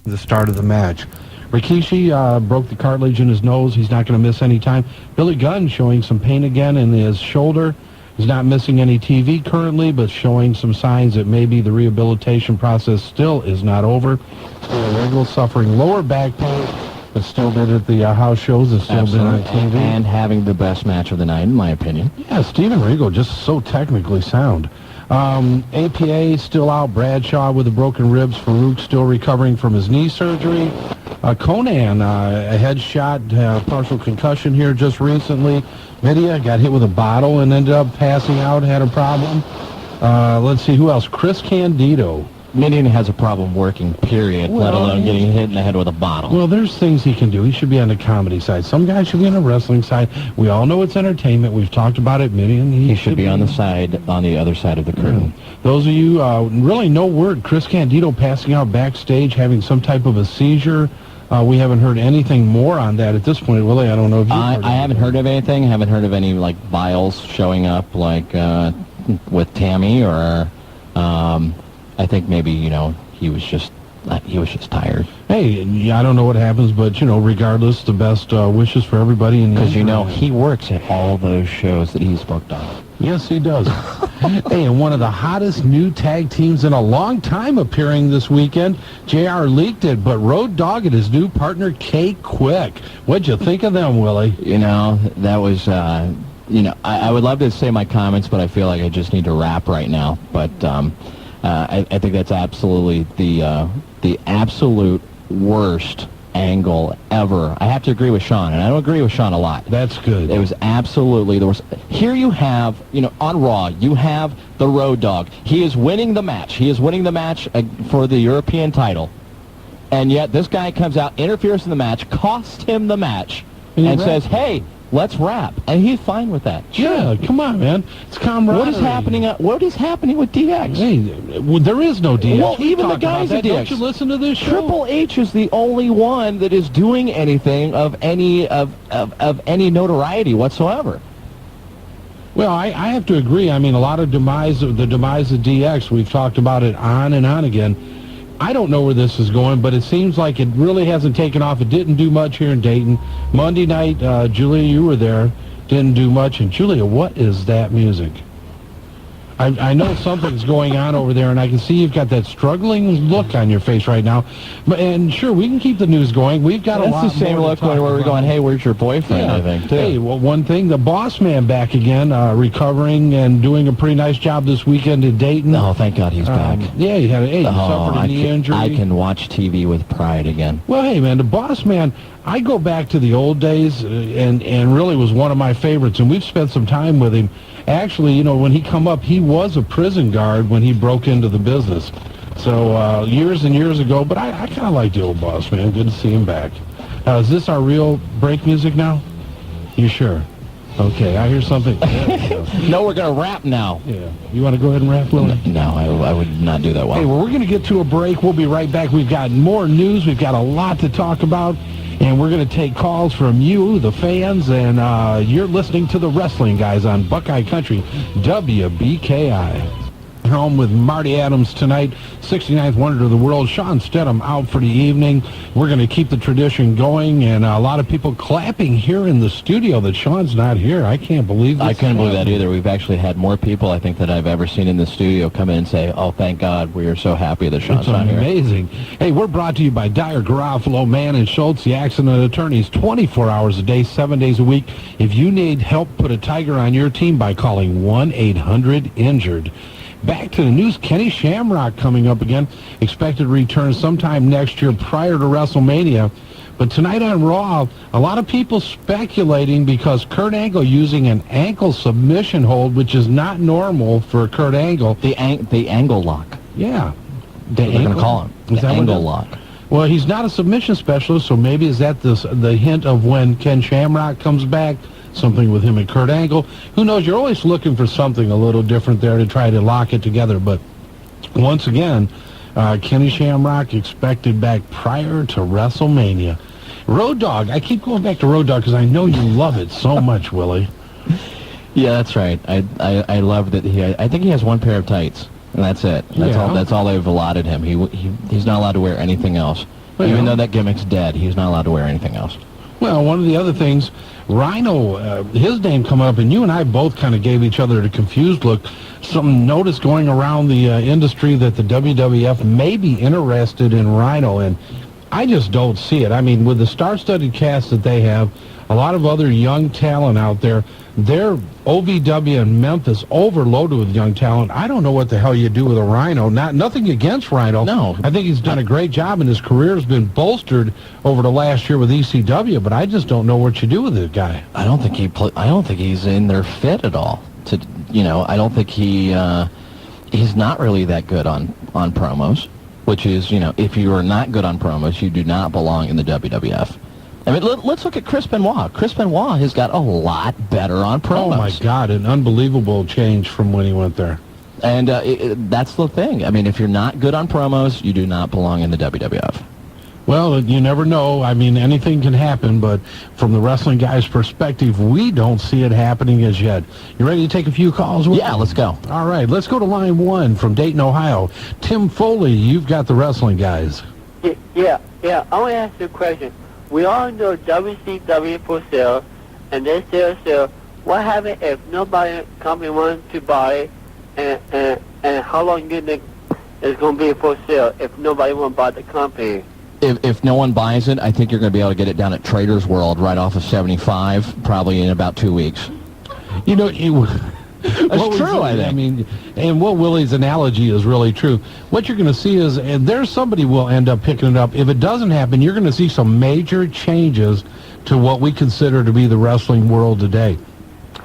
the start of the match. Rikishi broke the cartilage in his nose. He's not going to miss any time. Billy Gunn showing some pain again in his shoulder. He's not missing any TV currently, but showing some signs that maybe the rehabilitation process still is not over. Regal suffering lower back pain, but still been at the house shows and still been on TV. And having the best match of the night, in my opinion. Yeah, Steven Regal just so technically sound. APA still out. Bradshaw with the broken ribs. Farouk still recovering from his knee surgery. Conan, a headshot, partial concussion here just recently. Vidya got hit with a bottle and ended up passing out, had a problem. Let's see, who else? Chris Candido. Midian has a problem working, period, let alone getting hit in the head with a bottle. Well, there's things he can do. He should be on the comedy side. Some guys should be on the wrestling side. We all know it's entertainment. We've talked about it. Midian, he should be on the other side of the curtain. Those of you, really no word. Chris Candido passing out backstage, having some type of a seizure. We haven't heard anything more on that at this point, Willie. I don't know if you've heard I haven't heard of anything. I haven't heard of any, like, vials showing up, like, with Tammy, or, I think maybe, he was just tired. Hey, I don't know what happens, but, regardless, the best wishes for everybody. Because, he works at all those shows that he's booked on. Yes, he does. Hey, and one of the hottest new tag teams in a long time appearing this weekend. JR leaked it, but Road Dogg and his new partner, K-Quick. What'd you think of them, Willie? That was, I would love to say my comments, but I feel like I just need to rap right now. But I think that's absolutely the absolute worst angle ever. I have to agree with Shawn, and I don't agree with Shawn a lot. That's good. It was absolutely the worst. Here you have, on Raw, you have the Road Dogg. He is winning the match. He is winning the match for the European title. And yet this guy comes out, interferes in the match, costs him the match, and says, hey, let's rap. And he's fine with that. Yeah, come on, man. It's camaraderie. What is happening with DX? Hey, there is no DX. Well, even the guys at DX. Don't you listen to this show? Triple H is the only one that is doing anything of any notoriety whatsoever. Well, I have to agree. I mean, a lot of the demise of DX, we've talked about it on and on again. I don't know where this is going, but it seems like it really hasn't taken off. It didn't do much here in Dayton. Monday night, Julia, you were there, didn't do much. And Julia, what is that music? I know something's going on over there, and I can see you've got that struggling look on your face right now. And sure, we can keep the news going. We've got a lot more. That's the same look where we're going, hey, where's your boyfriend, I think, too. Hey, well, one thing, the boss man back again, recovering and doing a pretty nice job this weekend in Dayton. Oh, thank God he's back. Yeah, he suffered a knee injury. I can watch TV with pride again. Well, hey, man, the boss man, I go back to the old days and really was one of my favorites, and we've spent some time with him. Actually, when he come up, he was a prison guard when he broke into the business. So years and years ago, but I kind of like the old boss, man. Good to see him back. Is this our real break music now? You sure? Okay, I hear something. No, we're going to rap now. Yeah. You want to go ahead and rap, Willie? No, I would not do that well. Hey, well, we're going to get to a break. We'll be right back. We've got more news. We've got a lot to talk about. And we're going to take calls from you, the fans, and you're listening to the Wrestling Guys on Buckeye Country, WBKI. Home with Marty Adams tonight, 69th Wonder of the World. Shawn Stedham out for the evening. We're going to keep the tradition going, and a lot of people clapping here in the studio that Shawn's not here. I can't believe this. I couldn't believe that either. We've actually had more people, I think, that I've ever seen in the studio come in and say, oh, thank God, we are so happy that Shawn's not here. It's amazing. Hey, we're brought to you by Dyer, Garofalo, Mann, and Schultz, the accident attorneys, 24 hours a day, 7 days a week. If you need help, put a Tiger on your team by calling 1-800-INJURED. Back to the news, Kenny Shamrock coming up again. Expected to return sometime next year prior to WrestleMania. But tonight on Raw, a lot of people speculating because Kurt Angle using an ankle submission hold, which is not normal for Kurt Angle. The angle lock. Yeah. They're going to call him. Is the that angle lock. Well, he's not a submission specialist, so maybe is that the hint of when Ken Shamrock comes back? Something with him and Kurt Angle. Who knows? You're always looking for something a little different there to try to lock it together. But once again, Kenny Shamrock expected back prior to WrestleMania. Road Dogg. I keep going back to Road Dogg because I know you love it so much, Willie. Yeah, that's right. I love that I think he has one pair of tights, and that's it. That's all they've allotted him. He's not allowed to wear anything else. Well, Even though that gimmick's dead, he's not allowed to wear anything else. Well, one of the other things, Rhino, his name come up, and you and I both kind of gave each other a confused look. Some notice going around the industry that the WWF may be interested in Rhino, and I just don't see it. I mean, with the star-studded cast that they have, a lot of other young talent out there, their OVW in Memphis overloaded with young talent. I don't know what the hell you do with a Rhino. Nothing against Rhino. No. I think he's done a great job, and his career has been bolstered over the last year with ECW. But I just don't know what you do with this guy. I don't think I don't think he's in their fit at all. I don't think he's not really that good on promos. Which is, if you are not good on promos, you do not belong in the WWF. I mean, let's look at Chris Benoit. Chris Benoit has got a lot better on promos. Oh, my God, an unbelievable change from when he went there. And that's the thing. I mean, if you're not good on promos, you do not belong in the WWF. Well, you never know. I mean, anything can happen, but from the wrestling guy's perspective, we don't see it happening as yet. You ready to take a few calls? Yeah, let's go. All right, let's go to line 1 from Dayton, Ohio. Tim Foley, you've got the wrestling guys. Yeah. I want to ask you a question. We all know WCW for sale, and they sell. What happens if nobody company wants to buy it, and how long do you think it's going to be for sale if nobody wants to buy the company? If no one buys it, I think you're going to be able to get it down at Trader's World right off of 75, probably in about 2 weeks. That's true, I think. I mean, and what Willie's analogy is really true. What you're going to see is, and there's somebody will end up picking it up. If it doesn't happen, you're going to see some major changes to what we consider to be the wrestling world today.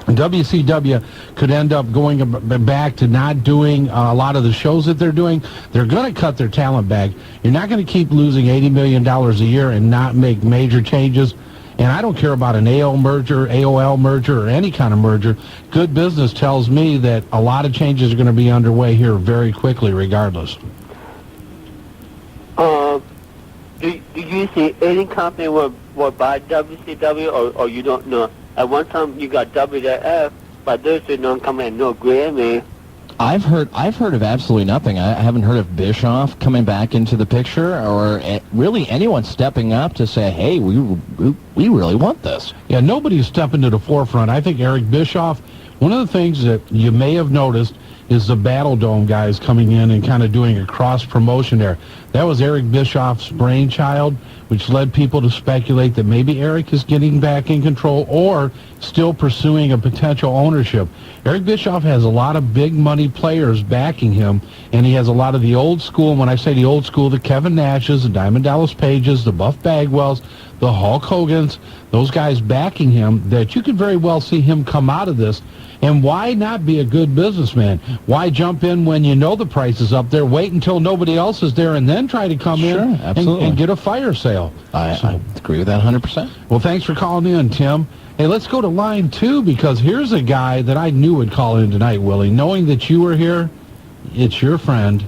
WCW could end up going back to not doing a lot of the shows that they're doing. They're going to cut their talent back. You're not going to keep losing $80 million a year and not make major changes. And I don't care about an AOL merger, or any kind of merger. Good business tells me that a lot of changes are going to be underway here very quickly, regardless. Do you see any company will buy WCW, or you don't know? At one time you got WWF, but there's no company, no Grammy. I've heard of absolutely nothing. I haven't heard of Bischoff coming back into the picture, or really anyone stepping up to say, hey, we really want this. Yeah, nobody's stepping to the forefront. I think Eric Bischoff, one of the things that you may have noticed is the Battle Dome guys coming in and kind of doing a cross-promotion there. That was Eric Bischoff's brainchild, which led people to speculate that maybe Eric is getting back in control or still pursuing a potential ownership. Eric Bischoff has a lot of big money players backing him, and he has a lot of the old school, and when I say the old school, the Kevin Nashes, the Diamond Dallas Pages, the Buff Bagwells, the Hulk Hogans, those guys backing him, that you could very well see him come out of this. And why not be a good businessman? Why jump in when you know the price is up there, wait until nobody else is there, and then try to come in and get a fire sale? I agree with that 100%. Well, thanks for calling in, Tim. Hey, let's go to line 2, because here's a guy that I knew would call in tonight, Willie. Knowing that you were here, it's your friend,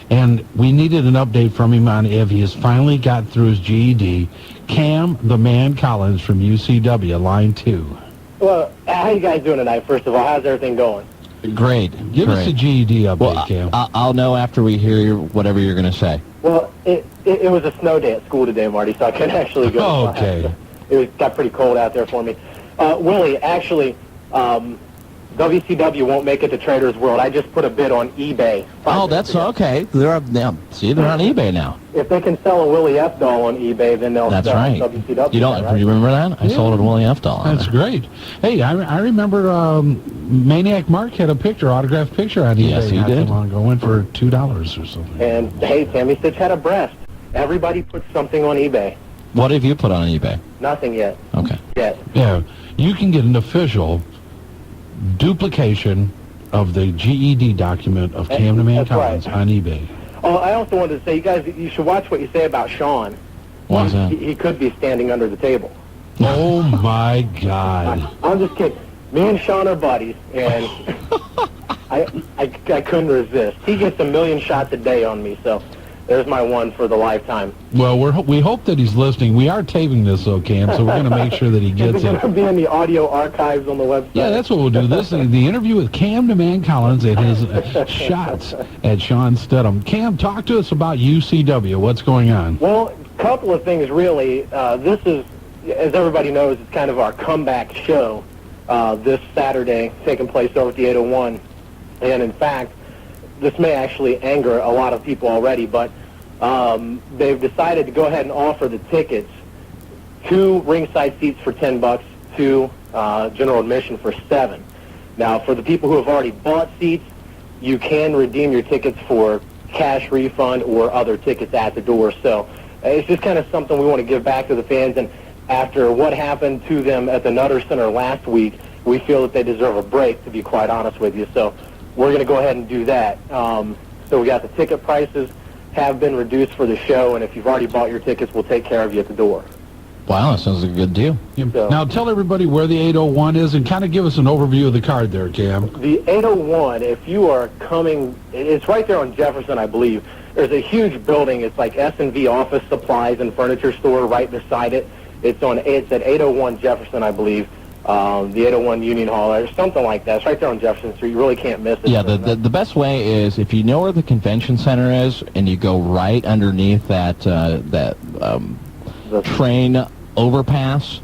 and we needed an update from him on if he has finally got through his GED. Cam the Man Collins from UCW, line 2. Well, how you guys doing tonight, first of all? How's everything going? Great. Give us a GED update, well, Cam. I'll know after we hear whatever you're going to say. Well, it was a snow day at school today, Marty, so I couldn't actually go. Oh, okay. It got pretty cold out there for me. Willie, actually, WCW won't make it to Trader's World. I just put a bid on eBay. Oh, that's okay. They're on eBay now. If they can sell a Willie F doll on eBay, then they'll That's sell right. WCW. You don't right? you remember that? I sold a Willie F doll on That's there. great. Hey, I remember Maniac Mark had a autographed picture on eBay. Yes, he not did. Too long ago, went for $2 or something. And, hey, Tammy Stitch had a breast. Everybody puts something on eBay. What have you put on eBay? Nothing yet. Okay. Yet. Yeah, you can get an official duplication of the GED document of Cam the Man That's Collins right. on eBay. Oh, I also wanted to say, you guys, you should watch what you say about Shawn. Why is that? He could be standing under the table. Oh, my God. I'm just kidding. Me and Shawn are buddies, and I couldn't resist. He gets 1 million shots a day on me, so there's my one for the lifetime. Well, we hope that he's listening. We are taping this, though, Cam, so we're going to make sure that he gets It's going to it. be in the audio archives on the website. Yeah, that's what we'll do. This is the interview with Cam the Man Collins and his shots at Shawn Stedham. Cam, talk to us about UCW. What's going on? Well, a couple of things, really. This is, as everybody knows, it's kind of our comeback show this Saturday, taking place over at the 801. And, in fact, this may actually anger a lot of people already, but they've decided to go ahead and offer the tickets, 2 ringside seats for $10, 2 general admission for $7. Now, for the people who have already bought seats, you can redeem your tickets for cash refund or other tickets at the door. So it's just kind of something we want to give back to the fans. And after what happened to them at the Nutter Center last week, we feel that they deserve a break, to be quite honest with you. So we're going to go ahead and do that. So we got the ticket prices have been reduced for the show, and if you've already bought your tickets, we'll take care of you at the door. Wow, that sounds like a good deal. So, Now, tell everybody where the 801 is and kind of give us an overview of the card there, Cam. the 801, if you are coming, it's right there on Jefferson, I believe. There's a huge building. It's like S&V Office Supplies and Furniture Store right beside it. It's at 801 Jefferson, I believe. The 801 Union Hall, or something like that. It's right there on Jefferson Street. You really can't miss it. Yeah, the best way is if you know where the convention center is and you go right underneath that train overpass,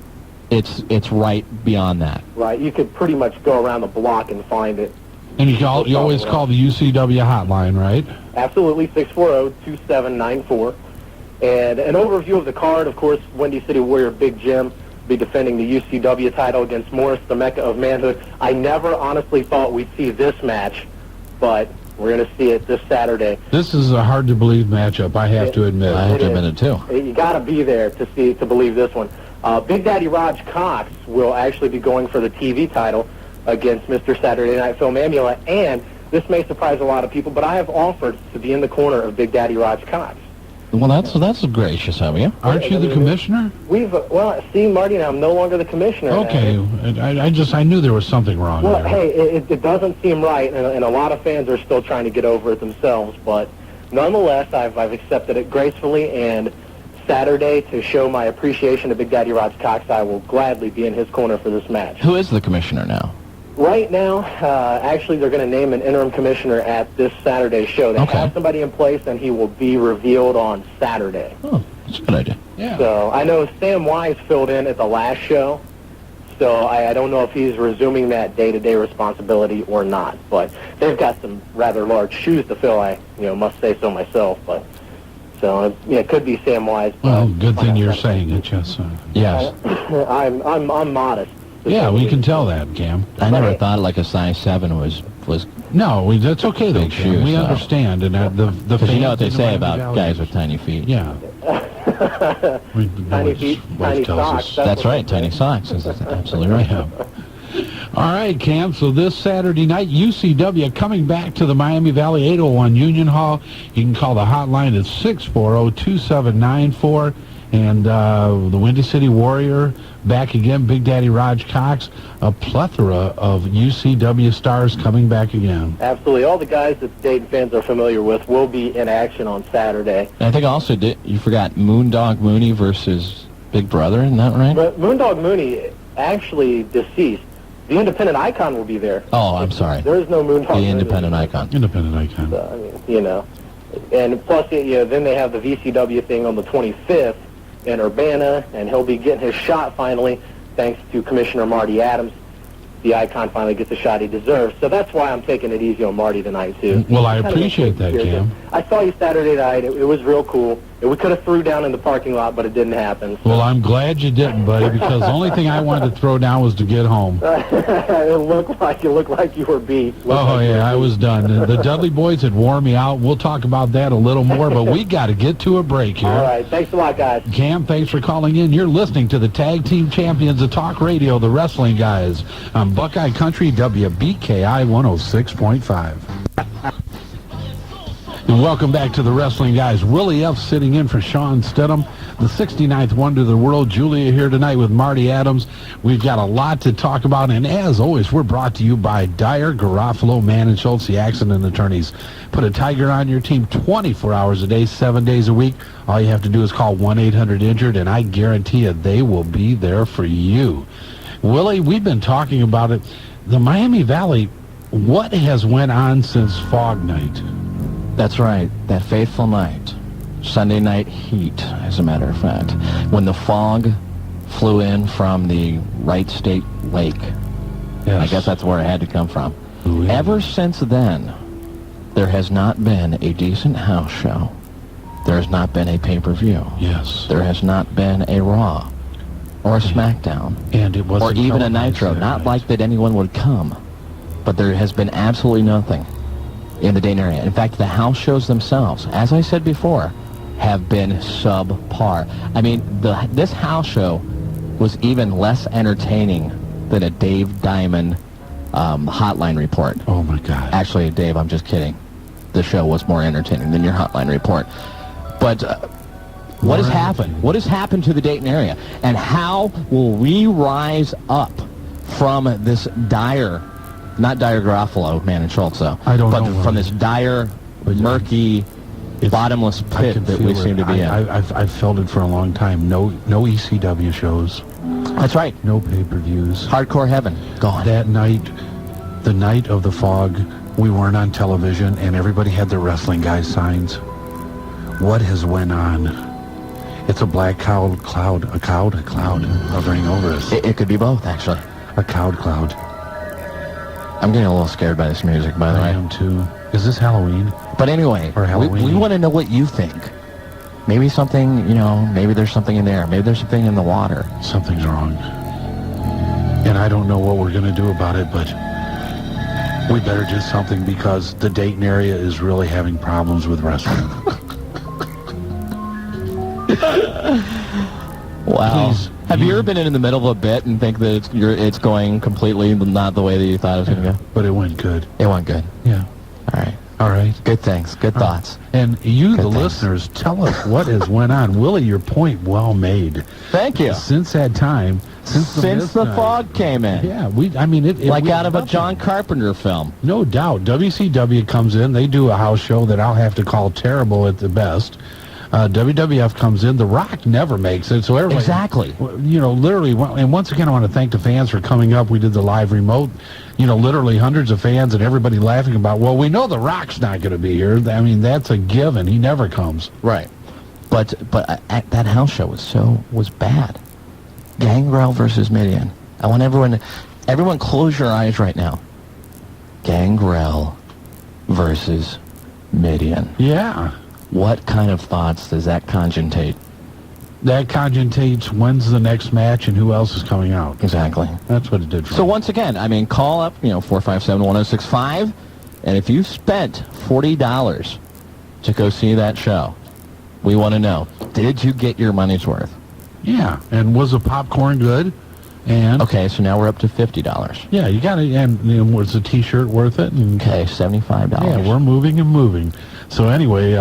it's right beyond that. Right, you could pretty much go around the block and find it. And you always call the UCW hotline, right? Absolutely, 640-2794. And an overview of the card, of course, Windy City Warrior Big Jim be defending the UCW title against Morris, the Mecca of Manhood. I never honestly thought we'd see this match, but we're going to see it this Saturday. This is a hard-to-believe matchup, I have to admit. I have to admit it, too. You got to be there to believe this one. Big Daddy Raj Cox will actually be going for the TV title against Mr. Saturday Night Phil Mamula, and this may surprise a lot of people, but I have offered to be in the corner of Big Daddy Raj Cox. Well, that's gracious of you. Aren't you the commissioner? Well, see, Marty, I'm no longer the commissioner. Okay, I knew there was something wrong Well, there. hey, it doesn't seem right, and a lot of fans are still trying to get over it themselves, but nonetheless, I've accepted it gracefully, and Saturday, to show my appreciation to Big Daddy Raj Cox, I will gladly be in his corner for this match. Who is the commissioner now? Right now, actually, they're going to name an interim commissioner at this Saturday show. They have somebody in place, and he will be revealed on Saturday. Oh, that's a good idea. Yeah. So I know Sam Wise filled in at the last show, so I don't know if he's resuming that day-to-day responsibility or not. But they've got some rather large shoes to fill, I must say so myself. But so it could be Sam Wise. Well, good thing you're saying it, yes. Yes. I'm modest. Yeah, we can tell that, Cam. I never thought like a size 7 was. No, that's okay, though, Big Cam. shoes, We so. understand. And the Because you know what they fans say in about Miami guys Valley. with tiny feet. Yeah. Tiny feet, tiny socks. That's right, tiny socks. That's absolutely right. Yeah. All right, Cam, so this Saturday night, UCW coming back to the Miami Valley 801 Union Hall. You can call the hotline at 640-2794. And the Windy City Warrior back again, Big Daddy Raj Cox, a plethora of UCW stars coming back again. Absolutely. All the guys that the Dayton fans are familiar with will be in action on Saturday. And I think also you forgot Moondog Mooney versus Big Brother, isn't that right? But Moondog Mooney actually deceased. The Independent Icon will be there. Oh, I'm sorry. There is no Moondog Mooney. The Independent Icon. Independent Icon. And plus, then they have the VCW thing on the 25th in Urbana, and he'll be getting his shot finally, thanks to Commissioner Marty Adams. The Icon finally gets the shot he deserves. So that's why I'm taking it easy on Marty tonight, too. Well, I appreciate that, Cam. I saw you Saturday night. It was real cool. We could have threw down in the parking lot, but it didn't happen. So. Well, I'm glad you didn't, buddy, because the only thing I wanted to throw down was to get home. It looked like you were beat. I was done. The Dudley boys had worn me out. We'll talk about that a little more, but we got to get to a break here. All right. Thanks a lot, guys. Cam, thanks for calling in. You're listening to the Tag Team Champions of Talk Radio, the Wrestling Guys, on Buckeye Country, WBKI 106.5. And welcome back to the Wrestling Guys. Willie F. sitting in for Shawn Stidham, the 69th wonder of the world. Julia here tonight with Marty Adams. We've got a lot to talk about, and as always, we're brought to you by Dyer, Garofalo, Mann, and Schultz, the accident attorneys. Put a Tiger on your team 24 hours a day, 7 days a week. All you have to do is call 1-800-INJURED, and I guarantee you they will be there for you. Willie, we've been talking about it. The Miami Valley, what has went on since Fog Night? That's right, that fateful night, Sunday night heat, as a matter of fact, when the fog flew in from the Wright State Lake. Yes. I guess that's where it had to come from. Ooh, yeah. Ever since then, there has not been a decent house show. There has not been a pay-per-view. Yes. There has not been a Raw or a SmackDown. And it wasn't or even a televised Nitro. that Not night. like that anyone would come. But there has been absolutely nothing in the Dayton area. In fact, the house shows themselves, as I said before, have been subpar. I mean, this house show was even less entertaining than a Dave Diamond hotline report. Oh, my God. Actually, Dave, I'm just kidding. The show was more entertaining than your hotline report. But what has happened? What has happened to the Dayton area? And how will we rise up from this dire, not Dyer, Garofalo, Mann, and Schultz, though, I don't but know, from this dire, murky, bottomless I pit can that feel we it. seem to be in. I've felt it for a long time. No ECW shows. That's right. No pay-per-views. Hardcore heaven. Gone. That night, the night of the fog, we weren't on television, and everybody had their Wrestling Guys signs. What has went on? It's a black cloud hovering over us. It could be both, actually. A cloud. I'm getting a little scared by this music, by the I way. am too. Is this Halloween? But anyway, Or Halloween. we want to know what you think. Maybe something, maybe there's something in there. Maybe there's something in the water. Something's wrong. And I don't know what we're going to do about it, but we better do something because the Dayton area is really having problems with wrestling. Wow. Please, Have you ever been in the middle of a bit and think that it's going completely not the way that you thought it was going to go? But it went good. It went good. Yeah. All right. All right. Good things. Good thoughts. And you, Good the things. listeners, tell us what has went on. Willie, your point well made. Thank you. Since that time, since the midnight- fog came in. Yeah, it Like we- out of a John Carpenter film. No doubt. WCW comes in. They do a house show that I'll have to call terrible at the best. WWF comes in. The Rock never makes it. So everybody, Exactly. Literally. And once again, I want to thank the fans for coming up. We did the live remote. Literally hundreds of fans and everybody laughing about, well, we know The Rock's not going to be here. I mean, that's a given. He never comes. Right. But that house show was bad. Gangrel versus Midian. I want everyone close your eyes right now. Gangrel versus Midian. Yeah. What kind of thoughts does that conjugate? That cogitates when's the next match and who else is coming out. Exactly. That's what it did for So me. once again, call up, 457-1065, and if you spent $40 to go see that show, we want to know, did you get your money's worth? Yeah. And was the popcorn good? And Okay, so now we're up to $50. yeah, you got it. And was the T-shirt worth it? And Okay, $75. yeah, we're moving and moving. So anyway,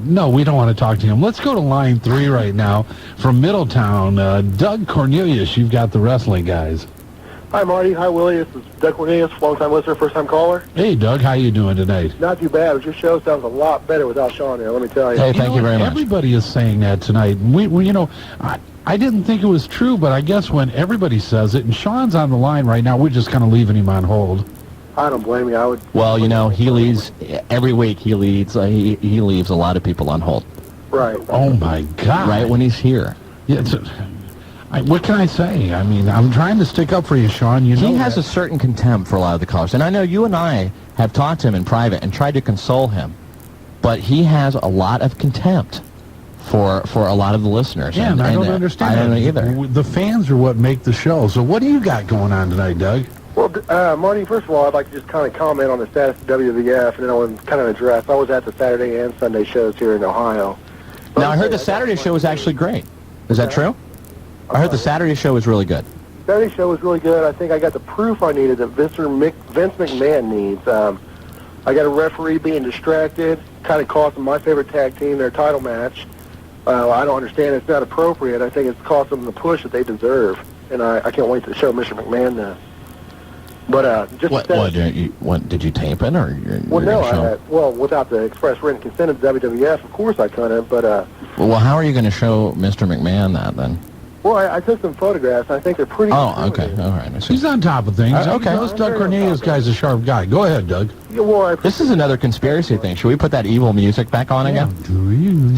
no, we don't want to talk to him. Let's go to line 3 right now from Middletown. Doug Cornelius, you've got the Wrestling Guys. Hi, Marty. Hi, Willie. This is Doug Cornelius, long-time listener, first-time caller. Hey, Doug, how you doing tonight? Not too bad, but your show sounds a lot better without Shawn here, let me tell you. Hey, thank you very much. Everybody is saying that tonight. I didn't think it was true, but I guess when everybody says it, and Shawn's on the line right now, we're just kind of leaving him on hold. I don't blame you. I would. Well, he leaves every week. He leaves a lot of people on hold. Right. Oh my God! Right when he's here, Yeah. What can I say? I mean, I'm trying to stick up for you, Shawn. You know he has that. a certain contempt for a lot of the callers, and I know you and I have talked to him in private and tried to console him, but he has a lot of contempt for a lot of the listeners. Yeah, and I don't understand. I don't know that. either. The fans are what make the show. So what do you got going on tonight, Doug? Well, Marty, first of all, I'd like to just kind of comment on the status of WWF, and then I want to kind of address. I was at the Saturday and Sunday shows here in Ohio. Now, I heard the Saturday show was actually great. Is that true? I heard the Saturday show was really good. Saturday show was really good. I think I got the proof I needed that Vince McMahon needs. I got a referee being distracted, kind of costing my favorite tag team their title match. I don't understand. It's not appropriate. I think it's cost them the push that they deserve, and I can't wait to show Mr. McMahon this. But just what did you tape it or? Well, without the express written consent of the WWF, of course I couldn't. But well, how are you going to show Mr. McMahon that then? Well, I took some photographs. I think they're pretty. Oh, okay, all right. I see. He's on top of things. Okay. This Doug Cornelius guy's a sharp guy. Go ahead, Doug. Yeah, well, This is another conspiracy thing. Should we put that evil music back on again? Do you?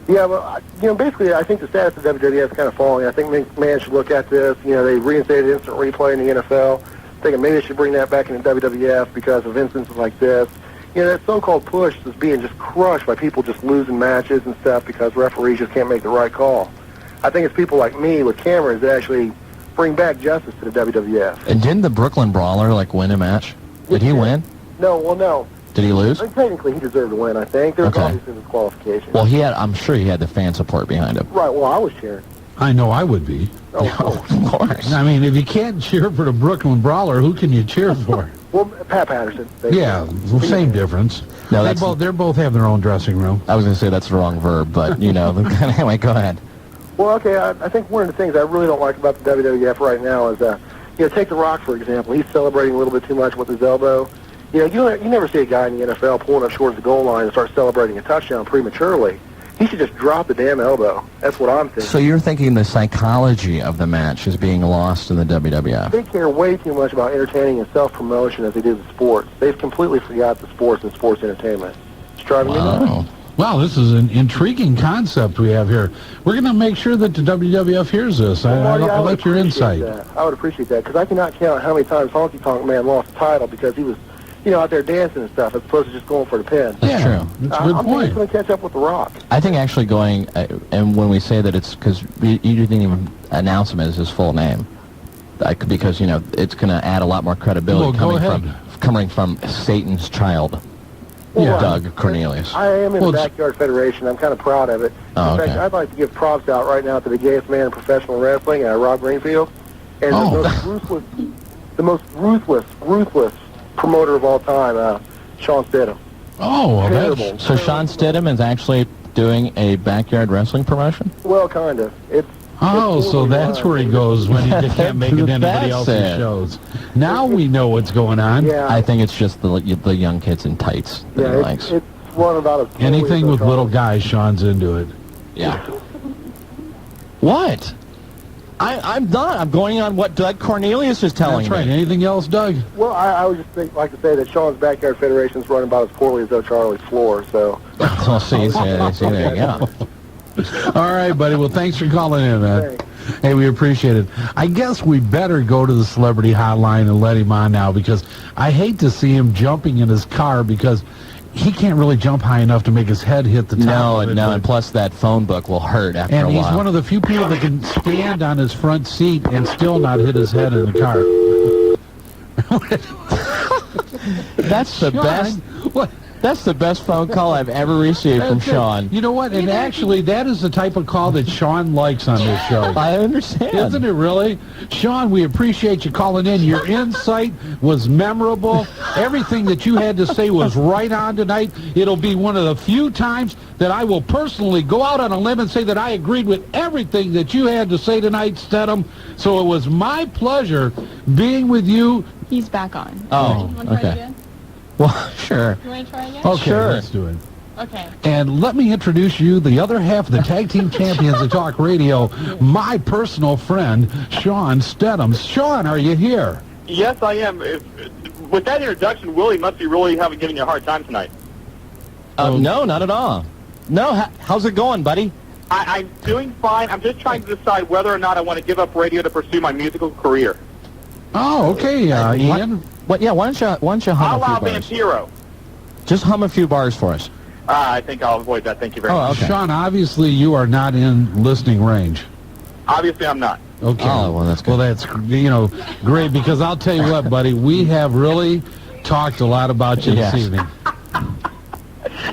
Yeah, well, basically, I think the status of WWF is kind of falling. I think McMahon should look at this. They reinstated instant replay in the NFL. Thinking maybe they should bring that back into WWF because of instances like this. That so-called push is being just crushed by people just losing matches and stuff because referees just can't make the right call. I think it's people like me with cameras that actually bring back justice to the WWF. And didn't the Brooklyn Brawler win a match? Did he win? No. Did he lose? Technically, he deserved to win, I think. There was obviously disqualification. Well, I'm sure he had the fan support behind him. Right, well, I was cheering. I know I would be. Oh, of course. I mean, if you can't cheer for the Brooklyn Brawler, who can you cheer for? Well, Pat Patterson. Yeah, same difference. No, they both have their own dressing room. I was going to say that's the wrong verb, but, anyway, go ahead. Well, okay, I think one of the things I really don't like about the WWF right now is, take The Rock, for example. He's celebrating a little bit too much with his elbow. You never see a guy in the NFL pulling up short of the goal line and start celebrating a touchdown prematurely. He should just drop the damn elbow. That's what I'm thinking. So you're thinking the psychology of the match is being lost in the WWF? They care way too much about entertaining and self-promotion as they do the sports. They've completely forgot the sports and sports entertainment. It's driving me nuts. Wow, this is an intriguing concept we have here. We're going to make sure that the WWF hears this. Marty, I like your insight. I would appreciate that, because I cannot count how many times Honky Tonk Man lost the title because he was, out there dancing and stuff, as opposed to just going for the pin. That's true. That's a good I'm point. just going to catch up with The Rock. I think actually going, and when we say that it's because you didn't even announce him as his full name, because, it's going to add a lot more credibility coming from Satan's child. Well, Doug Cornelius. I am in the Backyard Federation. I'm kind of proud of it. In fact, I'd like to give props out right now to the gayest man in professional wrestling, Rob Greenfield, and the most ruthless promoter of all time, Shawn Stidham. Oh, terrible. So Shawn Stidham is actually doing a backyard wrestling promotion? Well, kind of. So that's where he goes when he can't make it in anybody else's shows. Now we know what's going on. Yeah. I think it's just the young kids in tights that he likes. It's one about anything with little guys, Shawn's into it. Yeah. What? I'm done. I'm going on what Doug Cornelius is telling me. That's right. Anything else, Doug? Well, I would just like to say that Shawn's Backyard Federation is running about as poorly as though Charlie's floor, so... see, there you go. All right, buddy. Well, thanks for calling in, man. Thanks. Hey, we appreciate it. I guess we better go to the celebrity hotline and let him on now, because I hate to see him jumping in his car because he can't really jump high enough to make his head hit the top of it. And plus that phone book will hurt after a while. And he's one of the few people that can stand on his front seat and still not hit his head in the car. That's the best. What? That's the best phone call I've ever received from Shawn. You know what? And actually, that is the type of call that Shawn likes on this show. I understand. Isn't it really? Shawn, we appreciate you calling in. Your insight was memorable. Everything that you had to say was right on tonight. It'll be one of the few times that I will personally go out on a limb and say that I agreed with everything that you had to say tonight, Stedham. So it was my pleasure being with you. He's back on. Oh, you want to try it okay. again? Well, sure. You want to try again? Okay, Sure. let's do it. Okay. And let me introduce you, the other half of the Tag Team Champions of Talk Radio, my personal friend, Shawn Stedham. Shawn, are you here? Yes, I am. With that introduction, Willie must be really giving you a hard time tonight. No, not at all. No, how's it going, buddy? I'm doing fine. I'm just trying to decide whether or not I want to give up radio to pursue my musical career. Oh, okay, Ian. Why don't you hum I'll a allow few bars? Vampiro. Just hum a few bars for us. I think I'll avoid that. Thank you very much. Okay. Shawn, obviously you are not in listening range. Obviously, I'm not. Okay. Oh, well, that's good. Well, that's, great, because I'll tell you what, buddy, we have really talked a lot about you this evening.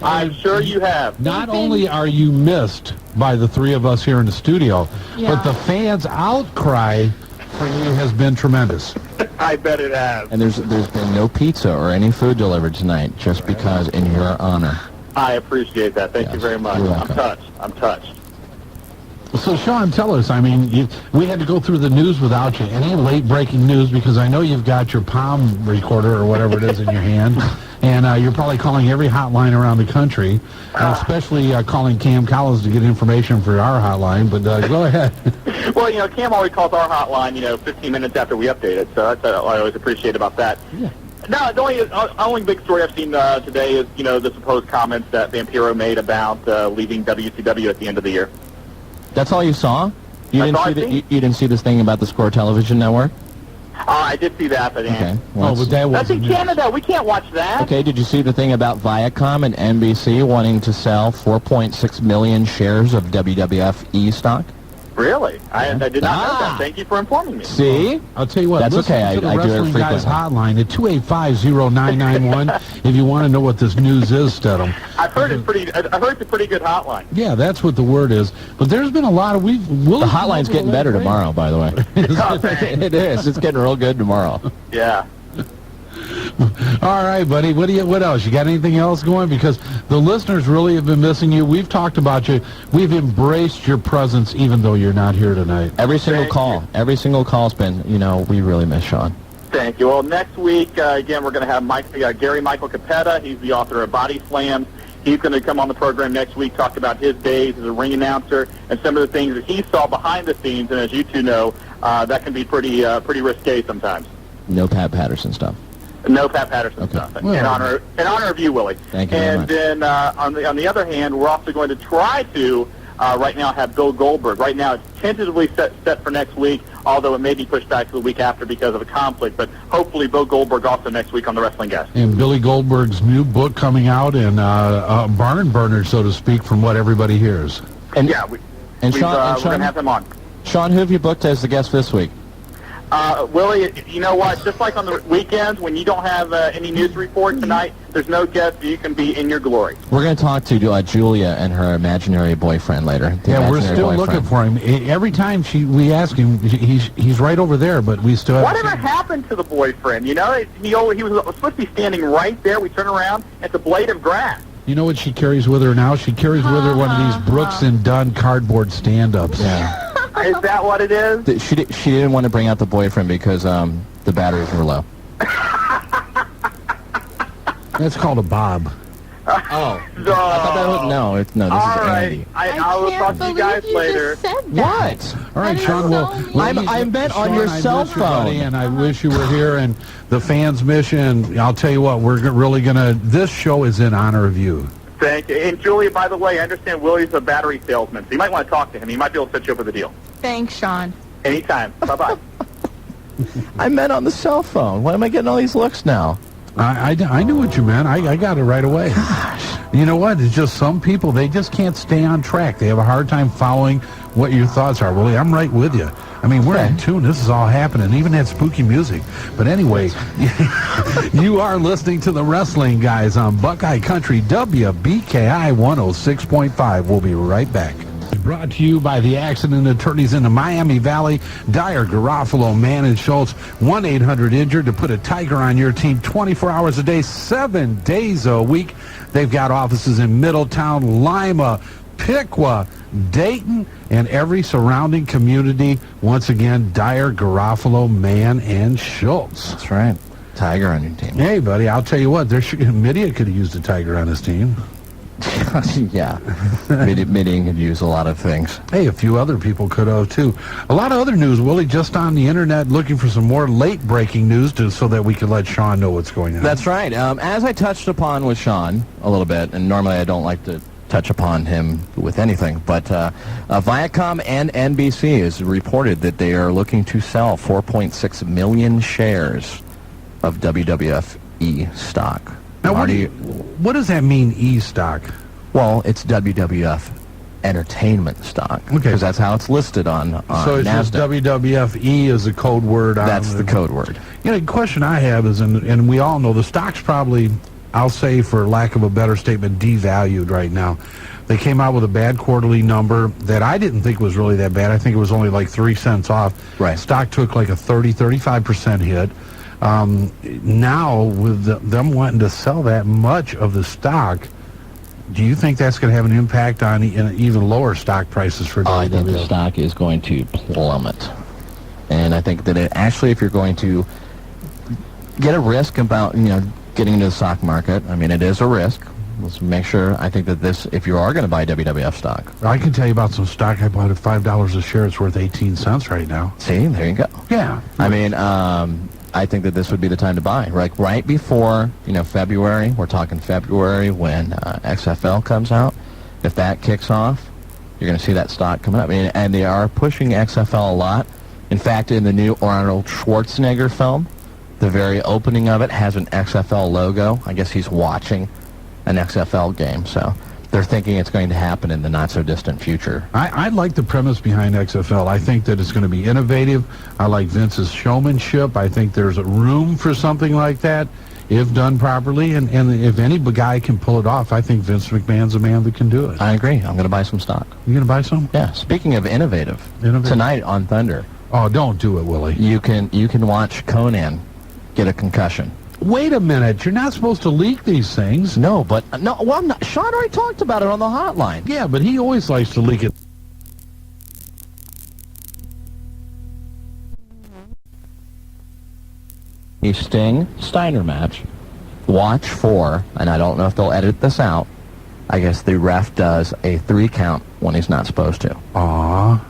I'm sure you have. Not only are you missed by the three of us here in the studio, Yeah. but the fans' outcry for you has been tremendous. I bet it has. And there's been no pizza or any food delivered tonight just because in your honor. I appreciate that. Thank you very much. You're I'm welcome. touched. So, Shawn, tell us, I mean, we had to go through the news without you. Any late-breaking news? Because I know you've got your palm recorder or whatever it is in your hand, and you're probably calling every hotline around the country, especially calling Cam Collins to get information for our hotline, but go ahead. Well, Cam always calls our hotline, 15 minutes after we update it, so that's what I always appreciate about that. Yeah. No, the only big story I've seen today is, the supposed comments that Vampiro made about leaving WCW at the end of the year. That's all you saw? You didn't see this thing about the Score Television Network? I did see that, but Okay. But that that's in wasn't Canada. We can't watch that. Okay, did you see the thing about Viacom and NBC wanting to sell 4.6 million shares of WWF stock? Really? I did not know that. Thank you for informing me. See? I'll tell you what, That's listen okay. to the I do it Wrestling Guys frequently. hotline at 285-0991 if you want to know what this news is, Stedham. I've heard it's a pretty good hotline. Yeah, that's what the word is. But there's been a lot of... The hotline's getting better tomorrow, by the way. Oh, thanks. It is. It's getting real good tomorrow. Yeah. All right, buddy. What else? You got anything else going? Because the listeners really have been missing you. We've talked about you. We've embraced your presence even though you're not here tonight. Every single call's been, we really miss Shawn. Thank you. Well, next week, again, we're going to have Gary Michael Capetta. He's the author of Body Slams. He's going to come on the program next week, talk about his days as a ring announcer and some of the things that he saw behind the scenes. And as you two know, that can be pretty risque sometimes. No Pat Patterson stuff. No Pat Patterson stuff. Well, in honor of you, Willie. Thank you very And much. then on the other hand, we're also going to try to right now have Bill Goldberg. Right now, it's tentatively set for next week, although it may be pushed back to the week after because of a conflict. But hopefully, Bill Goldberg also next week on the Wrestling Guest. And Billy Goldberg's new book coming out and barn burner, so to speak, from what everybody hears. And Yeah, Shawn, we're going to have him on. Shawn, who have you booked as the guest this week? Willie, you know what? Just like on the weekends, when you don't have any news report tonight, there's no guest, you can be in your glory. We're going to talk to Julia and her imaginary boyfriend later. Yeah, we're still looking for him. Every time we ask him, he's right over there, but we still haven't Whatever seen him. happened to the boyfriend? He was supposed to be standing right there. We turn around, it's a blade of grass. You know what she carries with her now? She carries with her one of these Brooks and Dunn cardboard stand-ups. Yeah. Is that what it is? She didn't want to bring out the boyfriend because the batteries were low. That's called a bob. Oh. I thought that was, no, this All is right. Andy. I will talk to you guys later. What? All right, Shawn. Well, I bet on your Shawn, cell I miss you, buddy, phone. and I wish you were here, and the fans miss you. And I'll tell you what, we're really gonna. This show is in honor of you. Thank you. And Julia, by the way, I understand Willie's a battery salesman, so you might want to talk to him. He might be able to set you up with a deal. Thanks, Shawn. Anytime. Bye-bye. I meant on the cell phone. Why am I getting all these looks now? I knew what you meant. I got it right away. You know what? It's just some people, they just can't stay on track. They have a hard time following what your thoughts are. Willie, I'm right with you. I mean, we're in tune. This is all happening, even that spooky music. But anyway, you are listening to the Wrestling Guys on Buckeye Country, WBKI 106.5. We'll be right back. Brought to you by the accident attorneys in the Miami Valley, Dyer, Garofalo, Mann, and Schultz. 1-800-INJURED to put a tiger on your team 24 hours a day, 7 days a week. They've got offices in Middletown, Lima, Piqua, Dayton, and every surrounding community. Once again, Dyer, Garofalo, Mann, and Schultz. That's right. Tiger on your team. Hey, buddy, I'll tell you what. Midia could have used a tiger on his team. Yeah. Midian could use a lot of things. Hey, a few other people could have, too. A lot of other news, Willie, just on the Internet, looking for some more late-breaking news so that we can let Shawn know what's going on. That's right. As I touched upon with Shawn a little bit, and normally I don't like to touch upon him with anything, but Viacom and NBC has reported that they are looking to sell 4.6 million shares of WWF stock. Now, Marty, what does that mean, E-stock? well, it's WWF Entertainment stock. Okay. Because that's how it's listed on So it's just NASDAQ. WWFE is a code word. That's the code word. You know, the question I have is, and we all know the stock's probably, I'll say for lack of a better statement, devalued right now. They came out with a bad quarterly number that I didn't think was really that bad. I think it was only like 3 cents off. Right. Stock took like a 35% hit. Now, with them wanting to sell that much of the stock, do you think that's going to have an impact on even lower stock prices for WWF? I think the stock is going to plummet. And I think that if you're going to get a risk about, getting into the stock market, I mean, it is a risk. Let's make sure. I think that if you are going to buy WWF stock. I can tell you about some stock I bought at $5 a share. It's worth 18 cents right now. See, there you go. Yeah. I mean, I think that this would be the time to buy. Right before, February. We're talking February when XFL comes out. If that kicks off, you're going to see that stock coming up. I mean, and they are pushing XFL a lot. In fact, in the new Arnold Schwarzenegger film, the very opening of it has an XFL logo. I guess he's watching an XFL game, so they're thinking it's going to happen in the not-so-distant future. I like the premise behind XFL. I think that it's going to be innovative. I like Vince's showmanship. I think there's a room for something like that if done properly, and if any guy can pull it off, I think Vince McMahon's a man that can do it. I agree. I'm going to buy some stock. You going to buy some? Yeah. Speaking of innovative, tonight on Thunder. Oh, don't do it, Willie. You can watch Conan get a concussion. Wait a minute. You're not supposed to leak these things. No, but well, I'm not. Shawn already talked about it on the hotline. Yeah, but he always likes to leak it. A Sting-Steiner match. Watch for, and I don't know if they'll edit this out, I guess the ref does a 3 count when he's not supposed to. Aww.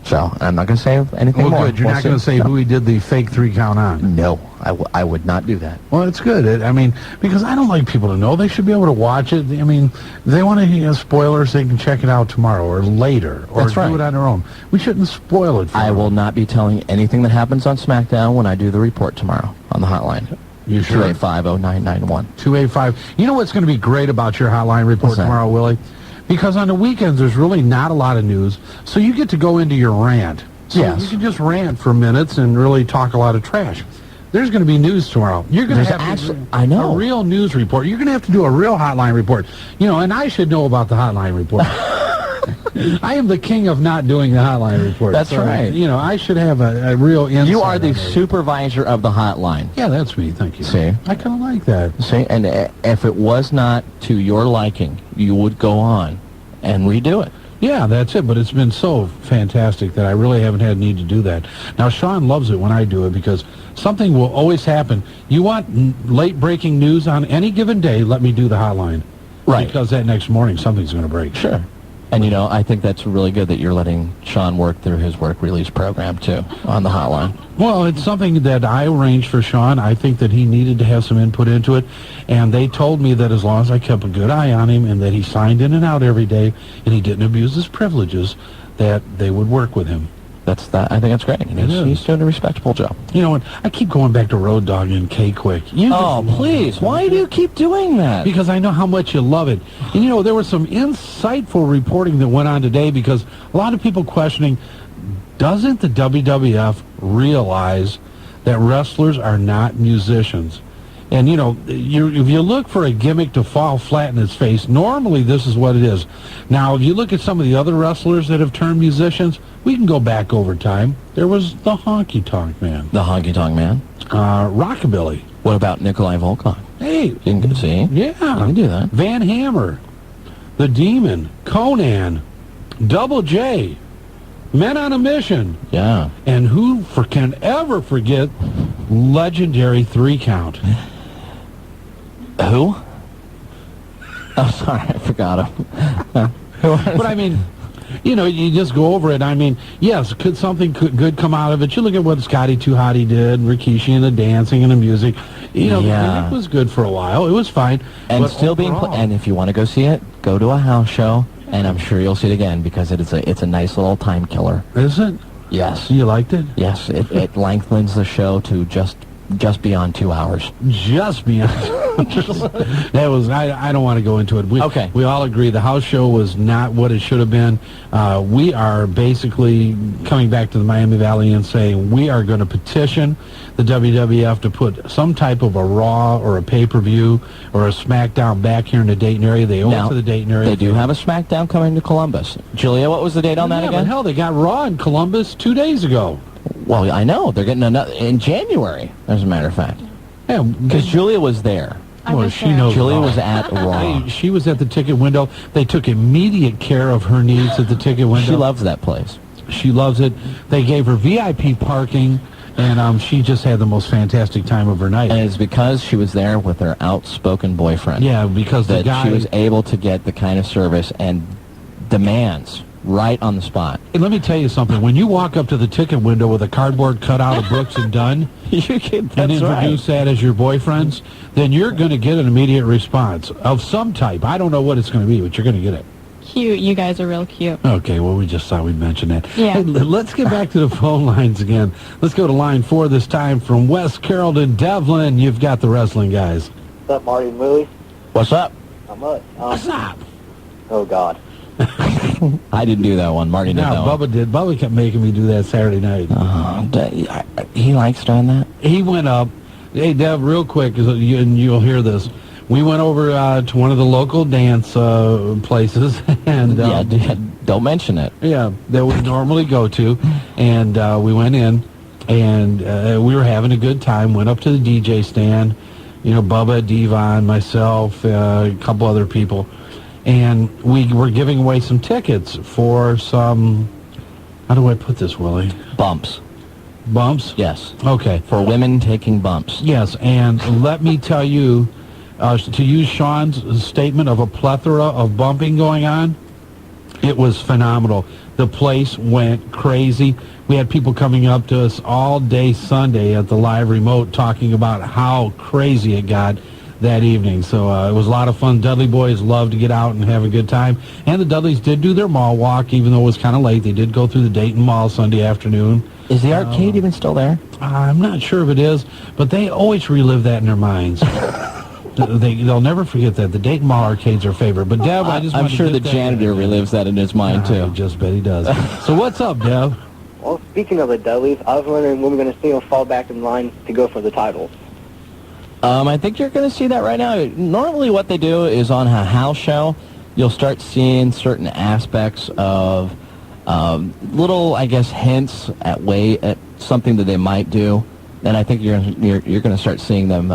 So, I'm not going to say anything more. Well, good. You're not going to say who he did the fake 3 count on. No, I would not do that. Well, it's good. I mean, because I don't like people to know. They should be able to watch it. I mean, if they want to hear spoilers, they can check it out tomorrow or later or That's right. do it on their own. We shouldn't spoil it for I them. will not be telling anything that happens on SmackDown when I do the report tomorrow on the hotline. You sure? 285-0991. 285. You know what's going to be great about your hotline report What's that? tomorrow, Willie? Because on the weekends, there's really not a lot of news, so you get to go into your rant. So Yes. you can just rant for minutes and really talk a lot of trash. There's going to be news tomorrow. You're going to There's have actually- I know. a real news report. You're going to have to do a real hotline report. And I should know about the hotline report. I am the king of not doing the hotline report. That's right. I should have a real insight. You are the on it. supervisor of the hotline. Yeah, that's me. Thank you. See? I kind of like that. See, and if it was not to your liking, you would go on and redo it. Yeah, that's it. But it's been so fantastic that I really haven't had need to do that. Now, Shawn loves it when I do it because something will always happen. You want late-breaking news on any given day, let me do the hotline. Right. Because that next morning, something's going to break. Sure. And, I think that's really good that you're letting Shawn work through his work release program, too, on the hotline. Well, it's something that I arranged for Shawn. I think that he needed to have some input into it. And they told me that as long as I kept a good eye on him and that he signed in and out every day and he didn't abuse his privileges, that they would work with him. I think that's great. And he's doing a respectable job. You know what? I keep going back to Road Dogg and K-Quick. Please. Why do you keep doing that? Because I know how much you love it. And, there was some insightful reporting that went on today because a lot of people questioning, doesn't the WWF realize that wrestlers are not musicians? And, if you look for a gimmick to fall flat in its face, normally this is what it is. Now, if you look at some of the other wrestlers that have turned musicians, we can go back over time. There was the Honky Tonk Man. The Honky Tonk Man. Rockabilly. What about Nikolai Volkov? Hey. You can see? Yeah. You can do that. Van Hammer. The Demon. Conan. Double J. Men on a Mission. Yeah. And who can ever forget legendary 3 count? Who? Oh, sorry, I forgot him. But I mean, you just go over it. I mean, yes, could something good come out of it? You look at what Scotty 2 Hotty did, Rikishi and the dancing and the music. Yeah. It was good for a while. It was fine. And but still being overall- and if you want to go see it, go to a house show, and I'm sure you'll see it again because it's a nice little time killer. Is it? Yes. You liked it? Yes, it lengthens the show to just Just beyond 2 hours. Just beyond. That was. I don't want to go into it. Okay. We all agree the house show was not what it should have been. We are basically coming back to the Miami Valley and saying we are going to petition the WWF to put some type of a Raw or a pay-per-view or a SmackDown back here in the Dayton area. They owe it to the Dayton area. They do have a SmackDown coming to Columbus. Julia, what was the date on that again? But hell, they got Raw in Columbus 2 days ago. Well, I know. They're getting another in January, as a matter of fact. Yeah, because Julia was there. Well, she knows. Julia was at Raw. She was at the ticket window. They took immediate care of her needs at the ticket window. She loves that place. She loves it. They gave her VIP parking, and she just had the most fantastic time of her night. And it's because she was there with her outspoken boyfriend. Yeah, because the guy... she was able to get the kind of service and demands right on the spot. Hey, let me tell you something. When you walk up to the ticket window with a cardboard cutout of Brooks and Dunn and introduce that as your boyfriends, then you're going to get an immediate response of some type. I don't know what it's going to be, but you're going to get it. Cute. You guys are real cute. Okay, well, we just thought we'd mention that. Yeah. Hey, let's get back to the phone lines again. Let's go to line 4 this time from West Carrollton. Devlin, you've got the wrestling guys. What's up, Marty and Willie? What's up? Not much. What's up? Oh, God. I didn't do that one. Marty did that Bubba one. did. Bubba kept making me do that Saturday night. He likes doing that? He went up. Hey, Dev, real quick, and you'll hear this. We went over to one of the local dance places. And don't mention it. Yeah, that we normally go to. And we went in, and we were having a good time. Went up to the DJ stand. You know, Bubba, Devon, myself, a couple other people. And we were giving away some tickets for some, how do I put this, Willie? Bumps. Bumps? Yes. Okay. For women taking bumps. Yes, and let me tell you, to use Shawn's statement of a plethora of bumping going on, it was phenomenal. The place went crazy. We had people coming up to us all day Sunday at the live remote talking about how crazy it got that evening. So it was a lot of fun. Dudley boys loved to get out and have a good time. And the Dudleys did do their mall walk, even though it was kind of late. They did go through the Dayton Mall Sunday afternoon. Is the arcade even still there? I'm not sure if it is, but they always relive that in their minds. They'll never forget that. The Dayton Mall arcades are favorite. But Dev, I'm sure the janitor relives that in his mind, too. I just bet he does. So what's up, Dev? Well, speaking of the Dudleys, I was wondering when we're going to see them fall back in line to go for the titles. I think you're going to see that right now. Normally what they do is on a house show, you'll start seeing certain aspects of little, I guess, hints at something that they might do. And I think you're going to start seeing them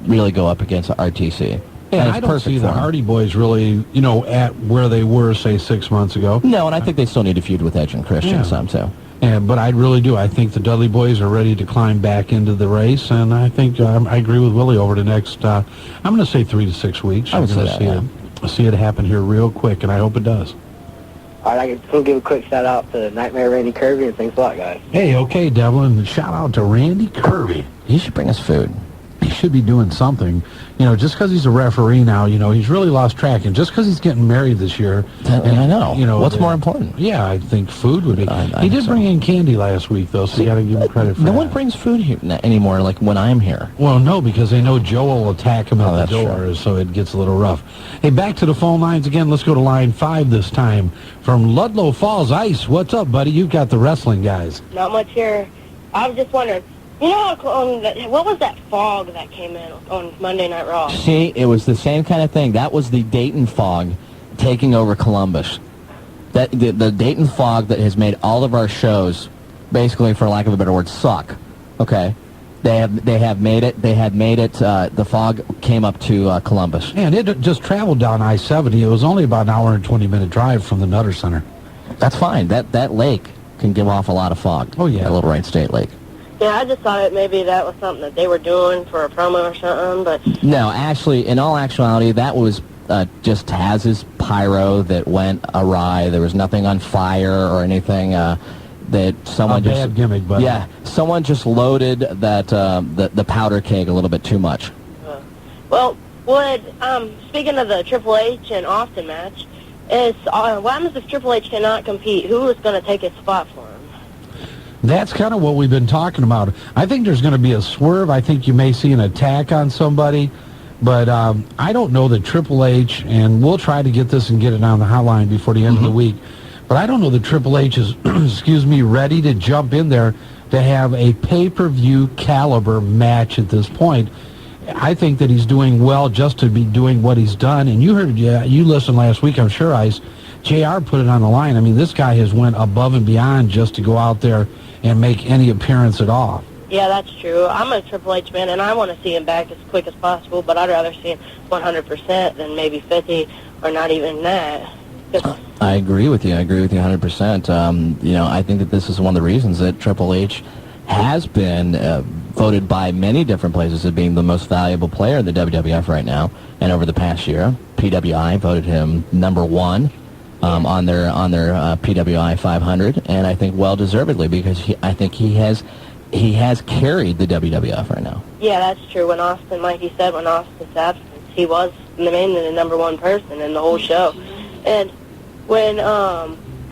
really go up against RTC. Yeah, I don't see the Hardy Boys really, at where they were, say, 6 months ago. No, and I think they still need to feud with Edge and Christian some, too. Yeah, but I really do. I think the Dudley Boys are ready to climb back into the race, and I think I agree with Willie over the next, I'm going to say 3 to 6 weeks. I would say that, see it happen here real quick, and I hope it does. All right, I can still give a quick shout-out to Nightmare Randy Kirby, and thanks a lot, guys. Hey, okay, Devlin, shout-out to Randy Kirby. He should bring us food. He should be doing something. Just because he's a referee now, he's really lost track. And just because he's getting married this year. I know. What's more important? Yeah, I think food would be. He did bring in candy last week, though, so you got to give him credit for that. No one brings food here anymore, like when I'm here. Well, no, because they know Joe will attack him at the door, so it gets a little rough. Hey, back to the phone lines again. Let's go to line 5 this time. From Ludlow Falls Ice. What's up, buddy? You've got the wrestling guys. Not much here. I was just wondering, what was that fog that came in on Monday Night Raw? See, it was the same kind of thing. That was the Dayton fog taking over Columbus. The Dayton fog that has made all of our shows, basically, for lack of a better word, suck. Okay? They have made it. They had made it. The fog came up to Columbus. And it just traveled down I-70. It was only about an hour and 20-minute drive from the Nutter Center. That's fine. That lake can give off a lot of fog. Oh, yeah. That Little Wright State Lake. Yeah, I just thought maybe that was something that they were doing for a promo or something, but... No, actually, in all actuality, that was just Taz's pyro that went awry. There was nothing on fire or anything that someone just... bad gimmick, but... Yeah, someone just loaded that the powder keg a little bit too much. Well, speaking of the Triple H and Austin match, what happens if Triple H cannot compete? Who is going to take his spot for him? That's kind of what we've been talking about. I think there's going to be a swerve. I think you may see an attack on somebody. But I don't know that Triple H, and we'll try to get this and get it on the hotline before the end of the week, but I don't know that Triple H is, ready to jump in there to have a pay-per-view caliber match at this point. I think that he's doing well just to be doing what he's done. And you heard, you listened last week, I'm sure, Ice. JR put it on the line. I mean, this guy has went above and beyond just to go out there and make any appearance at all. Yeah, that's true. I'm a Triple H man, and I want to see him back as quick as possible, but I'd rather see him 100% than maybe 50 or not even that. I agree with you. I agree with you 100%. You know, I think that this is one of the reasons that Triple H has been voted by many different places as being the most valuable player in the WWF right now. And over the past year, PWI voted him #1 on their PWI 500, and I think well-deservedly, because I think he has carried the WWF right now. Yeah, that's true. When Austin's absence, he was mainly the #1 person in the whole show. And when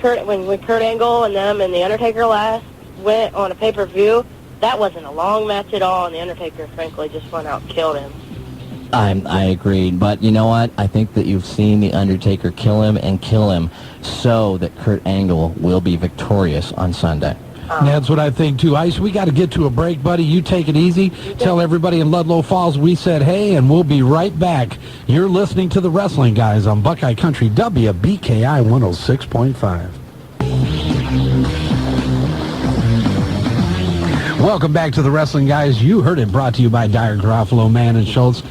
Kurt Angle and them and The Undertaker last went on a pay-per-view, that wasn't a long match at all, and The Undertaker, frankly, just went out and killed him. I agree, but you know what? I think that you've seen The Undertaker kill him so that Kurt Angle will be victorious on Sunday. That's what I think, too. Ice, we got to get to a break, buddy. You take it easy. Tell everybody in Ludlow Falls we said hey, and we'll be right back. You're listening to The Wrestling Guys on Buckeye Country, WBKI 106.5. Welcome back to The Wrestling Guys. You heard it, brought to you by Dyer, Garofalo, Mann, and Schultz.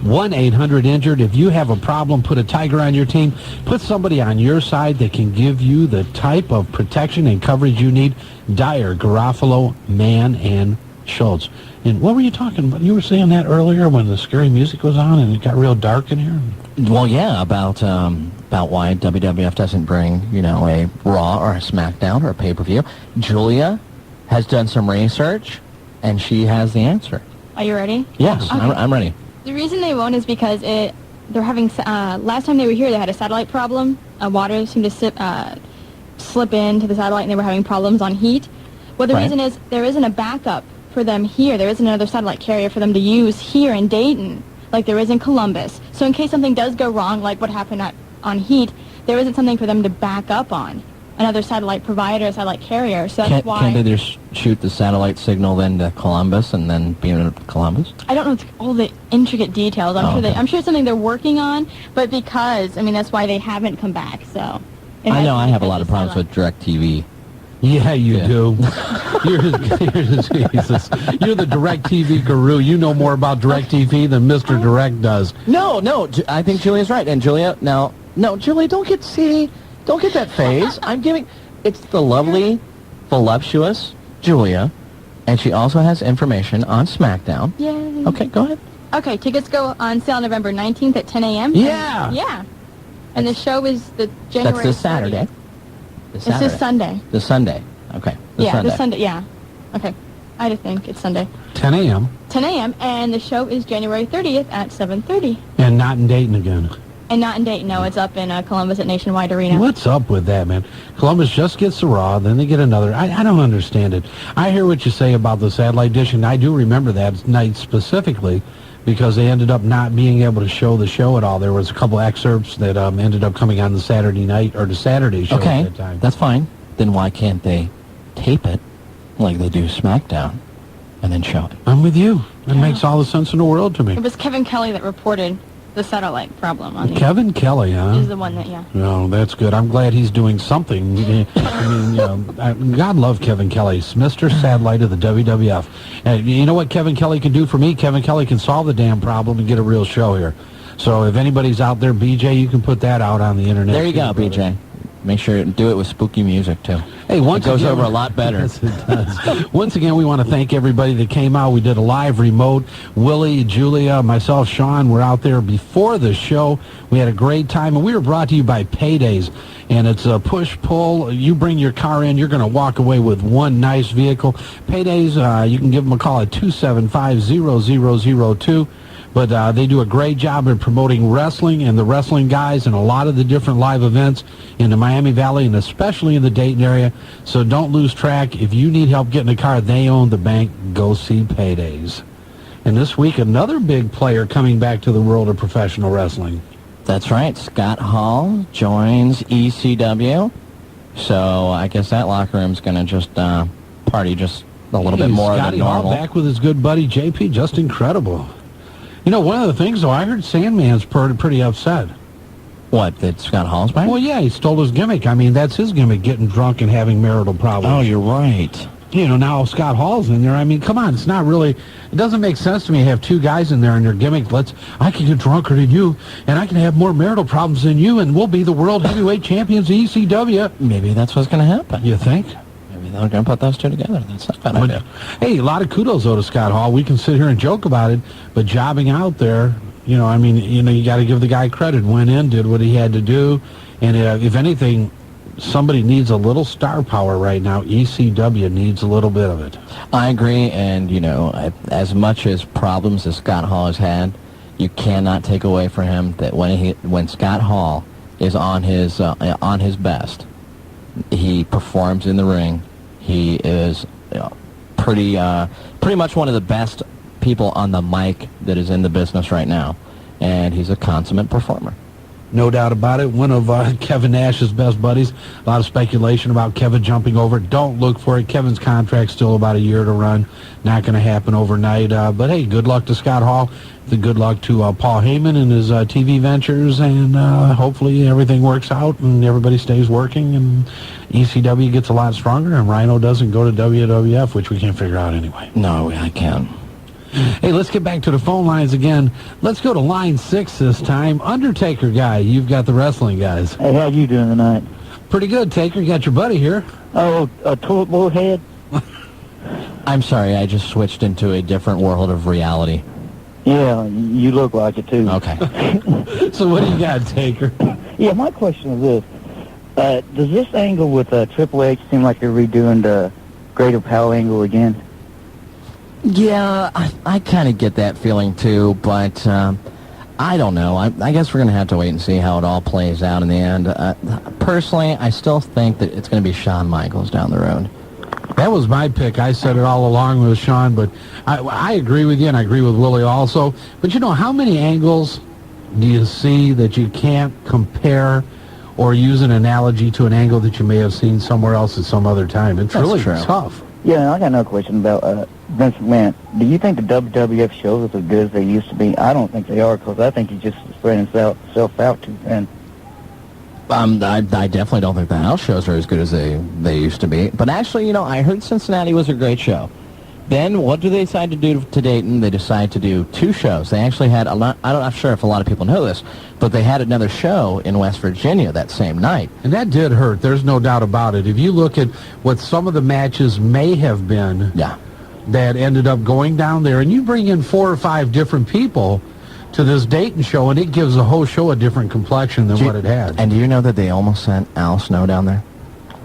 1-800-INJURED. If you have a problem, put a Tiger on your team. Put somebody on your side that can give you the type of protection and coverage you need. Dyer, Garofalo, Mann, and Schultz. And what were you talking about? You were saying that earlier when the scary music was on and it got real dark in here? Well, yeah, about why WWF doesn't bring, a Raw or a SmackDown or a pay-per-view. Julia has done some research, and she has the answer. Are you ready? Yes, Okay. I'm ready. The reason they won't is because they're having, last time they were here, they had a satellite problem. Water seemed to slip into the satellite, and they were having problems on heat. Well, the reason is there isn't a backup for them here. There isn't another satellite carrier for them to use here in Dayton, like there is in Columbus. So in case something does go wrong, like what happened on heat, there isn't something for them to back up on. Another satellite provider, a satellite carrier. So that's why. Can't they just shoot the satellite signal then to Columbus and then beam it to Columbus? I don't know all the intricate details. I'm sure it's something they're working on, but that's why they haven't come back. So. I know I have a lot of problems with DirecTV. Yeah, you do. You're the DirecTV guru. You know more about DirecTV than Mr. Direct does. No, I think Julia's right. And Julia, Julia, don't get that phase. It's the lovely, voluptuous Julia, and she also has information on SmackDown. Yay. Okay, go ahead. Okay, tickets go on sale November 19th at 10 a.m. Yeah. Yeah. And the show is the January That's this Saturday. It's this Sunday. This Sunday. Okay. This Sunday, yeah. Okay. I just think it's Sunday. 10 a.m. 10 a.m. And the show is January 30th at 7:30. And not in Dayton again. And not in Dayton, no. It's up in Columbus at Nationwide Arena. What's up with that, man? Columbus just gets the Raw, then they get another. I don't understand it. I hear what you say about the satellite dish, and I do remember that night specifically because they ended up not being able to show the show at all. There was a couple excerpts that ended up coming on the Saturday night or the Saturday show at that time. That's fine. Then why can't they tape it like they do SmackDown and then show it? I'm with you. It makes all the sense in the world to me. It was Kevin Kelly that reported the satellite problem on Kevin Kelly, huh? Is the one that, yeah. No, that's good. I'm glad he's doing something. I mean, God love Kevin Kelly. He's Mr. Satellite of the WWF. And you know what Kevin Kelly can do for me? Kevin Kelly can solve the damn problem and get a real show here. So if anybody's out there, BJ, you can put that out on the internet. There you go, BJ. Make sure to do it with spooky music, too. Hey, it goes over a lot better. Yes, it does. Once again, we want to thank everybody that came out. We did a live remote. Willie, Julia, myself, Shawn were out there before the show. We had a great time, and we were brought to you by Paydays. And it's a push-pull. You bring your car in, you're going to walk away with one nice vehicle. Paydays, you can give them a call at 275-0002. But they do a great job in promoting wrestling and the wrestling guys and a lot of the different live events in the Miami Valley and especially in the Dayton area. So don't lose track. If you need help getting a car, they own the bank. Go see Paydays. And this week, another big player coming back to the world of professional wrestling. That's right. Scott Hall joins ECW. So I guess that locker room's going to just party just a little bit more than normal. Hall back with his good buddy JP, just incredible. You know, one of the things, though, I heard Sandman's pretty upset. What, that Scott Hall's back? Well, yeah, he stole his gimmick. I mean, that's his gimmick, getting drunk and having marital problems. Oh, you're right. You know, now Scott Hall's in there. I mean, come on, it's not really, it doesn't make sense to me to have two guys in there and their gimmick, I can get drunker than you, and I can have more marital problems than you, and we'll be the world heavyweight champions of ECW. Maybe that's what's going to happen. You think? Maybe they're going to put those two together. That's not a bad idea. Hey, a lot of kudos, though, to Scott Hall. We can sit here and joke about it, but jobbing out there, you know, I mean, you got to give the guy credit. Went in, did what he had to do, and if anything, somebody needs a little star power right now. ECW needs a little bit of it. I agree, and, you know, as much as problems as Scott Hall has had, you cannot take away from him that when Scott Hall is on his best, he performs in the ring. He is pretty much one of the best people on the mic that is in the business right now, and he's a consummate performer. No doubt about it. One of Kevin Nash's best buddies. A lot of speculation about Kevin jumping over. Don't look for it. Kevin's contract's still about a year to run. Not going to happen overnight. But, hey, good luck to Scott Hall. Good luck to Paul Heyman and his TV ventures. And hopefully everything works out and everybody stays working and ECW gets a lot stronger and Rhino doesn't go to WWF, which we can't figure out anyway. No, I can't. Hey, let's get back to the phone lines again. Let's go to line 6 this time. Undertaker guy, you've got the wrestling guys. Hey, how you doing tonight? Pretty good, Taker. You got your buddy here. Oh, a toilet bowl head? I'm sorry, I just switched into a different world of reality. Yeah, you look like it, too. Okay. So what do you got, Taker? Yeah, my question is this. Does this angle with Triple H seem like they're redoing the Greater Power angle again? Yeah, I kind of get that feeling too, but I don't know. I guess we're going to have to wait and see how it all plays out in the end. Personally, I still think that it's going to be Shawn Michaels down the road. That was my pick. I said it all along with Shawn, but I agree with you, and I agree with Willie also. But, you know, how many angles do you see that you can't compare or use an analogy to an angle that you may have seen somewhere else at some other time? It's really tough. Yeah, I got another question about Vince McMahon. Do you think the WWF shows are as good as they used to be? I don't think they are, because I think he's just spreading himself out too thin. I definitely don't think the house shows are as good as they used to be. But actually, you know, I heard Cincinnati was a great show. Then what do they decide to do to Dayton? They decide to do 2 shows. They actually had I'm not sure if a lot of people know this, but they had another show in West Virginia that same night. And that did hurt. There's no doubt about it. If you look at what some of the matches may have been that ended up going down there, and you bring in 4 or 5 different people to this Dayton show, and it gives the whole show a different complexion than what it had. And do you know that they almost sent Al Snow down there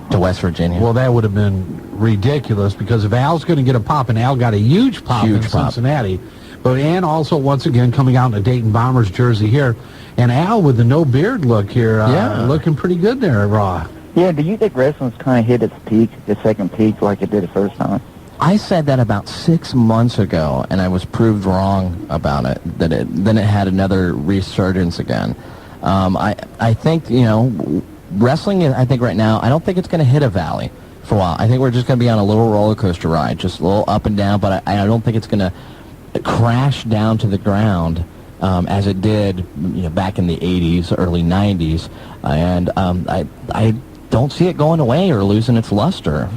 to West Virginia? Well, that would have been ridiculous, because if Al's going to get a pop, and Al got a huge pop in Cincinnati, but and also once again coming out in a Dayton Bombers jersey here, and Al with the no beard look here, looking pretty good there at Raw. Yeah, do you think wrestling's kind of hit its peak, the second peak, like it did the first time? I said that about 6 months ago, and I was proved wrong about it. Then it had another resurgence again. I think, you know, wrestling, I think right now, I don't think it's going to hit a valley for a while. I think we're just going to be on a little roller coaster ride, just a little up and down, but I don't think it's going to crash down to the ground as it did, you know, back in the 80s, early 90s. And I don't see it going away or losing its luster.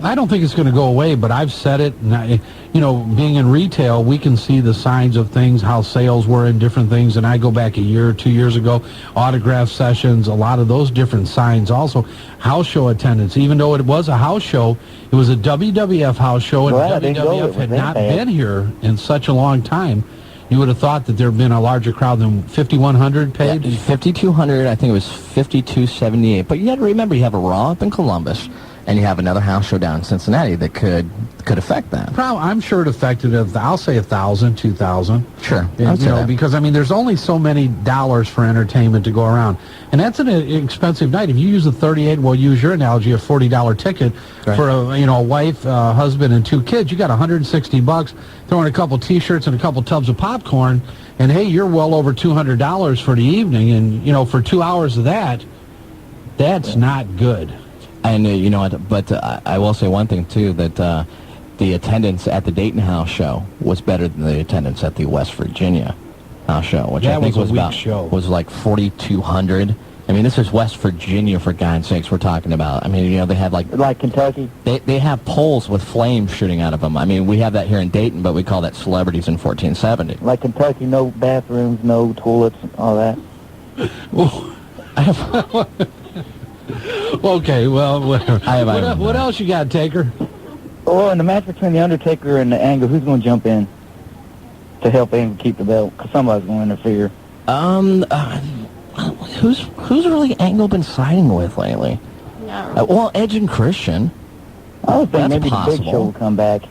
I don't think it's going to go away, but I've said it. And you know, being in retail, we can see the signs of things, how sales were in different things. And I go back a year or 2 years ago, autograph sessions, a lot of those different signs. Also, house show attendance. Even though it was a house show, it was a WWF house show, and WWF had not been here in such a long time. You would have thought that there had been a larger crowd than 5,100 paid. Yeah, 5,200. I think it was 5,278. But you got to remember, you have a Raw up in Columbus. and you have another house show down in Cincinnati that could affect that. I'm sure it affected it. I'll say 1,000, 2,000. Sure, because I mean, there's only so many dollars for entertainment to go around, and that's an expensive night. If you use a 38, we'll use your analogy, a $40 ticket for a wife, husband, and 2 kids. You got $160. Throw in a couple T-shirts and a couple tubs of popcorn, and hey, you're well over $200 for the evening. And for 2 hours of that, that's not good. And you know what? But I will say one thing too, that the attendance at the Dayton house show was better than the attendance at the West Virginia house show, which I think was like 4,200. I mean, this is West Virginia, for God's sakes, we're talking about. I mean, they have like Kentucky. They have poles with flames shooting out of them. I mean, we have that here in Dayton, but we call that celebrities in 1470. Like Kentucky, no bathrooms, no toilets, all that. Okay, well, what else you got, Taker? Well, in the match between the Undertaker and the Angle, who's going to jump in to help Angle keep the belt? Because somebody's going to interfere. Who's really Angle been siding with lately? Yeah. Well, Edge and Christian. I would think maybe possible. the Big Show will come back.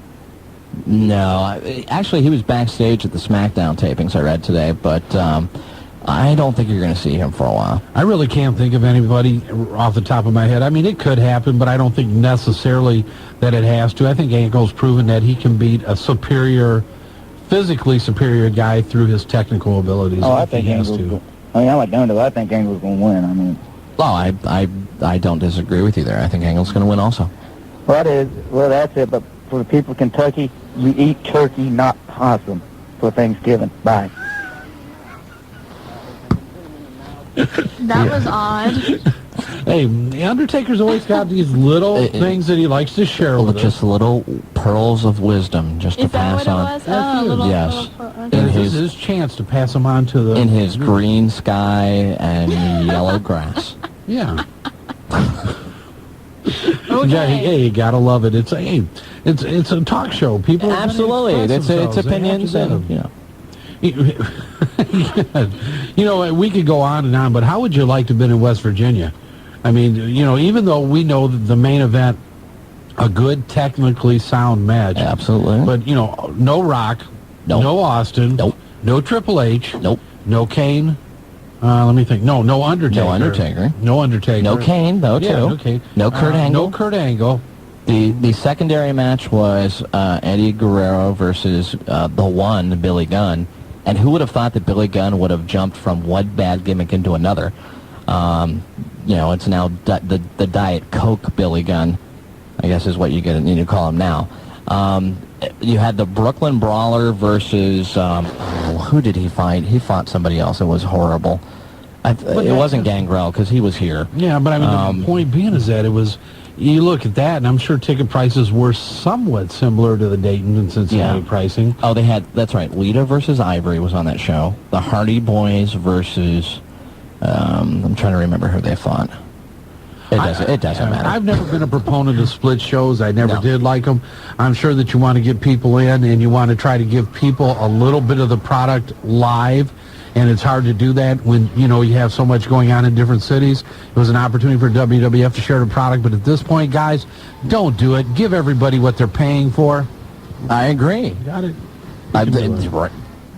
No, actually, he was backstage at the SmackDown tapings I read today, but I don't think you're going to see him for a while. I really can't think of anybody off the top of my head. I mean, it could happen, but I don't think necessarily that it has to. I think Angle's proven that he can beat a physically superior guy through his technical abilities. Oh, I think Angle's I like Undertaker. I think Angle's going to win. I mean, I don't disagree with you there. I think Angle's going to win also. Well, that's it. But for the people of Kentucky, we eat turkey, not possum, for Thanksgiving. Bye. That was odd. Hey, the Undertaker's always got these little things that he likes to share with us. Just little pearls of wisdom just to pass on. Yes. This is his chance to pass them on to in his green sky and yellow grass. Yeah. Okay. Hey, you gotta love it. It's a talk show. People absolutely. It's opinions and we could go on and on, but how would you like to have been in West Virginia? I mean, even though we know that the main event, a good, technically sound match. Absolutely. But, no Rock, no Austin, no Triple H, no Kane. Let me think. No Undertaker. No Undertaker. No Kane, though, too. No Kane. No Kurt Angle. No Kurt Angle. The secondary match was Eddie Guerrero versus the one, Billy Gunn. And who would have thought that Billy Gunn would have jumped from one bad gimmick into another? It's now the Diet Coke Billy Gunn, I guess is what you need to call him now. You had the Brooklyn Brawler versus, who did he fight? He fought somebody else. It was horrible. It wasn't Gangrel because he was here. Yeah, but I mean, the point being is that it was... You look at that, and I'm sure ticket prices were somewhat similar to the Dayton and Cincinnati pricing. Oh, that's right. Lita versus Ivory was on that show. The Hardy Boys versus, I'm trying to remember who they fought. It doesn't matter. I've never been a proponent of split shows. I never did like them. I'm sure that you want to get people in, and you want to try to give people a little bit of the product live. And it's hard to do that when, you have so much going on in different cities. It was an opportunity for WWF to share the product, but at this point, guys, don't do it. Give everybody what they're paying for. I agree. Got it.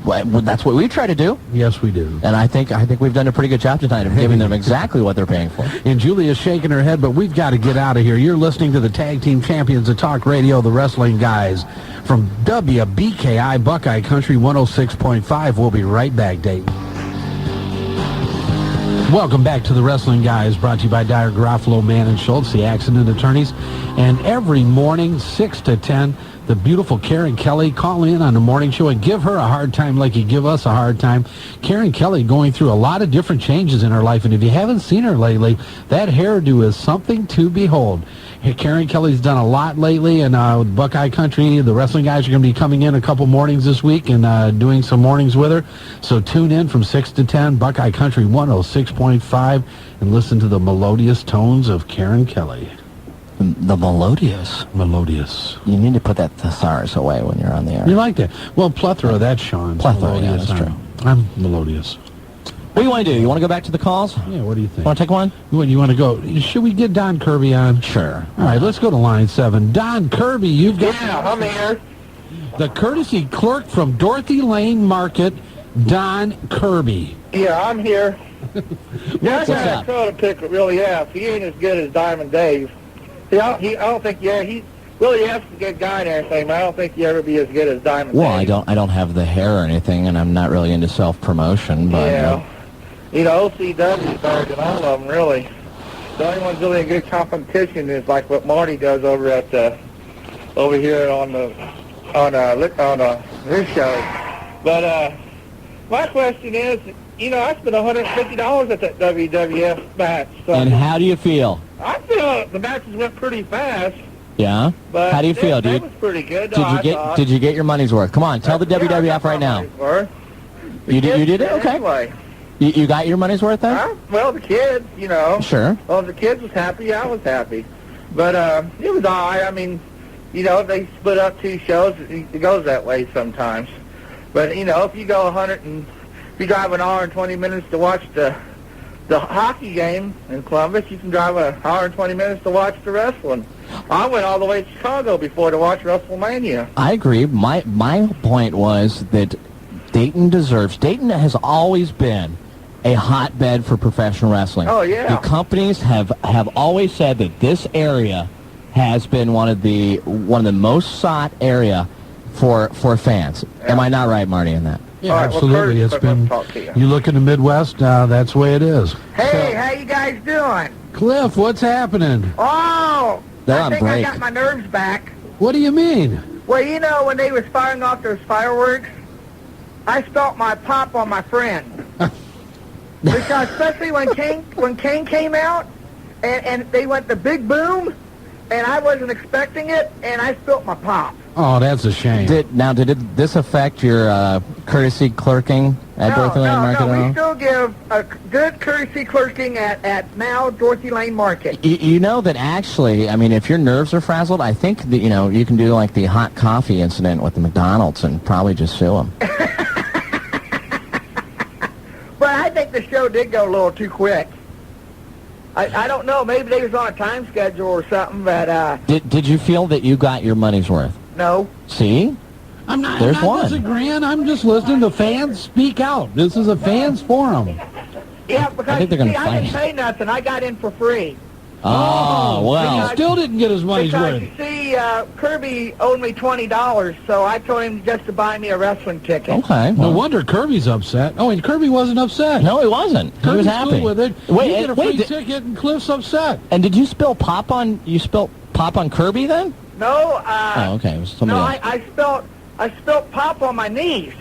That's what we try to do. Yes, we do. And I think we've done a pretty good job tonight of giving them exactly what they're paying for. And Julia's shaking her head, but we've got to get out of here. You're listening to the Tag Team Champions of Talk Radio, the Wrestling Guys, from WBKI Buckeye Country 106.5. We'll be right back, Dayton. Welcome back to the Wrestling Guys, brought to you by Dyer, Garofalo, Mann and Schultz, the accident attorneys. And every morning, 6 to 10, the beautiful Karen Kelly, call in on the morning show and give her a hard time like you give us a hard time. Karen Kelly going through a lot of different changes in her life, and if you haven't seen her lately, that hairdo is something to behold. Karen Kelly's done a lot lately, and Buckeye Country, the Wrestling Guys are going to be coming in a couple mornings this week and doing some mornings with her. So tune in from 6 to 10, Buckeye Country 106.5, and listen to the melodious tones of Karen Kelly. The melodious. You need to put that thesaurus away when you're on the air. You like that? Well, plethora of that, Shawn. Plethora, yeah, that's true. I'm melodious. What do you want to do? You want to go back to the calls? Yeah, what do you think? Want to take one? You want to go? Should we get Don Kirby on? Sure. All right, let's go to line 7. Don Kirby, you've got I'm here. the courtesy clerk from Dorothy Lane Market, Don Kirby. Yeah, I'm here. Yeah, I What's got up? a crow to pick with Willie F. He ain't as good as Diamond Dave. I don't think, Willie F's a good guy and everything, but I don't think he'll ever be as good as Diamond Well, Dave. I don't have the hair or anything, and I'm not really into self-promotion, but... Yeah. OCW's better than all of them, really. The only one's really a good competition is like what Marty does over here on this show. But my question is, I spent $150 at that WWF match. So And how do you feel? I feel the matches went pretty fast. Yeah? But How do you feel, that dude? was pretty good. Did you get your money's worth? Come on, tell the WWF right now. You did it? Okay. Anyway. You got your money's worth then? Well, the kids, Sure. Well, if the kids was happy, I was happy. But it was all right. I mean, they split up 2 shows. It goes that way sometimes. But, if you go if you drive an hour and 20 minutes to watch the hockey game in Columbus, you can drive an hour and 20 minutes to watch the wrestling. I went all the way to Chicago before to watch WrestleMania. I agree. My point was that Dayton has always been a hotbed for professional wrestling. Oh, yeah. The companies have always said that this area has been one of the most sought area for fans. Yeah. Am I not right, Marty, in that? Yeah, All right, well, absolutely. Curtis, It's been. let's talk to you. You look in the Midwest, that's the way it is. Hey, how you guys doing? Cliff, what's happening? Oh, They're I on think break. I got my nerves back. What do you mean? Well, when they was firing off those fireworks, I spelt my pop on my friend. Because especially when Kane came out, and they went the big boom, and I wasn't expecting it, and I spelt my pop. Oh, that's a shame. Did this affect your courtesy clerking at Dorothy Lane Market at No, all? we still give a good courtesy clerking at now Dorothy Lane Market. You know that actually, I mean, if your nerves are frazzled, I think that, you can do like the hot coffee incident with the McDonald's and probably just sue them. But I think the show did go a little too quick. I don't know, maybe they was on a time schedule or something, but Did you feel that you got your money's worth? no. See? I'm not There's one. disagreeing. I'm just listening to fans speak out. This is a fans forum. Yeah, because I think they're gonna I didn't fight. pay nothing. I got in for free. Oh, He well. still didn't get his money's Because, worth. you see, Kirby owed me $20, so I told him just to buy me a wrestling ticket. Okay. No Well, wonder Kirby's upset. Oh, and Kirby wasn't upset. no, he wasn't. He Kirby's was happy. cool with it. Wait, you get a free wait, ticket and Cliff's upset. and did you spill pop on Kirby then? No, Oh, okay. It was no, somebody else. I spelt pop on my knees.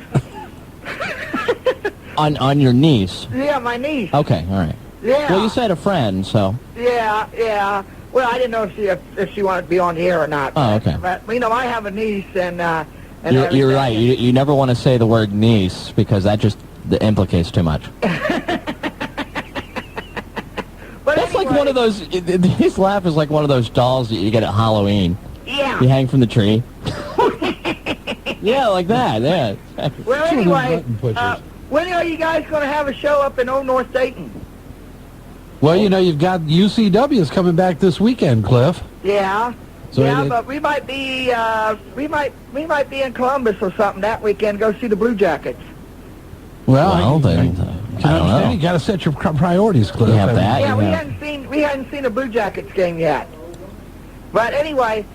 On your niece. Yeah, my knees. Okay, all right. Yeah. Well, you said a friend, so. Yeah. Well, I didn't know if she wanted to be on the air or not. Oh, okay. But I have a niece, and You're everything. right. You never want to say the word niece because that just implicates too much. But That's like anyway, one of those. His laugh is like one of those dolls that you get at Halloween. Yeah. You hang from the tree. Yeah, like that. Yeah. Well, Some of them anyway, button pushers. when are you guys going to have a show up in Old North Dayton? Well, you've got UCW is coming back this weekend, Cliff. Yeah. So yeah, it- but we might be in Columbus or something that weekend. Go see the Blue Jackets. Well, then, I I don't understand. know. You got to set your priorities, Cliff. You have that. Yeah, Yeah. we hadn't seen a Blue Jackets game yet. But anyway,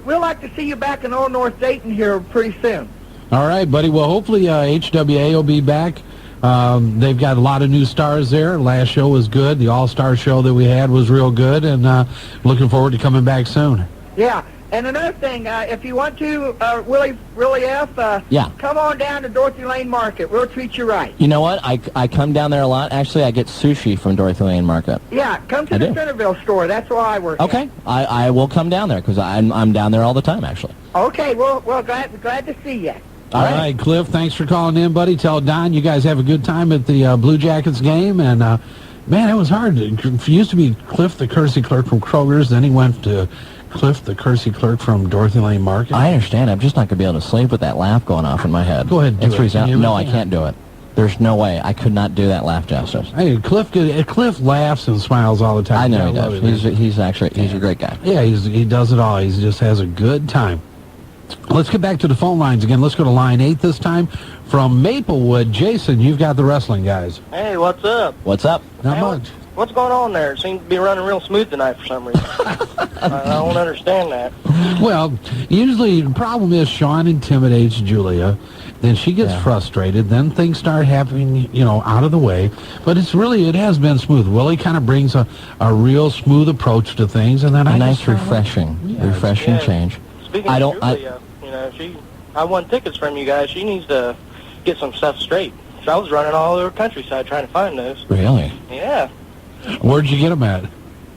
we'll like to see you back in Old North Dayton here pretty soon. All right, buddy. Well, hopefully HWA will be back. They've got a lot of new stars there. Last show was good. The All-Star show that we had was real good, and looking forward to coming back soon. Yeah. And another thing, if you want to, Willie F, Yeah. come on down to Dorothy Lane Market. We'll treat you right. You know what? I come down there a lot. Actually, I get sushi from Dorothy Lane Market. Yeah, come to I the do. Centerville store. That's where I work. Okay. I will come down there because I'm down there all the time, actually. Okay, well, glad to see you. All right, Cliff, thanks for calling in, buddy. Tell Don you guys have a good time at the Blue Jackets game. And, man, it was hard. It used to be Cliff, the courtesy clerk from Kroger's. Then he went to Cliff, the courtesy clerk from Dorothy Lane Market. I understand. I'm just not going to be able to sleep with that laugh going off in my head. Go ahead and do It's it. Can you No, I do it? can't do it. There's no way. I could not do that laugh justice. Hey, Cliff laughs and smiles all the time. I know he does. He's a great guy. Yeah, he does it all. He just has a good time. Let's get back to the phone lines again. Let's go to line 8 this time. From Maplewood, Jason, you've got the wrestling guys. Hey, what's up? What's up? Not much. What's going on there? It seems to be running real smooth tonight for some reason. I don't understand that. Well, usually the problem is Shawn intimidates Julia. Then she gets frustrated. Then things start happening, out of the way. But it has been smooth. Willie kind of brings a real smooth approach to things. And then a nice refreshing change. Speaking of Julia, I won tickets from you guys. She needs to get some stuff straight. So I was running all over the countryside trying to find those. Really? Yeah. Where'd you get them at?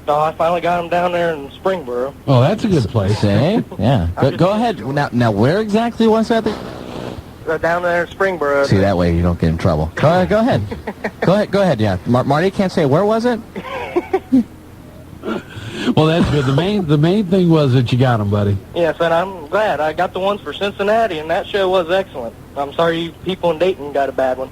No, I finally got them down there in Springboro. Oh, that's a good place. See? Yeah. Go ahead. Now, where exactly was that? Down there in Springboro. See, that way you don't get in trouble. Go ahead. Go ahead, yeah. Marty can't say, where was it? Well, that's good. The main thing was that you got them, buddy. Yes, and I'm glad. I got the ones for Cincinnati, and that show was excellent. I'm sorry you people in Dayton got a bad one.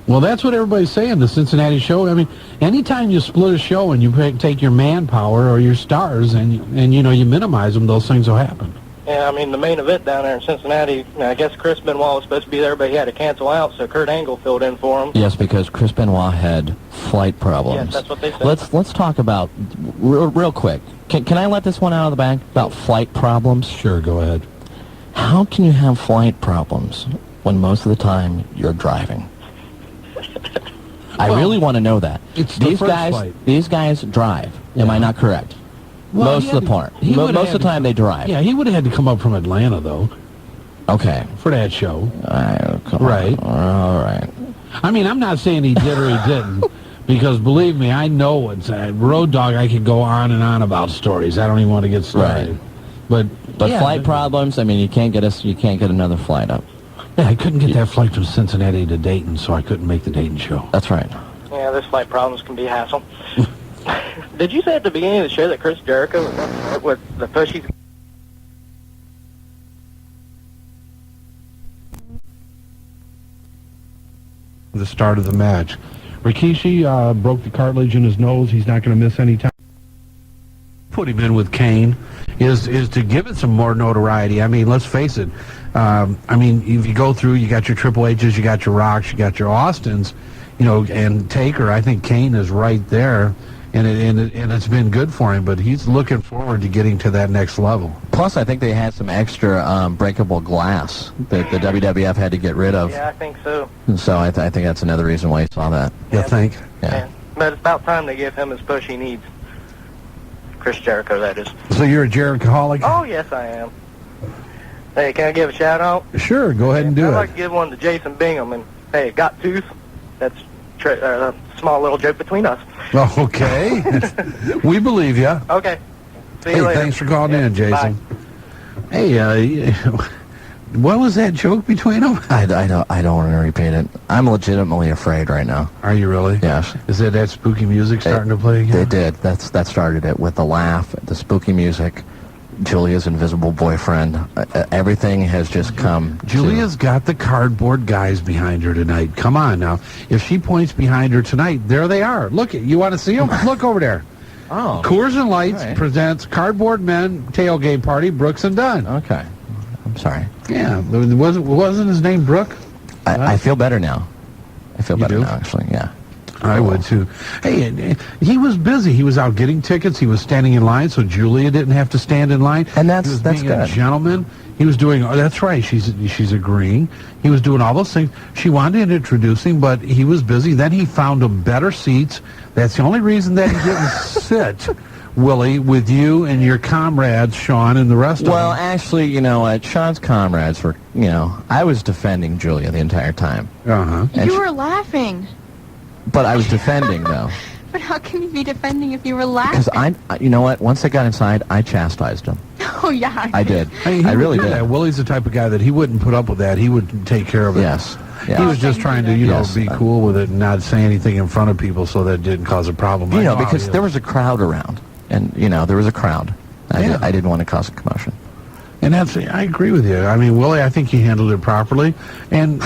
Well, that's what everybody's saying, the Cincinnati show. I mean, anytime you split a show and you take your manpower or your stars and you minimize them, those things will happen. Yeah, I mean, the main event down there in Cincinnati, I guess Chris Benoit was supposed to be there, but he had to cancel out, so Kurt Angle filled in for him. Yes, because Chris Benoit had flight problems. Yes, that's what they said. Let's talk about, real quick, can I let this one out of the bag about flight problems? Sure, go ahead. How can you have flight problems when most of the time you're driving? I really want to know that. These guys drive. Yeah. Am I not correct? Well, most of the part. Most of the time they drive. Yeah, he would have had to come up from Atlanta, though. Okay. For that show. Right. All right. I mean, I'm not saying he did or he didn't, because believe me, I know it's Road Dogg. I could go on and on about stories. I don't even want to get started. Right. But flight problems. I mean, you can't get another flight up. Yeah, I couldn't get that flight from Cincinnati to Dayton, so I couldn't make the Dayton show. That's right. Yeah, this flight problems can be a hassle. Did you say at the beginning of the show that Chris Jericho was the pushy? The start of the match. Rikishi broke the cartilage in his nose. He's not going to miss any time. Put him in with Kane is to give it some more notoriety. I mean, let's face it. I mean, if you go through, you got your Triple H's, you got your Rocks, you got your Austins, and Taker. I think Kane is right there, and it's been good for him. But he's looking forward to getting to that next level. Plus, I think they had some extra breakable glass that the WWF had to get rid of. Yeah, I think so. And so I think that's another reason why you saw that. You think? Yeah. But it's about time they give him his push he needs. Chris Jericho, that is. So you're a Jerichoholic? Oh, yes, I am. Hey, can I give a shout-out? Sure, go ahead and do it. I'd like to give one to Jason Bingham. And, hey, got tooth. That's a small little joke between us. Okay. We believe you. Okay. See you later. Thanks for calling in, Jason. Bye. Hey, what was that joke between them? I don't want to repeat it. I'm legitimately afraid right now. Are you really? Yes. Is that spooky music starting to play again? They did. That started it with the laugh, the spooky music, Julia's invisible boyfriend. Everything has just come. Julia's got the cardboard guys behind her tonight. Come on now. If she points behind her tonight, there they are. Look, you want to see them? Look over there. Oh. Coors and Lights presents Cardboard Men Tailgate Party, Brooks and Dunn. Okay. I'm sorry. Yeah. Wasn't his name Brooke? I feel better now. I feel better do? now, actually, yeah. I would, too. Hey, he was busy. He was out getting tickets. He was standing in line, so Julia didn't have to stand in line. And that's being good. A gentleman. He was doing, that's right, she's agreeing. He was doing all those things. She wanted to introduce him, but he was busy. Then he found him better seats. That's the only reason that he didn't sit, Willie, with you and your comrades, Shawn, and the rest of them. Well, actually, you know what? Shawn's comrades were, I was defending Julia the entire time. Uh-huh. You were laughing. But I was defending, though. But how can you be defending if you were laughing? Because you know what? Once they got inside, I chastised them. Oh, yeah. I did. Hey, I really did. That. Willie's the type of guy that he wouldn't put up with that. He would take care of it. Yes. Yeah. He was just trying to, be cool with it and not say anything in front of people so that it didn't cause a problem. Because there was a crowd around. And, there was a crowd. I didn't want to cause a commotion. And I agree with you. I mean, Willie, I think he handled it properly. And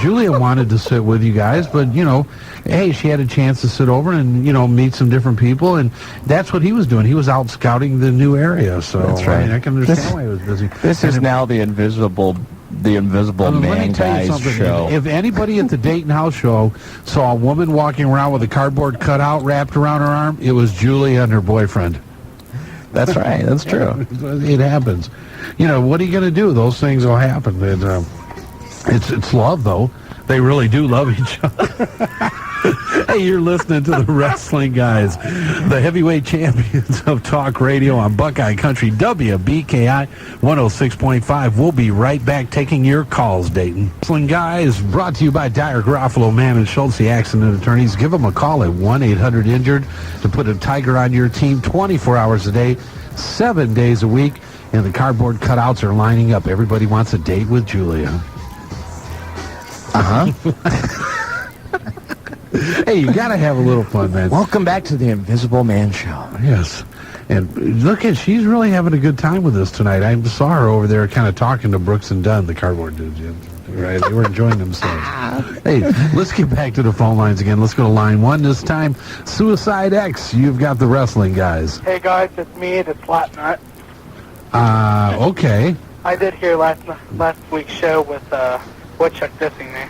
Julia wanted to sit with you guys, but, hey, she had a chance to sit over and, meet some different people. And that's what he was doing. He was out scouting the new area. So that's right. I can understand why he was busy. This is now the Invisible Man Guys show. If anybody at the Dayton House show saw a woman walking around with a cardboard cutout wrapped around her arm, it was Julia and her boyfriend. That's right. That's true. It happens. What are you going to do? Those things will happen. And, it's love, though. They really do love each other. Hey, you're listening to the Wrestling Guys, the heavyweight champions of talk radio on Buckeye Country, WBKI 106.5. We'll be right back taking your calls, Dayton. Wrestling Guys brought to you by Dyer, Garofalo, Mann, and Schultz, the accident attorneys. Give them a call at 1-800-INJURED to put a Tiger on your team 24 hours a day, 7 days a week. And the cardboard cutouts are lining up. Everybody wants a date with Julia. Hey, you got to have a little fun, man. Welcome back to the Invisible Man Show. Yes. And look she's really having a good time with us tonight. I saw her over there kind of talking to Brooks and Dunn, the cardboard dudes. Right? They were enjoying themselves. Hey, let's get back to the phone lines again. Let's go to line 1 this time. Suicide X, you've got the Wrestling Guys. Hey, guys, it's me, the Slapnut. Okay. I did hear last week's show with Woodchuck dissing me.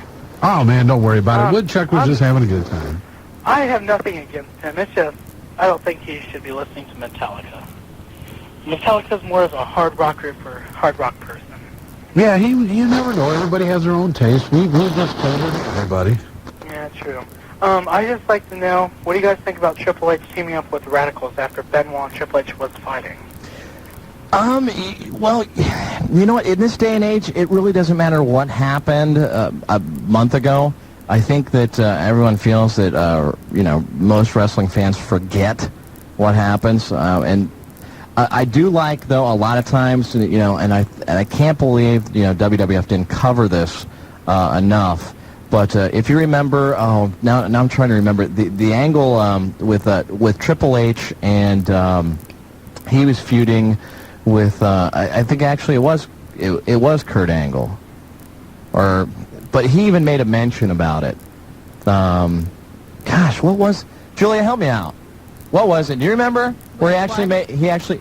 Oh, man, don't worry about it. Woodchuck was just having a good time. I have nothing against him. It's just, I don't think he should be listening to Metallica. Metallica's more of a hard rocker for hard rock person. Yeah, you never know. Everybody has their own taste. We just catered to everybody. Yeah, true. I just like to know, what do you guys think about Triple H teaming up with Radicals after Benoit and Triple H was fighting? Well, you know what? In this day and age, it really doesn't matter what happened a month ago. I think that everyone feels that, most wrestling fans forget what happens. And I do like, though, a lot of times, and I can't believe, WWF didn't cover this enough. But if you remember, now I'm trying to remember the angle with Triple H, and he was feuding with I think actually it was Kurt Angle, but he even made a mention about it. Gosh, what was Julia? Help me out. What was it? Do you remember where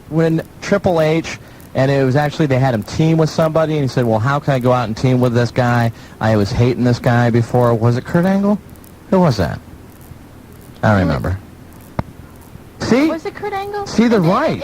when Triple H, and it was actually they had him team with somebody, and he said, "Well, how can I go out and team with this guy? I was hating this guy before." Was it Kurt Angle? Who was that? I don't remember. See? Was it Kurt Angle? See, they're right.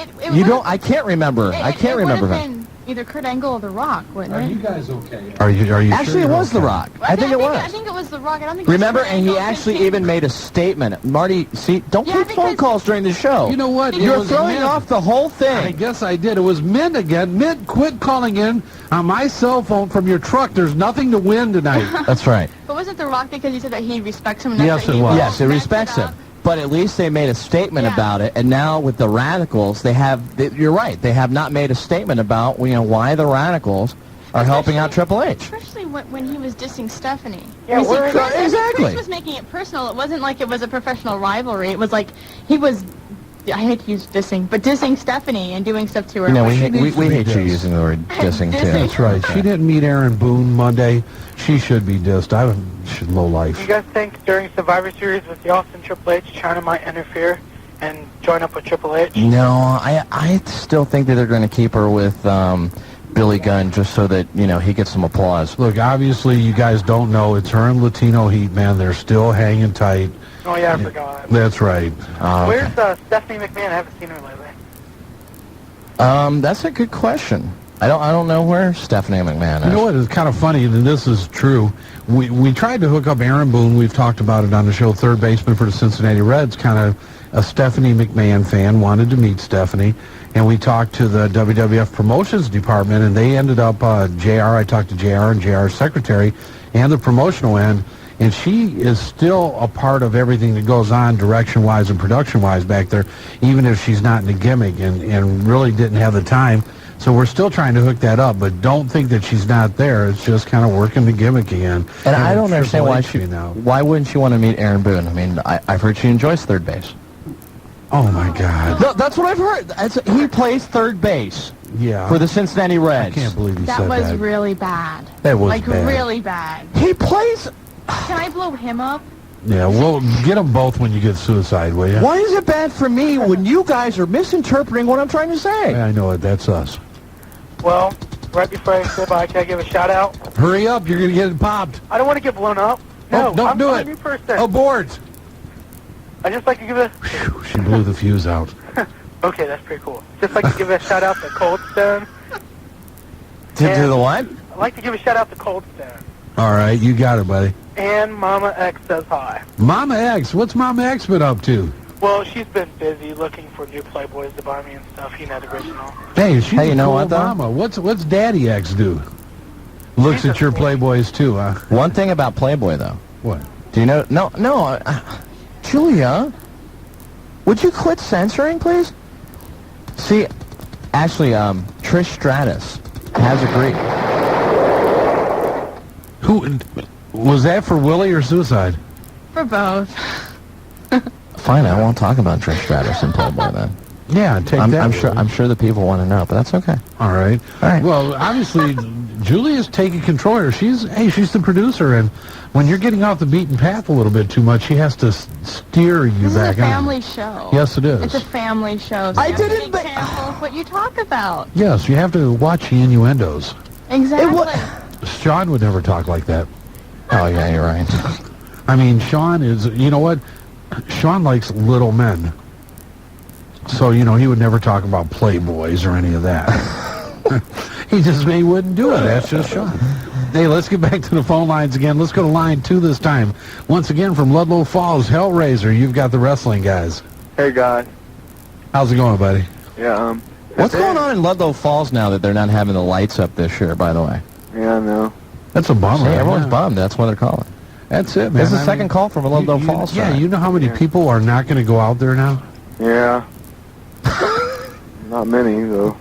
I can't remember. I can't remember that. Either Kurt Angle or The Rock, wouldn't it? Are you guys okay? Are you Actually, sure it was The Rock. I think it was. I think it was The Rock. I don't think Remember, it was and he actually even made a statement. Marty, see, don't take phone calls during the show. You know what? You're throwing off the whole thing. I guess I did. It was Mint again. Mint, quit calling in on my cell phone from your truck. There's nothing to win tonight. That's right. But wasn't The Rock because he said that he respects him? Yes, it was. Yes, it respects him. But at least they made a statement about it, and now with the Radicals, you're right, they have not made a statement about, why the Radicals are helping out Triple H. Especially when he was dissing Stephanie. Yeah, exactly. Chris was making it personal. It wasn't like it was a professional rivalry. It was like he was, I hate to use dissing, but dissing Stephanie and doing stuff to her. No, we hate you using the word dissing, too. That's right. She didn't meet Aaron Boone Monday. She should be dissed. She's low life. You guys think during Survivor Series with the Austin Triple H, China might interfere and join up with Triple H? No, I still think that they're going to keep her with Billy Gunn just so that, he gets some applause. Look, obviously, you guys don't know. It's her and Latino Heat, man. They're still hanging tight. Oh, yeah, I forgot. That's right. Where's Stephanie McMahon? I haven't seen her lately. That's a good question. I don't know where Stephanie McMahon is. You know what? It's kind of funny, and this is true. We tried to hook up Aaron Boone. We've talked about it on the show. Third baseman for the Cincinnati Reds, kind of a Stephanie McMahon fan, wanted to meet Stephanie. And we talked to the WWF promotions department, and they ended up, I talked to JR and JR's secretary and the promotional end, and she is still a part of everything that goes on direction-wise and production-wise back there, even if she's not in the gimmick and really didn't have the time. So we're still trying to hook that up, but don't think that she's not there. It's just kind of working the gimmick again. And I don't understand why wouldn't she want to meet Aaron Boone? I mean, I've heard she enjoys third base. Oh, my God. No, that's what I've heard. He plays third base. Yeah. For the Cincinnati Reds. I can't believe he That said was that. really bad. That was like bad. really bad. He plays. Can I blow him up? Yeah, well, get them both when you get suicide, will you? Why is it bad for me when you guys are misinterpreting what I'm trying to say? I know it. That's us. Well, right before I say bye, can I give a shout out? Hurry up. You're going to get it popped. I don't want to get blown up. No, don't I'm do a it. new person. Abort. I just like to give a... Whew, she blew the fuse out. Okay, that's pretty cool. Just like to give a shout out to Cold Stone. To the what? I'd like to give a shout out to Cold Stone. All right, you got it, buddy. And Mama X says hi. Mama X. What's Mama X been up to? Well, she's been busy looking for new Playboys to buy me and stuff. You know, the original. Hey, she's Hey, you a know cool what, though? mama. What's Daddy X do? Looks at your Playboys, too, huh? One thing about Playboy, though. What? Do you know? No. Julia, would you quit censoring, please? See, actually, Trish Stratus has agreed. Who was that for Willie or suicide? For both. Fine, I won't talk about Trish Stratus and Playboy then. Yeah, take that. I'm sure the people want to know, but that's okay. All right. All right. Well, obviously, Julia's taking control here. She's the producer, and when you're getting off the beaten path a little bit too much, she has to steer you This back is a on. family show. Yes, it is. It's a family show. So I you have to didn't be careful of what you talk about. Yes, you have to watch the innuendos. Exactly. Shawn would never talk like that. Oh, yeah, you're right. I mean, Shawn is, you know what? Shawn likes little men. So, he would never talk about Playboys or any of that. He wouldn't do it. That's just Shawn. Hey, let's get back to the phone lines again. Let's go to line 2 this time. Once again, from Ludlow Falls, Hellraiser, you've got the wrestling guys. Hey, guys. How's it going, buddy? Yeah, What's going on in Ludlow Falls now that they're not having the lights up this year, by the way? Yeah, I know. That's a bummer. Hey, everyone's bummed. That's what they're calling. That's it, man. This is the second call from a Ludlow Falls. Yeah, you know how many people are not going to go out there now? Yeah. Not many, though.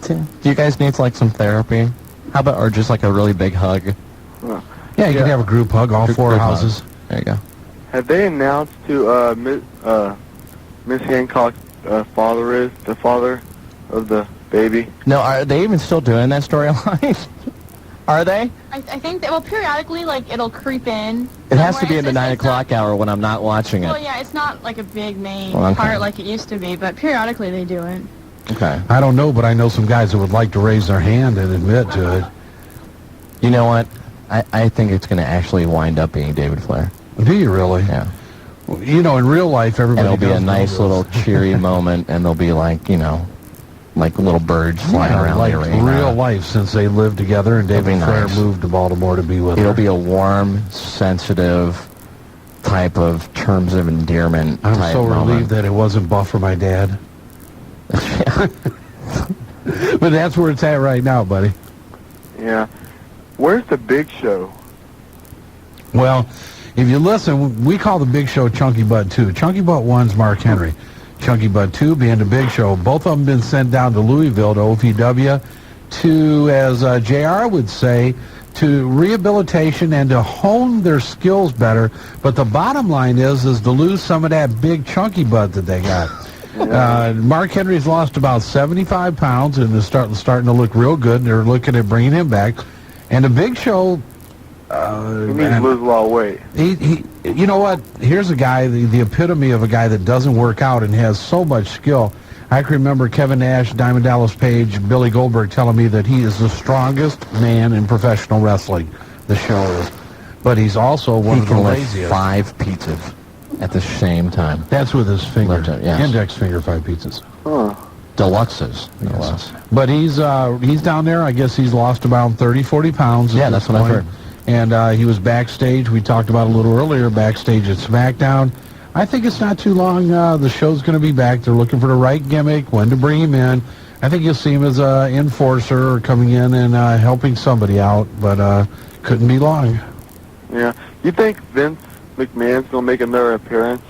Do you guys need, like, some therapy? How about, or just, like, a really big hug? Yeah, you can have a group hug, all four Group houses. hug. There you go. Have they announced who Miss Hancock's father is? The father of the baby? No, are they even still doing that storyline? Are they? I think that, well, periodically, like, it'll creep in. It has to be somewhere. in the 9 o'clock hour when I'm not watching it. Well, yeah, it's not like a big main Okay. part like it used to be, but periodically they do it. Okay. I don't know, but I know some guys that would like to raise their hand and admit to it. You know what? I think it's going to actually wind up being David Flair. Do you really? Yeah. Well, in real life, everybody And it'll be a does nice know little cheery moment, and there'll be like, like little birds flying around like the arena. real life, since they lived together and It'll David be Flair nice. moved to Baltimore to be with It'll her. be a warm, sensitive type of terms of endearment I'm type so moment. relieved that it wasn't Buff for my dad. But that's where it's at right now, buddy. Yeah. Where's the Big Show? Well, if you listen, we call the Big Show Chunky Butt 2. Chunky Butt 1's Mark Henry. Chunky Butt 2 being the Big Show. Both of them been sent down to Louisville, to OPW, to, as JR would say, to rehabilitation and to hone their skills better. But the bottom line is to lose some of that big chunky butt that they got. Mark Henry's lost about 75 pounds and is starting to look real good. They're looking at bringing him back. And the Big Show... He needs to lose a lot of weight. He, you know what? Here's a guy, the epitome of a guy that doesn't work out and has so much skill. I can remember Kevin Nash, Diamond Dallas Page, Billy Goldberg telling me that he is the strongest man in professional wrestling. The Show is. But he's also one of the He can lift laziest. 5 pizzas at the same time. That's with his finger. Left it, yes. Index finger, 5 pizzas. Huh. Deluxes, no less. But he's down there. I guess he's lost about 30, 40 pounds. Yeah, that's what I've heard. And he was backstage. We talked about it a little earlier, backstage at SmackDown. I think it's not too long. The Show's going to be back. They're looking for the right gimmick, when to bring him in. I think you'll see him as an enforcer or coming in and helping somebody out, but couldn't be long. Yeah. You think Vince McMahon's going to make another appearance?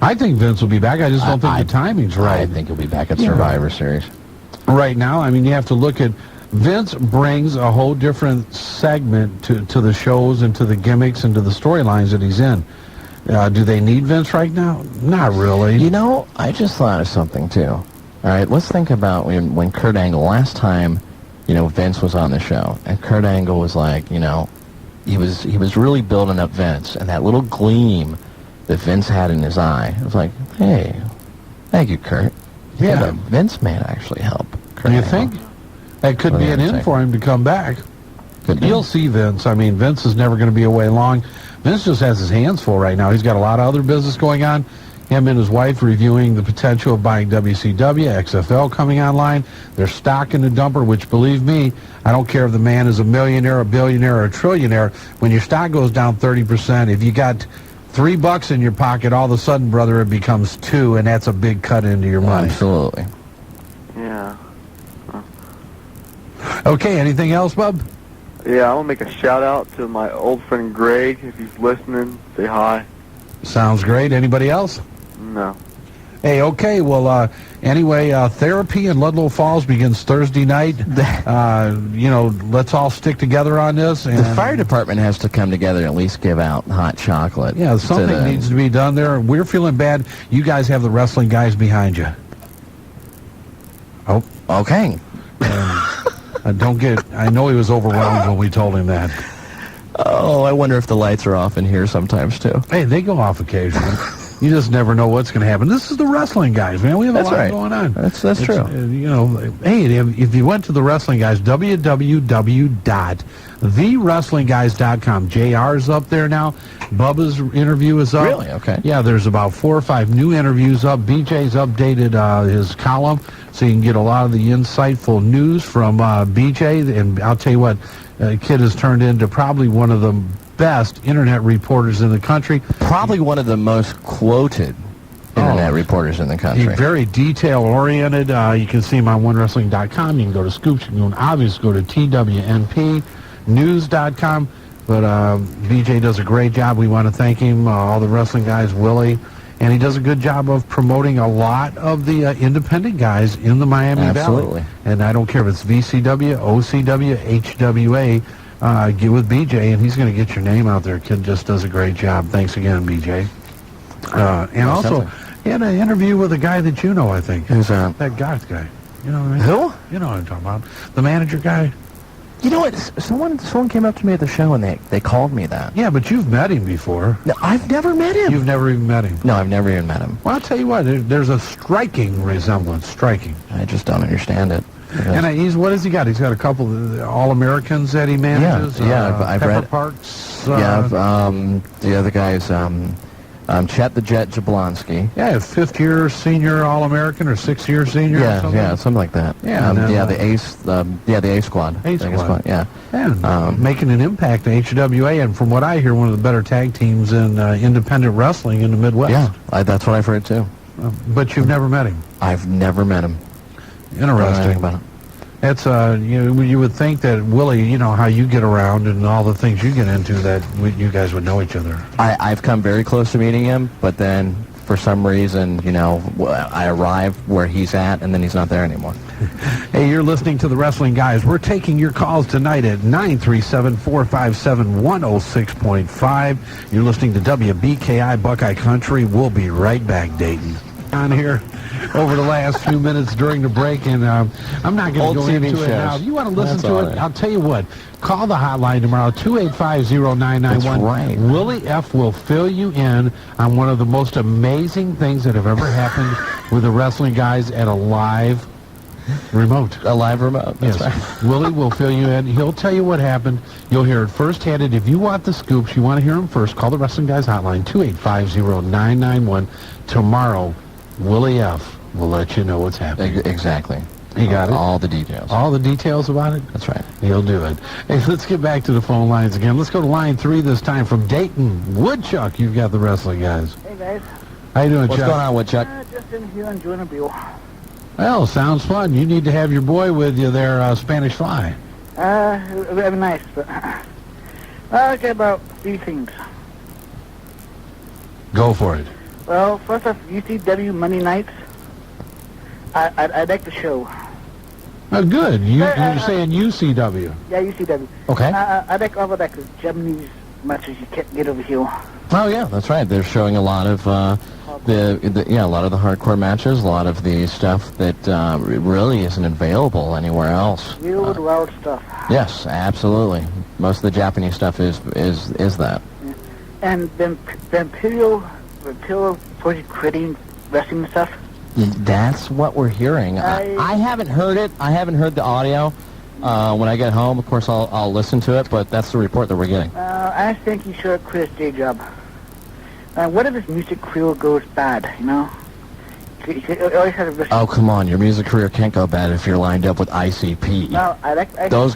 I think Vince will be back. I just don't think the timing's right. I think he'll be back at Survivor Series. Right now, I mean, you have to look at... Vince brings a whole different segment to the shows and to the gimmicks and to the storylines that he's in. Do they need Vince right now? Not really. You know, I just thought of something, too. All right, let's think about when Kurt Angle, last time, Vince was on the show, and Kurt Angle was like, he was really building up Vince, and that little gleam that Vince had in his eye, it was like, hey, thank you, Kurt. Yeah. Vince may actually help Kurt Do you Angle. think? That could be an in for him to come back. You'll see Vince. I mean, Vince is never going to be away long. Vince just has his hands full right now. He's got a lot of other business going on. Him and his wife reviewing the potential of buying WCW, XFL coming online. They're stocking the dumper, which, believe me, I don't care if the man is a millionaire, a billionaire, or a trillionaire. When your stock goes down 30%, if you got $3 in your pocket, all of a sudden, brother, it becomes $2, and that's a big cut into your money. Absolutely. Yeah. Okay, anything else, bub? Yeah, I want to make a shout-out to my old friend Greg. If he's listening, say hi. Sounds great. Anybody else? No. Hey, okay, well, anyway, therapy in Ludlow Falls begins Thursday night. Let's all stick together on this. And the fire department has to come together and at least give out hot chocolate. Yeah, something needs to be done there. We're feeling bad. You guys have the wrestling guys behind you. Oh. Okay. I know he was overwhelmed when we told him that. Oh, I wonder if the lights are off in here sometimes, too. Hey, they go off occasionally. You just never know what's going to happen. This is the wrestling guys, man. We have a lot going on. That's true. Hey, if you went to the wrestling guys, www.thewrestlingguys.com. JR's up there now. Bubba's interview is up. Really? Okay. Yeah, there's about 4 or 5 new interviews up. BJ's updated his column, so you can get a lot of the insightful news from BJ. And I'll tell you what, kid has turned into probably one of the best internet reporters in the country. Probably one of the most quoted internet reporters in the country. He's very detail-oriented. You can see him on OneWrestling.com. You can go to Scoops. You can obviously go to TWNPnews.com. But BJ does a great job. We want to thank him, all the wrestling guys, Willie. And he does a good job of promoting a lot of the independent guys in the Miami Valley. And I don't care if it's VCW, OCW, HWA. Get with BJ, and he's going to get your name out there. Kid just does a great job. Thanks again, BJ. And also, he had an interview with a guy that you know, I think. Who's that? That Garth guy. You know what I mean? Who? You know what I'm talking about. The manager guy. You know what? Someone came up to me at the show, and they called me that. Yeah, but you've met him before. No, I've never met him. You've never even met him? No, I've never even met him. Well, I'll tell you what. There's a striking resemblance. Striking. I just don't understand it. And what has he got? He's got a couple of All-Americans that he manages. I've Pepper read Parks. The other guy's Chet the Jet Jablonski. Yeah, 5th-year senior All-American or 6th-year senior. Yeah, or something. yeah, something like that. Yeah, the Ace. The A Squad. A Squad. Yeah. And making an impact in HWA, and from what I hear, one of the better tag teams in independent wrestling in the Midwest. Yeah, that's what I've heard too. But you've never met him. I've never met him. Interesting. About it. It's you would think that Willie, you know how you get around and all the things you get into, that you guys would know each other. I've come very close to meeting him, but then for some reason, I arrive where he's at, and then he's not there anymore. Hey, you're listening to the Wrestling Guys. We're taking your calls tonight at 937-457-106.5. You're listening to WBKI Buckeye Country. We'll be right back, Dayton. On here over the last few minutes during the break, and I'm not going to go into it now. If you want to listen to it, I'll tell you what. Call the hotline tomorrow, 285-0991. That's right. Willie F. will fill you in on one of the most amazing things that have ever happened with the Wrestling Guys at a live remote. A live remote. That's right. Willie will fill you in. He'll tell you what happened. You'll hear it firsthand. And if you want the scoops, you want to hear them first, call the Wrestling Guys hotline, 285-0991. Tomorrow, Willie F. will let you know what's happening. Exactly. You got it? All the details. All the details about it? That's right. He'll do it. Hey, let's get back to the phone lines again. Let's go to line 3 this time from Dayton. Woodchuck, you've got the Wrestling Guys. Hey, guys. How you doing, What's Chuck? going on, Woodchuck? Just in here enjoying a beer. Well, sounds fun. You need to have your boy with you there, Spanish Fly. It would be nice, but I got about 3 things. Go for it. Well, first off, WCW Monday nights. I like the show. Oh, good. You're saying UCW. Yeah, UCW. Okay. I like all of that Japanese matches you can't get over here. Oh yeah, that's right. They're showing a lot of a lot of the hardcore matches, a lot of the stuff that really isn't available anywhere else. Real wild stuff. Yes, absolutely. Most of the Japanese stuff is that. Yeah. And then Imperial was quitting wrestling stuff. That's what we're hearing. I haven't heard it. I haven't heard the audio. When I get home, of course, I'll listen to it, but that's the report that we're getting. I think he should quit his day job. What if his music career goes bad, you know? He always has a Oh, come on. Your music career can't go bad if you're lined up with ICP. No, those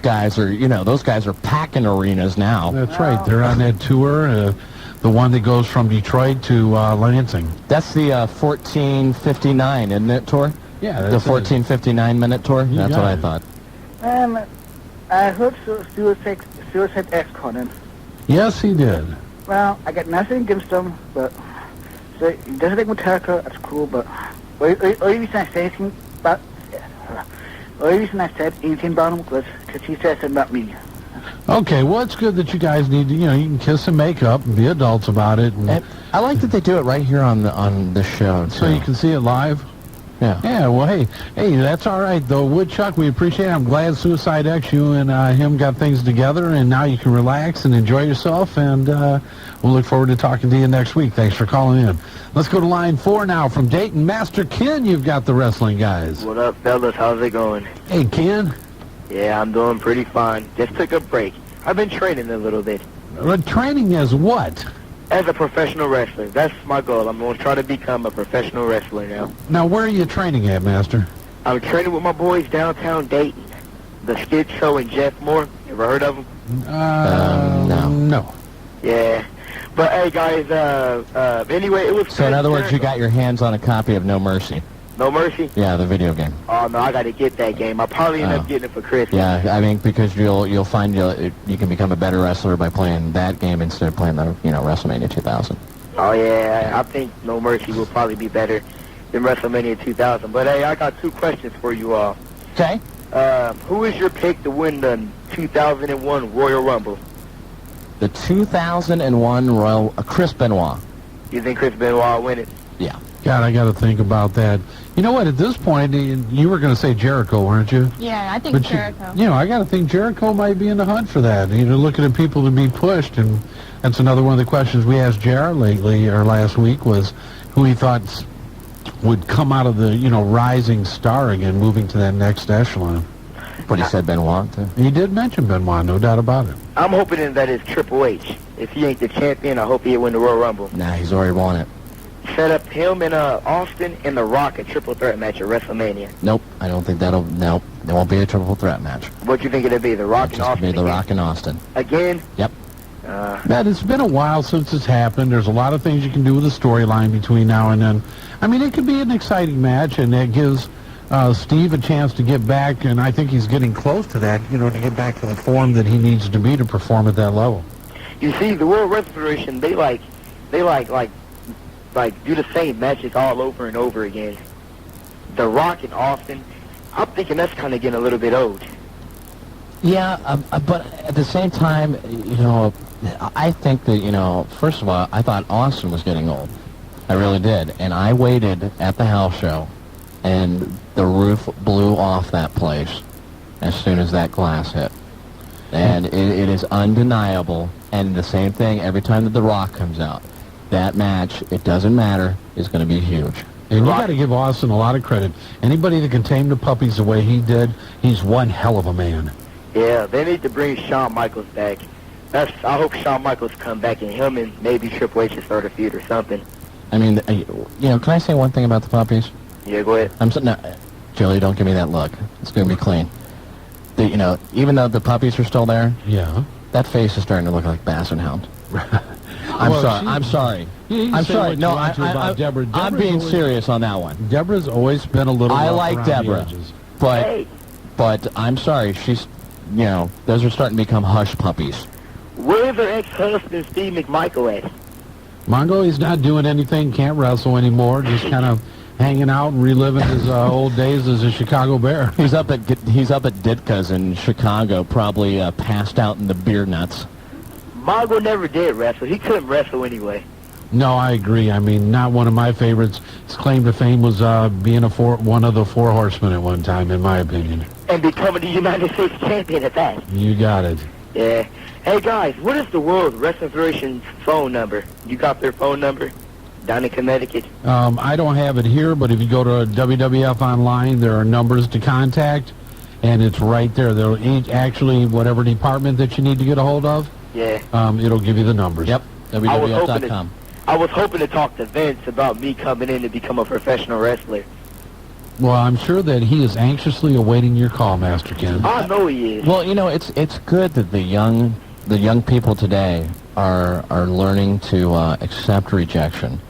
guys are packing arenas now. That's right. They're on that tour, the one that goes from Detroit to Lansing. That's the 1459, isn't it, tour? Yeah, the 1459-minute tour? That's what I thought. I heard Suicide X called him. Yes, he did. Well, I got nothing against him, but so he doesn't like Metallica. That's cool, but only reason I said anything about him was because he said something about me. Okay, well, it's good that you guys need to, you can kiss and make up and be adults about it. And I like that they do it right here on the show, too. So you can see it live? Yeah. Yeah, well, hey, that's all right, though. Woodchuck, we appreciate it. I'm glad Suicide X, you and him got things together, and now you can relax and enjoy yourself, and we'll look forward to talking to you next week. Thanks for calling in. Let's go to line 4 now from Dayton. Master Ken, you've got the wrestling guys. What up, fellas? How's it going? Hey, Ken. Yeah, I'm doing pretty fine. Just took a break. I've been training a little bit. Training as what? As a professional wrestler. That's my goal. I'm going to try to become a professional wrestler now. Now, where are you training at, Master? I'm training with my boys downtown Dayton. The Skid Show and Jeff Moore. Ever heard of them? No. Yeah. But, hey, guys, anyway, it was... So, in other words, you got your hands on a copy of No Mercy. No Mercy? Yeah, the video game. Oh, no, I got to get that game. I'll probably end up getting it for Christmas. Yeah, I mean, because you'll find you can become a better wrestler by playing that game instead of playing the WrestleMania 2000. Oh yeah, I think No Mercy will probably be better than WrestleMania 2000. But hey, I got 2 questions for you all. Okay. Who is your pick to win the 2001 Royal Rumble? The 2001 Royal Chris Benoit. You think Chris Benoit will win it? Yeah. God, I got to think about that. You know what? At this point, you were going to say Jericho, weren't you? Yeah, I think But Jericho. I got to think Jericho might be in the hunt for that. Looking at people to be pushed, and that's another one of the questions we asked Jared last week was who he thought would come out of the, rising star again, moving to that next echelon. But he said Benoit, too. He did mention Benoit, no doubt about it. I'm hoping that it's Triple H. If he ain't the champion, I hope he'll win the Royal Rumble. Nah, he's already won it. Set up him and Austin and The Rock a triple threat match at WrestleMania. Nope, I don't think nope, there won't be a triple threat match. What do you think it'll be, The Rock and Austin? It'll be The Rock and Austin. Again? Yep. Matt, it's been a while since it's happened. There's a lot of things you can do with the storyline between now and then. I mean, it could be an exciting match, and it gives Steve a chance to get back, and I think he's getting close to that, to get back to the form that he needs to be to perform at that level. You see, the World Wrestling Federation, they do the same matches all over and over again. The Rock and Austin, I'm thinking that's kind of getting a little bit old. Yeah, but at the same time, I think that, first of all, I thought Austin was getting old. I really did. And I waited at the house show, and the roof blew off that place as soon as that glass hit. And it is undeniable. And the same thing every time that The Rock comes out. That match, it doesn't matter, is going to be huge. And you got to give Austin a lot of credit. Anybody that can tame the puppies the way he did, he's one hell of a man. Yeah, they need to bring Shawn Michaels back. I hope Shawn Michaels come back and him and maybe Triple H start a feud or something. I mean, can I say one thing about the puppies? Yeah, go ahead. Julie, don't give me that look. It's going to be clean. Even though the puppies are still there, yeah, that face is starting to look like Basset Hound. I'm sorry. I'm sorry. No, I'm being serious on that one. Deborah's always been a little. I like Deborah, but I'm sorry. She's, those are starting to become hush puppies. Where's her ex-husband Steve McMichael at? Mongo, he's not doing anything. Can't wrestle anymore. Just kind of hanging out and reliving his old days as a Chicago Bear. He's up at Ditka's in Chicago, probably passed out in the beer nuts. Mongo never did wrestle. He couldn't wrestle anyway. No, I agree. I mean, not one of my favorites. His claim to fame was being one of the 4 horsemen at one time, in my opinion. And becoming the United States champion at that. You got it. Yeah. Hey, guys, what is the World Wrestling Federation's phone number? You got their phone number down in Connecticut? I don't have it here, but if you go to WWF Online, there are numbers to contact, and it's right there. They'll actually, whatever department that you need to get a hold of, it'll give you the numbers. Yep, WWF.com. I was hoping to talk to Vince about me coming in to become a professional wrestler. Well, I'm sure that he is anxiously awaiting your call, Master Ken. I know he is. Well, you know, it's good that the young people today are learning to accept rejection,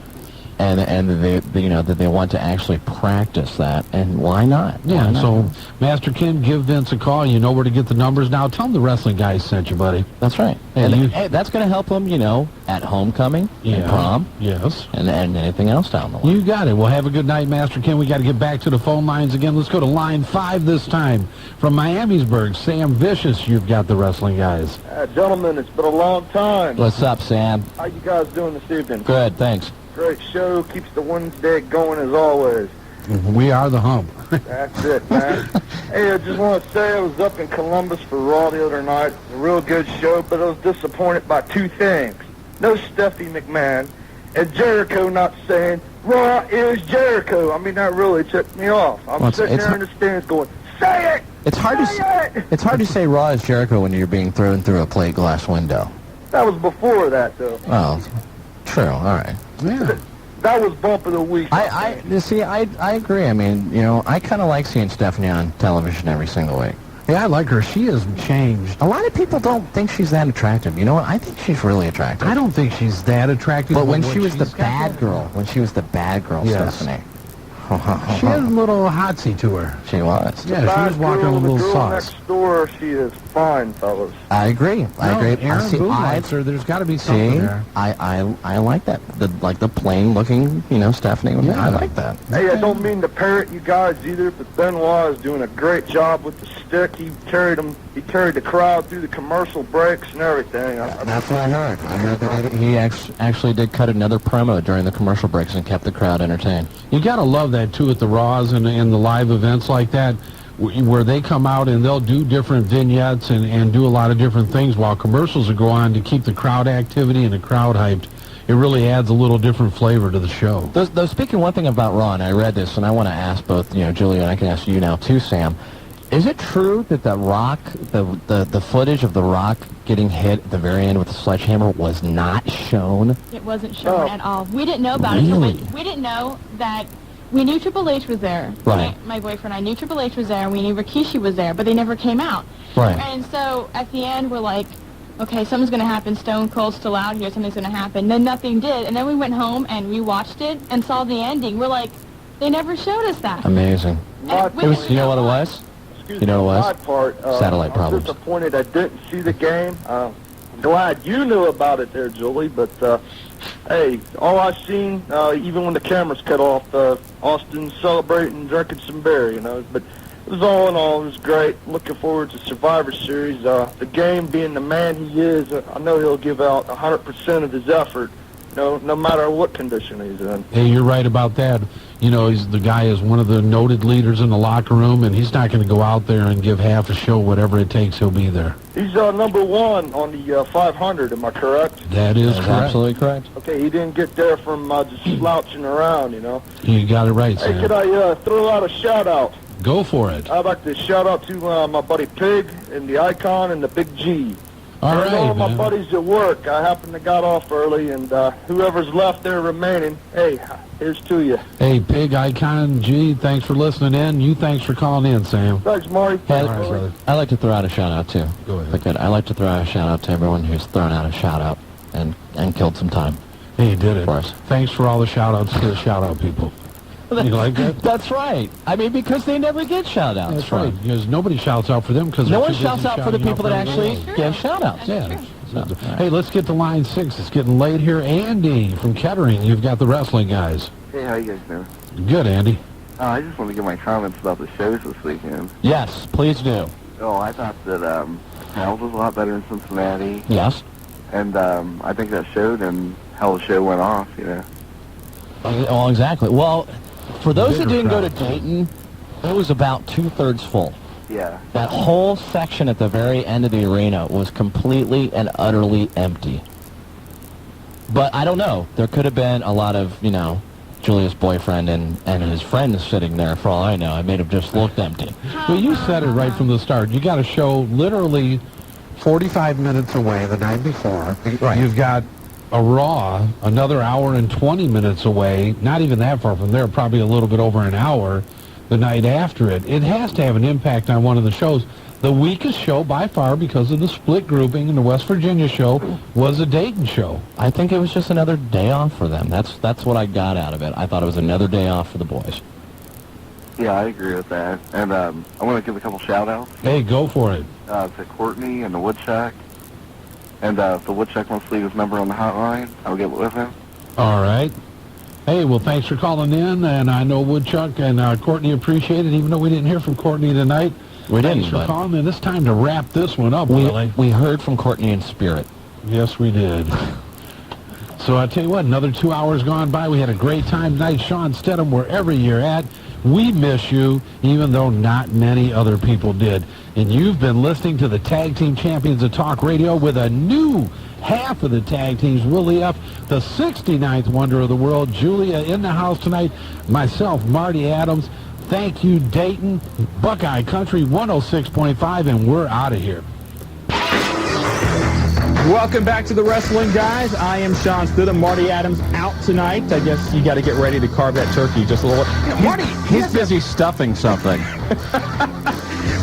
and that they want to actually practice that, and why not? Yeah, Why not? so Master Ken, give Vince a call. You know where to get the numbers now. Tell him the wrestling guys sent you, buddy. That's right. And Hey, that's going to help them, at homecoming, and prom, yes, and anything else down the line. You got it. Well, have a good night, Master Ken. We got to get back to the phone lines again. Let's go to line 5 this time. From Miamisburg, Sam Vicious, you've got the wrestling guys. Gentlemen, it's been a long time. What's up, Sam? How you guys doing this evening? Good, thanks. Great show. Keeps the Wednesday going as always. We are the hump. That's it, man. Hey, I just want to say I was up in Columbus for Raw the other night. It was a real good show, but I was disappointed by 2 things. No Stephanie McMahon, and Jericho not saying, Raw is Jericho. I mean, that really tipped me off. I'm sitting there in the stands going, say it! It's hard to say Raw is Jericho when you're being thrown through a plate glass window. That was before that, though. Oh, true. All right. Yeah. That was bump of the week. I agree. I mean, I kind of like seeing Stephanie on television every single week. Yeah, I like her. She has changed. A lot of people don't think she's that attractive. You know what? I think she's really attractive. I don't think she's that attractive. But when she was the bad girl, Yes. Stephanie. She had a little hotsy to her. She was. Yeah, she was walking a little sauce. Next door, she is fine, fellas. I agree. I agree. Aaron Boone likes her. There's got to be something there. I like that. The plain looking, Stephanie. Yeah. I like that. Hey, I don't mean to parrot you guys either, but Benoit is doing a great job with the stick. He carried the crowd through the commercial breaks and everything. That's what I heard. I heard that he actually did cut another promo during the commercial breaks and kept the crowd entertained. You got to love that, too, at the Raws and the live events like that, where they come out and they'll do different vignettes and do a lot of different things while commercials will go on to keep the crowd activity and the crowd hyped. It really adds a little different flavor to the show. Though speaking one thing about Raw, and I read this, and I want to ask both, Julia, and I can ask you now too, Sam. Is it true that the Rock, the footage of the Rock getting hit at the very end with a sledgehammer was not shown? It wasn't shown at all. We didn't know about it. Really? We didn't know that. We knew Triple H was there. Right. My boyfriend and I knew Triple H was there, and we knew Rikishi was there, but they never came out. Right. And so at the end, we're like, okay, something's going to happen. Stone Cold's still out here. Something's going to happen. Then nothing did. And then we went home and we watched it and saw the ending. We're like, they never showed us that. Amazing. You know what it was? You know what it was? Satellite problems. I'm disappointed I didn't see the game. Glad you knew about it there, Julie, but hey, all I seen, even when the cameras cut off, Austin celebrating, drinking some beer, but it was all in all, it was great. Looking forward to Survivor Series. The game being the man he is, I know he'll give out 100% of his effort, no matter what condition he's in. Hey, you're right about that. The guy is one of the noted leaders in the locker room, and he's not going to go out there and give half a show. Whatever it takes, he'll be there. He's number 1 on the 500, am I correct? That is correct. Absolutely correct. Okay, he didn't get there from just slouching around, You got it right, Sam. Hey, could I throw out a shout-out? Go for it. I'd like to shout out to my buddy Pig and the Icon and the Big G. All right, all my man. buddies at work. I happened to got off early, and whoever's left there remaining, hey, here's to you. Hey, Pig, Icon, G, thanks for listening in. You thanks for calling in, Sam. Thanks, Marty. Hey, All right, brother. I'd like to throw out a shout-out, too. Go ahead. I'd like to throw out a shout-out to everyone who's thrown out a shout-out and killed some time. Hey, you did it. For us. Thanks for all the shout-outs to the shout-out people. You like that? That's right. I mean, because they never get shout-outs. That's right. Because nobody shouts out for them. Because No one shouts out for the people that actually give shout-outs. Yeah. Hey, let's get to line 6. It's getting late here. Andy from Kettering, you've got the wrestling guys. Hey, how you guys doing? Good, Andy. I just want to give my comments about the shows this weekend. Yes, please do. Oh, I thought that Hell's was a lot better in Cincinnati. Yes. And I think that showed him how the show went off, you know. Oh, exactly. Well, for those that didn't go to Dayton, it was about 2/3 full. Yeah. That whole section at the very end of the arena was completely and utterly empty. But I don't know. There could have been a lot of, you know, Julia's boyfriend and his friends sitting there, for all I know. It may have just looked empty. Well, you said it right from the start. You got a show literally 45 minutes away the night before. Right. You've got a Raw another hour and 20 minutes away, not even that far from there, probably a little bit over an hour the night after it. It has to have an impact on one of the shows. The weakest show by far, because of the split grouping in the West Virginia show, was a Dayton show. I think it was just another day off for them. That's what I got out of it. I thought it was another day off for the boys. Yeah, I agree with that. And I want to give a couple shout-outs. Hey, go for it. To Courtney and the Woodchuck. And if the Woodchuck wants to leave his number on the hotline, I'll get with him. All right. Hey, well, thanks for calling in, and I know Woodchuck and Courtney appreciate it, even though we didn't hear from Courtney tonight. We didn't, Thanks for calling, and it's time to wrap this one up, Willie. We heard from Courtney in spirit. Yes, we did. So I tell you what, another 2 hours gone by. We had a great time tonight. Shawn Stedham, wherever you're at, we miss you, even though not many other people did. And you've been listening to the Tag Team Champions of Talk Radio with a new half of the tag teams, Willie F., the 69th wonder of the world, Julia in the house tonight, myself, Marty Adams. Thank you, Dayton, Buckeye Country 106.5, and we're out of here. Welcome back to the Wrestling Guys. I am Shawn Stidham. Marty Adams out tonight. I guess you got to get ready to carve that turkey just a little. Marty, he's busy stuffing something.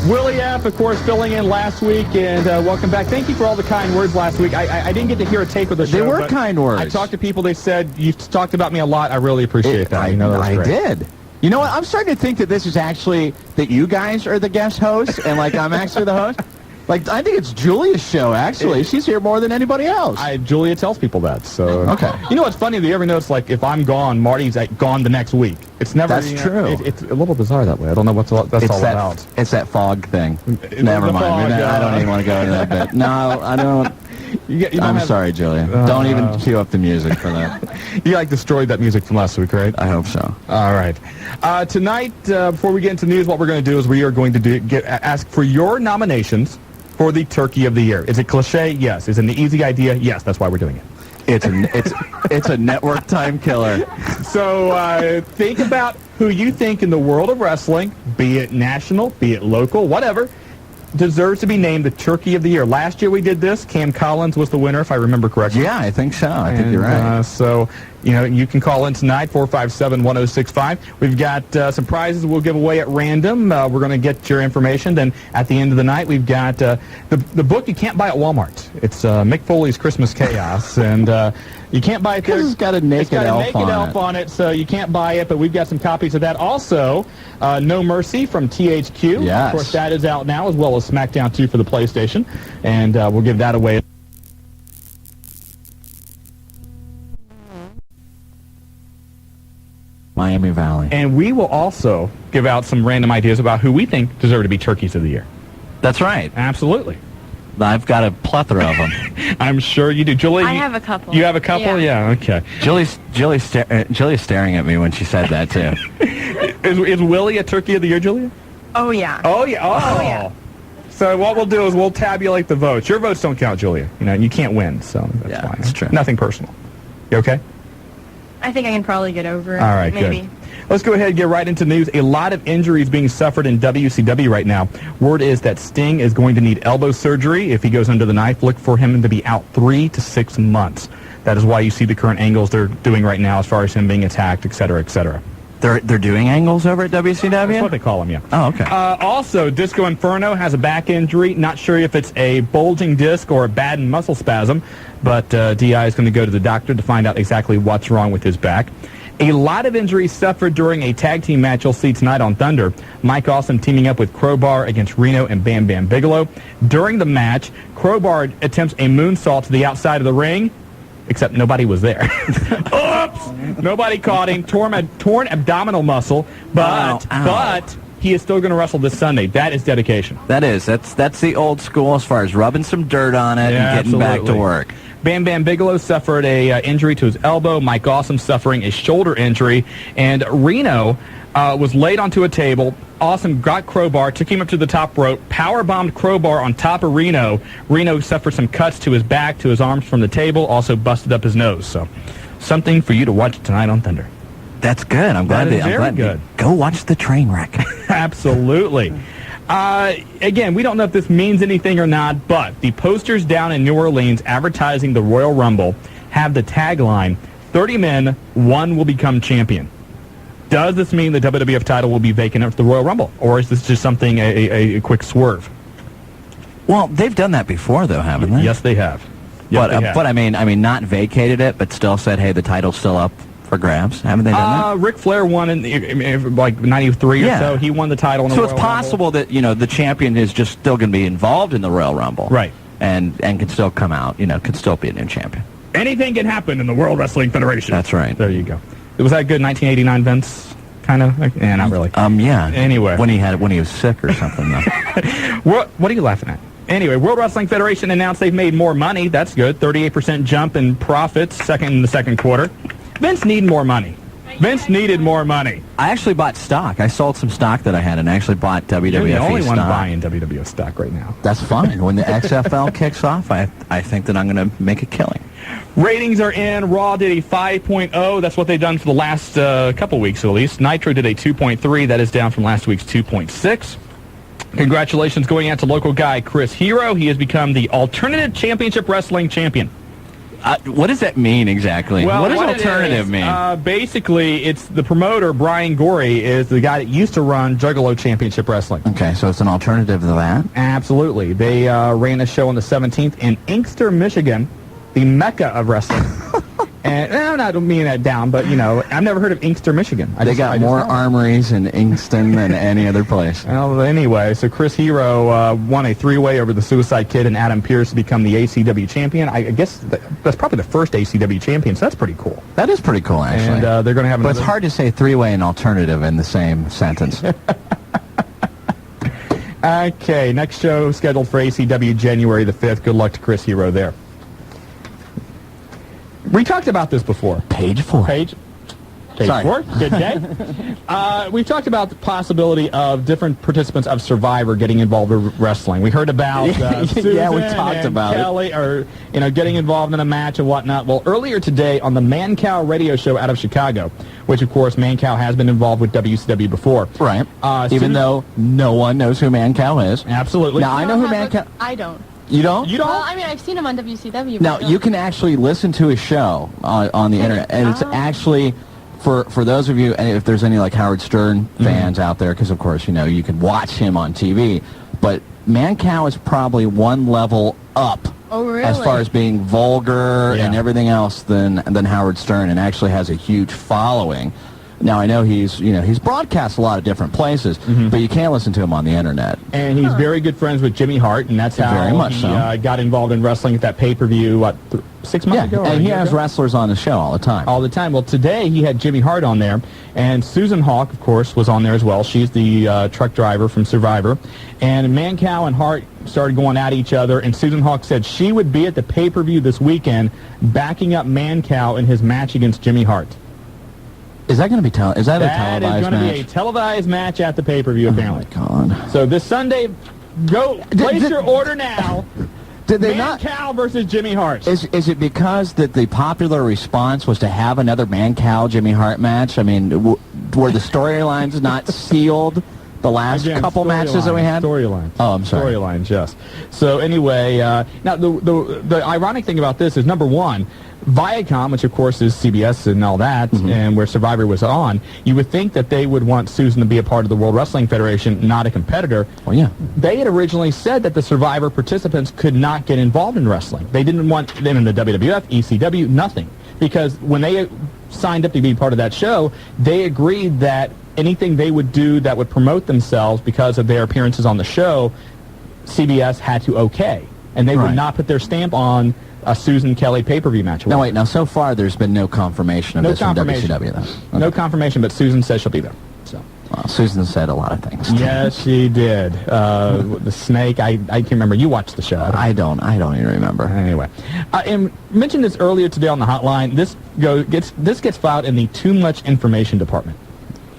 Willie F., of course, filling in last week, and welcome back. Thank you for all the kind words last week. I didn't get to hear a tape of the show. They were kind words. I talked to people. They said, you've talked about me a lot. I really appreciate that. You know, that was great. I did. You know what? I'm starting to think that this is actually that you guys are the guest hosts, and like I'm actually the host. Like, I think it's Julia's show, actually. She's here more than anybody else. Julia tells people that, so... Okay. You know what's funny? Do you ever notice, like, if I'm gone, Marty's gone the next week? It's never... That's true. It's a little bizarre that way. I don't know what that's all about. It's that fog thing. Never mind. I don't even want to go into that bit. No, I don't... I'm sorry, Julia. Don't even cue up the music for that. You, like, destroyed that music from last week, right? I hope so. All right. Tonight, before we get into news, what we're going to do is we are going to ask for your nominations for the Turkey of the Year. Is it cliche? Yes. Is it an easy idea? Yes. That's why we're doing it. It's a network time killer. So think about who you think in the world of wrestling, be it national, be it local, whatever, deserves to be named the Turkey of the Year. Last year we did this. Cam Collins was the winner, if I remember correctly. Yeah, I think so. I think you're right. So, you know, you can call in tonight, 457-1065. We've got some prizes we'll give away at random. We're going to get your information. Then at the end of the night, we've got the book you can't buy at Walmart. It's Mick Foley's Christmas Chaos, and you can't buy it there. Because it's got a naked elf on it, so you can't buy it, but we've got some copies of that. Also, No Mercy from THQ. Yes. Of course, that is out now, as well as SmackDown 2 for the PlayStation, and we'll give that away. Miami Valley. And we will also give out some random ideas about who we think deserve to be Turkeys of the Year. That's right. Absolutely. I've got a plethora of them. I'm sure you do. Julie, I have a couple. You have a couple? Yeah, okay. Julie's staring at me when she said that, too. Is Willie a Turkey of the Year, Julia? Oh, yeah. Oh, yeah. Oh, yeah. So what we'll do is we'll tabulate the votes. Your votes don't count, Julia. You know, you can't win, so that's fine. That's true. Nothing personal. You okay? I think I can probably get over it. All right, maybe. Good. Let's go ahead and get right into news. A lot of injuries being suffered in WCW right now. Word is that Sting is going to need elbow surgery. If he goes under the knife, look for him to be out 3 to 6 months. That is why you see the current angles they're doing right now as far as him being attacked, et cetera, et cetera. They're doing angles over at WCW? That's what they call them, yeah. Oh, okay. Also, Disco Inferno has a back injury. Not sure if it's a bulging disc or a bad muscle spasm, but DI is going to go to the doctor to find out exactly what's wrong with his back. A lot of injuries suffered during a tag team match you'll see tonight on Thunder. Mike Awesome teaming up with Crowbar against Reno and Bam Bam Bigelow. During the match, Crowbar attempts a moonsault to the outside of the ring, except nobody was there. Oops! Nobody caught him. Torn abdominal muscle, but he is still going to wrestle this Sunday. That is dedication. That is. That's the old school as far as rubbing some dirt on it and getting back to work. Bam Bam Bigelow suffered a injury to his elbow. Mike Awesome suffering a shoulder injury. And Reno was laid onto a table. Awesome got Crowbar, took him up to the top rope, power-bombed Crowbar on top of Reno. Reno suffered some cuts to his back, to his arms from the table, also busted up his nose. So something for you to watch tonight on Thunder. That's good. I'm glad. Go watch the train wreck. Absolutely. Again, we don't know if this means anything or not, but the posters down in New Orleans advertising the Royal Rumble have the tagline, 30 men, one will become champion. Does this mean the WWF title will be vacant after the Royal Rumble, or is this just something, a quick swerve? Well, they've done that before, though, haven't they? Yes, they have. Yes, they have. But I mean, not vacated it, but still said, hey, the title's still up for grabs. Haven't they done that? Ric Flair won in like 93 or so. He won the title in the Royal Rumble. So it's possible that, the champion is just still going to be involved in the Royal Rumble. Right. And can still come out, can still be a new champion. Anything can happen in the World Wrestling Federation. That's right. There you go. Was that good 1989 Vince? Kind of? Yeah, not really. Yeah. Anyway. When he was sick or something, though. What are you laughing at? Anyway, World Wrestling Federation announced they've made more money. That's good. 38% jump in profits in the second quarter. Vince needed more money. Vince needed more money. I actually bought stock. I sold some stock that I had and actually bought WWF stock. You're the only one buying WWF stock right now. That's fine. When the XFL kicks off, I think that I'm going to make a killing. Ratings are in. Raw did a 5.0. That's what they've done for the last couple weeks at least. Nitro did a 2.3. That is down from last week's 2.6. Congratulations going out to local guy Chris Hero. He has become the Alternative Championship Wrestling Champion. What does that mean exactly? Well, what does alternative mean? Basically, it's the promoter, Brian Gorey, is the guy that used to run Juggalo Championship Wrestling. Okay, so it's an alternative to that? Absolutely. They ran a show on the 17th in Inkster, Michigan, the mecca of wrestling. And I don't mean that down, but, I've never heard of Inkster, Michigan. They got more armories in Inkston than any other place. Well, anyway, so Chris Hero won a three-way over the Suicide Kid and Adam Pearce to become the ACW champion. I guess that's probably the first ACW champion, so that's pretty cool. That is pretty cool, actually. And they're going to have But it's hard to say three-way and alternative in the same sentence. Okay, next show scheduled for ACW January the 5th. Good luck to Chris Hero there. We talked about this before. Page 4. Page Sorry. 4. Good day. We've talked about the possibility of different participants of Survivor getting involved in wrestling. We heard about Susan yeah, we talked about Kelly, or getting involved in a match and whatnot. Well, earlier today on the Mancow radio show out of Chicago, which of course Mancow has been involved with WCW before. Right. Even though no one knows who Mancow is. Absolutely. Now I know who Mancow. I don't. You don't? You don't? Well, I mean, I've seen him on WCW. Now, you can actually listen to his show on the internet, and it's actually, for those of you, and if there's any, like, Howard Stern fans out there, because, of course, you can watch him on TV, but Mancow is probably one level up as far as being vulgar and everything else than Howard Stern, and actually has a huge following. Now, I know he's broadcast a lot of different places, but you can't listen to him on the internet. And he's very good friends with Jimmy Hart, and that's how he got involved in wrestling at that pay-per-view, 6 months ago? And he has wrestlers on the show all the time. All the time. Well, today he had Jimmy Hart on there, and Susan Hawk, of course, was on there as well. She's the truck driver from Survivor. And Mancow and Hart started going at each other, and Susan Hawk said she would be at the pay-per-view this weekend backing up Mancow in his match against Jimmy Hart. Is that going to be is that a televised match? That is going to be a televised match at the pay-per-view, apparently. Oh, my God. So this Sunday, place your order now. Did they Mancow versus Jimmy Hart. Is it because that the popular response was to have another Mancow Jimmy Hart match? I mean, were the storylines not sealed the last couple matches that we had? Storylines. Oh, I'm sorry. Storylines, yes. So anyway, now the ironic thing about this is, number one, Viacom, which of course is CBS and all that, and where Survivor was on, you would think that they would want Susan to be a part of the World Wrestling Federation, not a competitor. Well, yeah. They had originally said that the Survivor participants could not get involved in wrestling. They didn't want them in the WWF, ECW, nothing. Because when they signed up to be part of that show, they agreed that anything they would do that would promote themselves because of their appearances on the show, CBS had to okay. And they would not put their stamp on a Susan Kelly pay-per-view match. Now, wait. Now, so far, there's been no confirmation of this from WCW, though. Okay. No confirmation, but Susan says she'll be there. So Well, Susan said a lot of things. Yes, she did. The snake. I can't remember. You watched the show. I don't even remember. Anyway, and mentioned this earlier today on the hotline. This gets filed in the Too Much Information Department.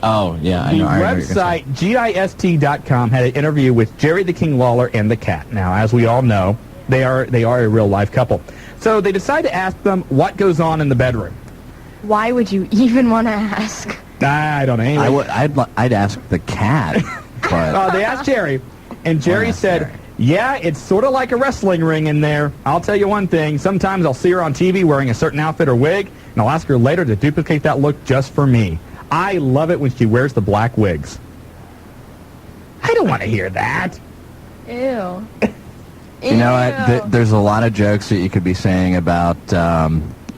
Oh, yeah, I know. The website, GIST.com, had an interview with Jerry the King Lawler and the cat. Now, as we all know, they are a real-life couple. So they decided to ask them what goes on in the bedroom. Why would you even want to ask? I don't know. Anyway. I'd ask the cat, but... They asked Jerry, and Jerry said, yeah, it's sort of like a wrestling ring in there. I'll tell you one thing. Sometimes I'll see her on TV wearing a certain outfit or wig, and I'll ask her later to duplicate that look just for me. I love it when she wears the black wigs. I don't want to hear that. Ew. You know what? There's a lot of jokes that you could be saying about,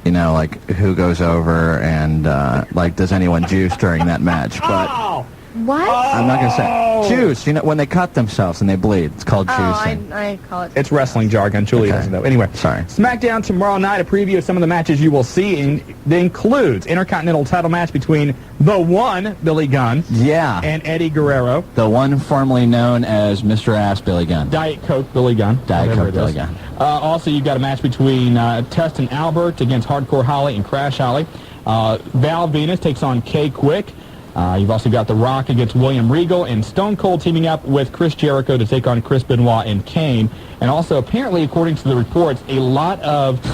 like who goes over and like does anyone juice during that match. But what? I'm not gonna say juice. You know when they cut themselves and they bleed, it's called juicing. I call it. It's wrestling jargon. Julie doesn't know. Anyway, sorry. SmackDown tomorrow night. A preview of some of the matches you will see includes Intercontinental title match between the one Billy Gunn, and Eddie Guerrero, the one formerly known as Mr. Ass Billy Gunn, Diet Coke Billy Gunn, Diet Coke Billy Gunn. Also, you've got a match between Test and Albert against Hardcore Holly and Crash Holly. Val Venus takes on Kay Quick. You've also got The Rock against William Regal, and Stone Cold teaming up with Chris Jericho to take on Chris Benoit and Kane. And also, apparently, according to the reports, a lot of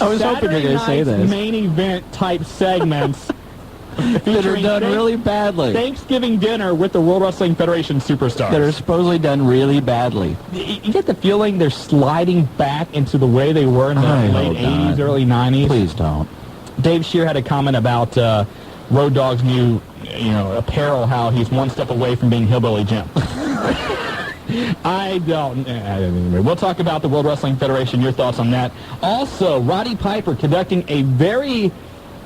I was hoping you were going to say this. Main event type segments that are done really badly. Thanksgiving dinner with the World Wrestling Federation superstars. That are supposedly done really badly. You get the feeling they're sliding back into the way they were in the late 80s, early 90s. Please don't. Dave Scheer had a comment about Road Dogg's new, apparel, how he's one step away from being Hillbilly Jim. I don't. We'll talk about the World Wrestling Federation, your thoughts on that. Also, Roddy Piper conducting a very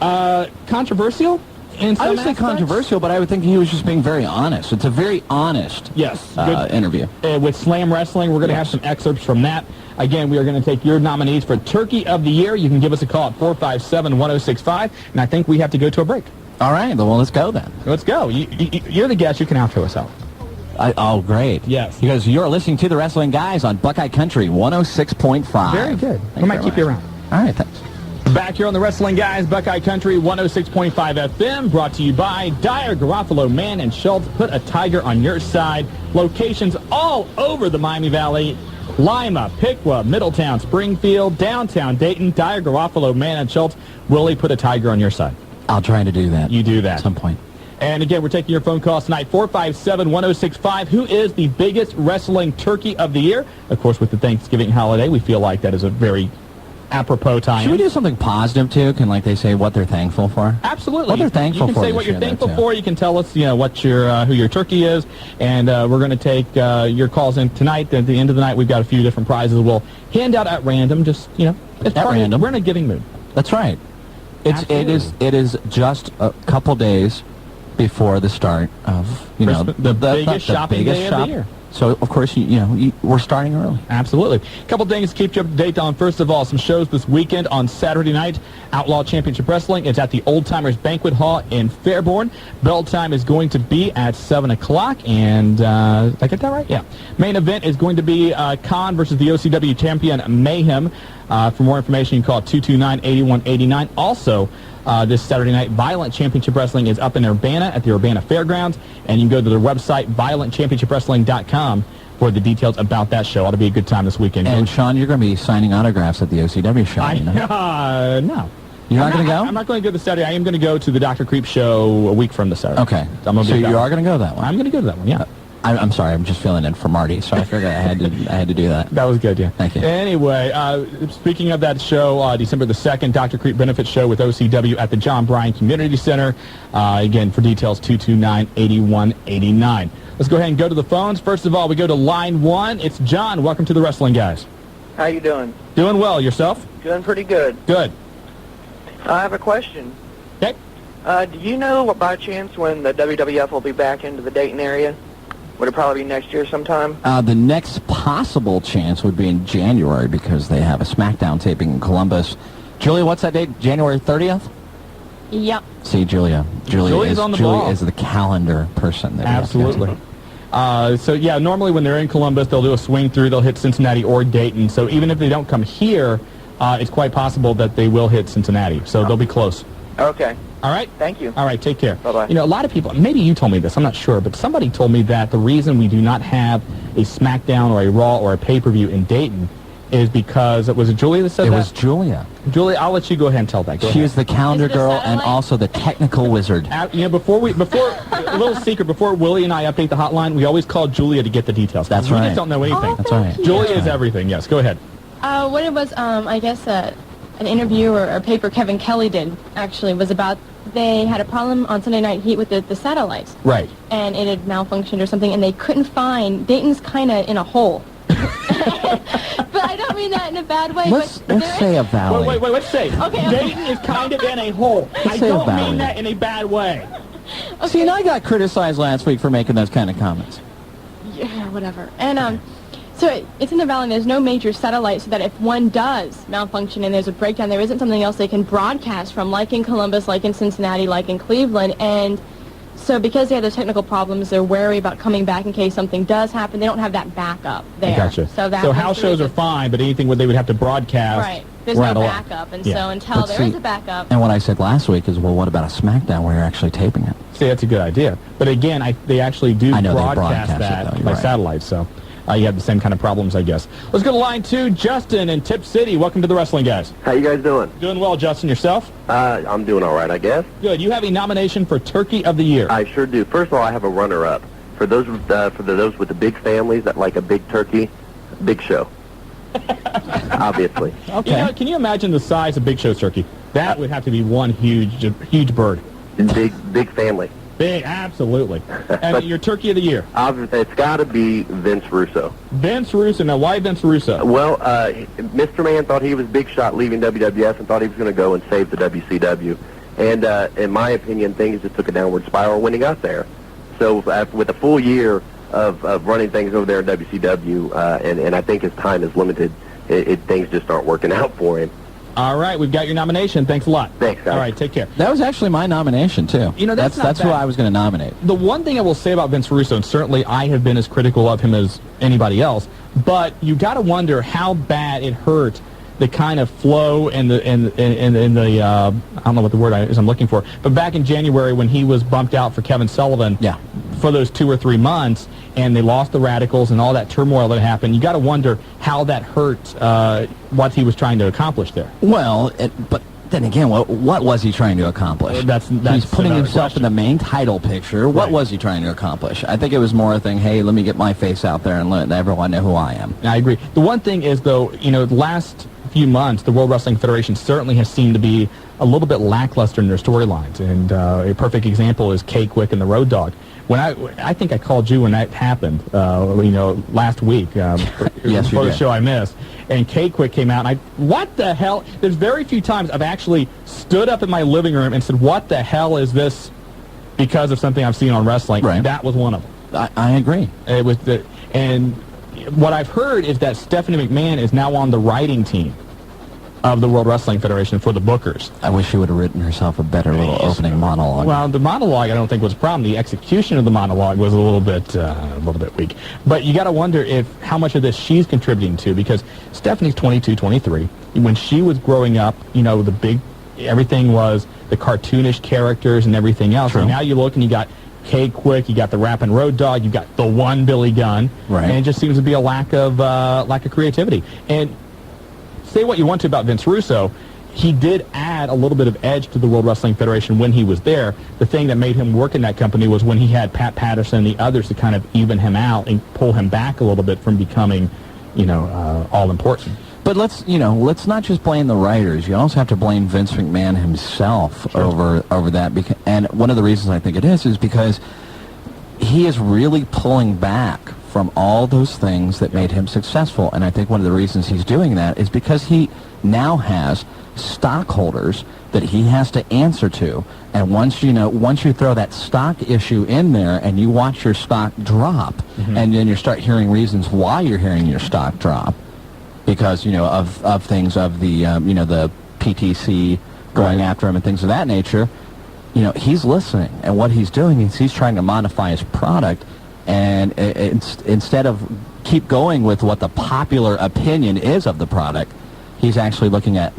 controversial, in some I would say controversial, but I would think he was just being very honest. It's a very honest interview. With Slam Wrestling, we're going to have some excerpts from that. Again, we are going to take your nominees for Turkey of the Year. You can give us a call at 457-1065, and I think we have to go to a break. All right, well, let's go then. Let's go. You're the guest. You can outro us out. Oh, great. Yes. Because you're listening to The Wrestling Guys on Buckeye Country 106.5. Very good. We might keep you around. All right, thanks. Back here on The Wrestling Guys, Buckeye Country 106.5 FM, brought to you by Dyer, Garofalo, Mann, and Schultz. Put a tiger on your side. Locations all over the Miami Valley. Lima, Piqua, Middletown, Springfield, downtown Dayton. Dyer, Garofalo, Mann, and Schultz. Willie, put a tiger on your side. I'll try to do that. You do that. At some point. And again, we're taking your phone calls tonight, 457-1065. Who is the biggest wrestling turkey of the year? Of course, with the Thanksgiving holiday, we feel like that is a very apropos time. Should we do something positive, too? Can, they say what they're thankful for? Absolutely. What they're thankful for. You can say what you're thankful for. You can tell us, what your who your turkey is. And we're going to take your calls in tonight. At the end of the night, we've got a few different prizes we'll hand out at random. Just, it's at random. We're in a giving mood. That's right. It is just a couple days before the start of the biggest shopping day of the year. So of course we're starting early. Absolutely. A couple things to keep you up to date on. First of all, some shows this weekend on Saturday night. Outlaw Championship Wrestling. It's at the Old Timers Banquet Hall in Fairborn. Bell time is going to be at 7 o'clock. And did I get that right? Yeah. Main event is going to be Khan versus the OCW champion Mayhem. For more information, you can call 229-8189. Also, this Saturday night, Violent Championship Wrestling is up in Urbana at the Urbana Fairgrounds, and you can go to their website, violentchampionshipwrestling.com, for the details about that show. Ought to be a good time this weekend. And, Shawn, you're going to be signing autographs at the OCW show, No. You're not going to go? I'm not going to go this Saturday. I am going to go to the Dr. Creep show a week from this Saturday. Okay. So you are going to go to that one? I'm going to go to that one, yeah. I'm sorry, I'm just filling in for Marty, so I figured I had to do that. That was good, yeah. Thank you. Anyway, speaking of that show, December the 2nd, Dr. Creep Benefit Show with OCW at the John Bryan Community Center. Again, for details, 229-8189. Let's go ahead and go to the phones. First of all, we go to line 1. It's John. Welcome to the Wrestling Guys. How you doing? Doing well. Yourself? Doing pretty good. Good. I have a question. Okay. Do you know, by chance, when the WWF will be back into the Dayton area? Would it probably be next year sometime? The next possible chance would be in January because they have a SmackDown taping in Columbus. Julie, what's that date? January 30th? Yep. See, Julia Julia's on the ball. is the calendar person. That we have to go to. Absolutely. So, yeah, normally when they're in Columbus, they'll do a swing through. They'll hit Cincinnati or Dayton. So even if they don't come here, it's quite possible that they will hit Cincinnati. So they'll be close. Okay. All right? Thank you. All right, take care. Bye-bye. You know, a lot of people, maybe you told me this, I'm not sure, but somebody told me that the reason we do not have a SmackDown or a Raw or a pay-per-view in Dayton is because, was it Julia that said that? It was Julia. Julia, I'll let you go ahead and tell that. Go She ahead. is the calendar girl and also the technical wizard. You know, before a little secret, before Willie and I update the hotline, we always call Julia to get the details. That's we right. just don't know anything. That's right. Julia is everything. Yes, go ahead. What it was, I guess, an interview or a paper Kevin Kelly did, actually, was about they had a problem on Sunday Night Heat with the satellites. Right. And it had malfunctioned or something, and they couldn't find, Dayton's kind of in a hole. But I don't mean that in a bad way. Let's say a valley. Wait, let's say. Okay. Dayton is kind of in a hole. I say a don't valley. mean that in a bad way. Okay. See, and I got criticized last week for making those kind of comments. Yeah, whatever. And so it's in the valley, and there's no major satellite, so that if one does malfunction and there's a breakdown, there isn't something else they can broadcast from, like in Columbus, like in Cincinnati, like in Cleveland. And so because they have the technical problems, they're wary about coming back in case something does happen. They don't have that backup there. Gotcha. So house shows are fine, but anything they would have to broadcast. Right. There's no backup, and so until there is a backup. And what I said last week is, well, what about a SmackDown where you're actually taping it? See, that's a good idea. But again, they actually do I know they broadcast that though, by right. satellite, so you have the same kind of problems, I guess. Let's go to line 2, Justin in Tip City. Welcome to the Wrestling Guys. How you guys doing? Doing well, Justin. Yourself? I'm doing all right, I guess. Good. You have a nomination for Turkey of the Year. I sure do. First of all, I have a runner-up. For those with the big families that like a big turkey, Big Show. Obviously. Okay. You know, can you imagine the size of Big Show's turkey? That would have to be one huge bird. Big family. Big, absolutely. And your Turkey of the Year? It's got to be Vince Russo. Vince Russo. Now, why Vince Russo? Well, Mr. Man thought he was big shot leaving WWF and thought he was going to go and save the WCW. And in my opinion, things just took a downward spiral when he got there. So with a full year of running things over there in WCW, and I think his time is limited, things just aren't working out for him. All right, we've got your nomination. Thanks a lot. Thanks, guys. All right, take care. That was actually my nomination, too. You know, that's who I was going to nominate. The one thing I will say about Vince Russo, and certainly I have been as critical of him as anybody else, but you got to wonder how bad it hurt the kind of flow and the I don't know what the word is I'm looking for, but back in January when he was bumped out for Kevin Sullivan for those 2 or 3 months, and they lost the Radicals and all that turmoil that happened, you got to wonder how that hurt what he was trying to accomplish there. Well, but then again, what was he trying to accomplish? He's putting himself in the main title picture. What was he trying to accomplish? I think it was more a thing, hey, let me get my face out there and let everyone know who I am. I agree. The one thing is, though, you know, the last few months, the World Wrestling Federation certainly has seemed to be a little bit lackluster in their storylines, and a perfect example is K-Quick and the Road Dogg. When I think I called you when that happened, last week, before the show I missed, and K-Quick came out, and what the hell? There's very few times I've actually stood up in my living room and said, what the hell is this, because of something I've seen on wrestling. Right. That was one of them. I agree. It was and what I've heard is that Stephanie McMahon is now on the writing team of the World Wrestling Federation for the bookers. I wish she would have written herself a better little opening monologue. Well, the monologue I don't think was a problem. The execution of the monologue was a little bit weak. But you got to wonder how much of this she's contributing to, because Stephanie's 22, 23. When she was growing up, you know, everything was the cartoonish characters and everything else. True. And now you look and you got K-Quick, you got the Rappin' Road Dogg, you got the one Billy Gunn, and it just seems to be a lack of creativity. And say what you want to about Vince Russo, he did add a little bit of edge to the World Wrestling Federation when he was there. The thing that made him work in that company was when he had Pat Patterson and the others to kind of even him out and pull him back a little bit from becoming, all important. But let's not just blame the writers. You also have to blame Vince McMahon himself over that. And one of the reasons I think it is because he is really pulling back from all those things that made him successful. And I think one of the reasons he's doing that is because he now has stockholders that he has to answer to. And once you throw that stock issue in there and you watch your stock drop, and then you start hearing reasons why you're hearing your stock drop, because of things of the the PTC going after him and things of that nature, he's listening, and what he's doing is he's trying to modify his product, and instead of keep going with what the popular opinion is of the product, he's actually looking at,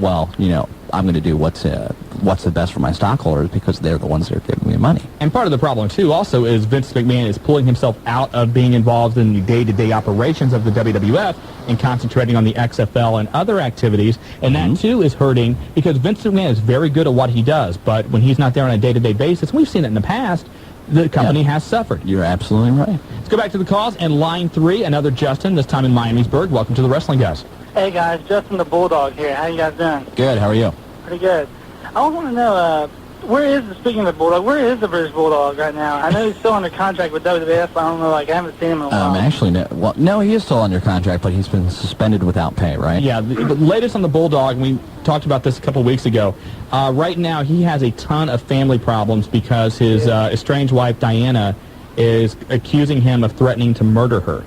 I'm going to do what's the best for my stockholders because they're the ones that are giving me money. And part of the problem, too, also is Vince McMahon is pulling himself out of being involved in the day-to-day operations of the WWF and concentrating on the XFL and other activities, and that, too, is hurting because Vince McMahon is very good at what he does, but when he's not there on a day-to-day basis, we've seen it in the past, the company has suffered. You're absolutely right. Let's go back to the calls, and line 3, another Justin, this time in Miamisburg. Welcome to the Wrestling Guys. Hey guys, Justin the Bulldog here. How you guys doing? Good. How are you? Pretty good. I want to know, speaking of the Bulldog, where is the British Bulldog right now? I know he's still under contract with WWF, but I don't know, I haven't seen him in a while. Actually, no, he is still under contract, but he's been suspended without pay, right? Yeah, the latest on the Bulldog, we talked about this a couple weeks ago. Right now, he has a ton of family problems because his estranged wife, Diana, is accusing him of threatening to murder her.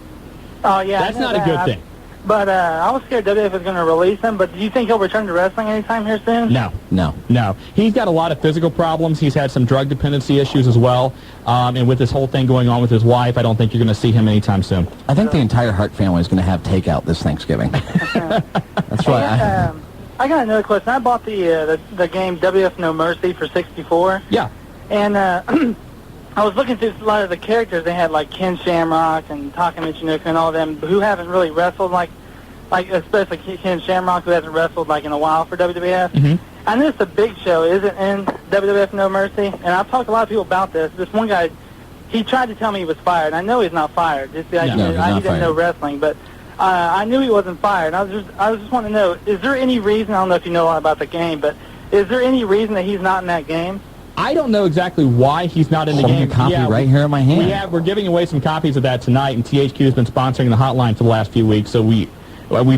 Oh, yeah. That's not a good thing. But I was scared WWF was going to release him, but do you think he'll return to wrestling anytime here soon? No. He's got a lot of physical problems. He's had some drug dependency issues as well. And with this whole thing going on with his wife, I don't think you're going to see him anytime soon. I think the entire Hart family is going to have takeout this Thanksgiving. That's right. I got another question. I bought the game WWF No Mercy for 64. Yeah. And I was looking through a lot of the characters. They had like Ken Shamrock and Taka Michinoku and all of them who haven't really wrestled, like especially Ken Shamrock, who hasn't wrestled in a while for WWF. I noticed the Big Show isn't in WWF No Mercy, and I've talked to a lot of people about this. This one guy, he tried to tell me he was fired. I know he's not fired. He didn't know wrestling, but I knew he wasn't fired. I was just wanting to know, is there any reason? I don't know if you know a lot about the game, but is there any reason that he's not in that game? I don't know exactly why he's not in the game. A copy right here in my hand. We're giving away some copies of that tonight, and THQ has been sponsoring the hotline for the last few weeks, so we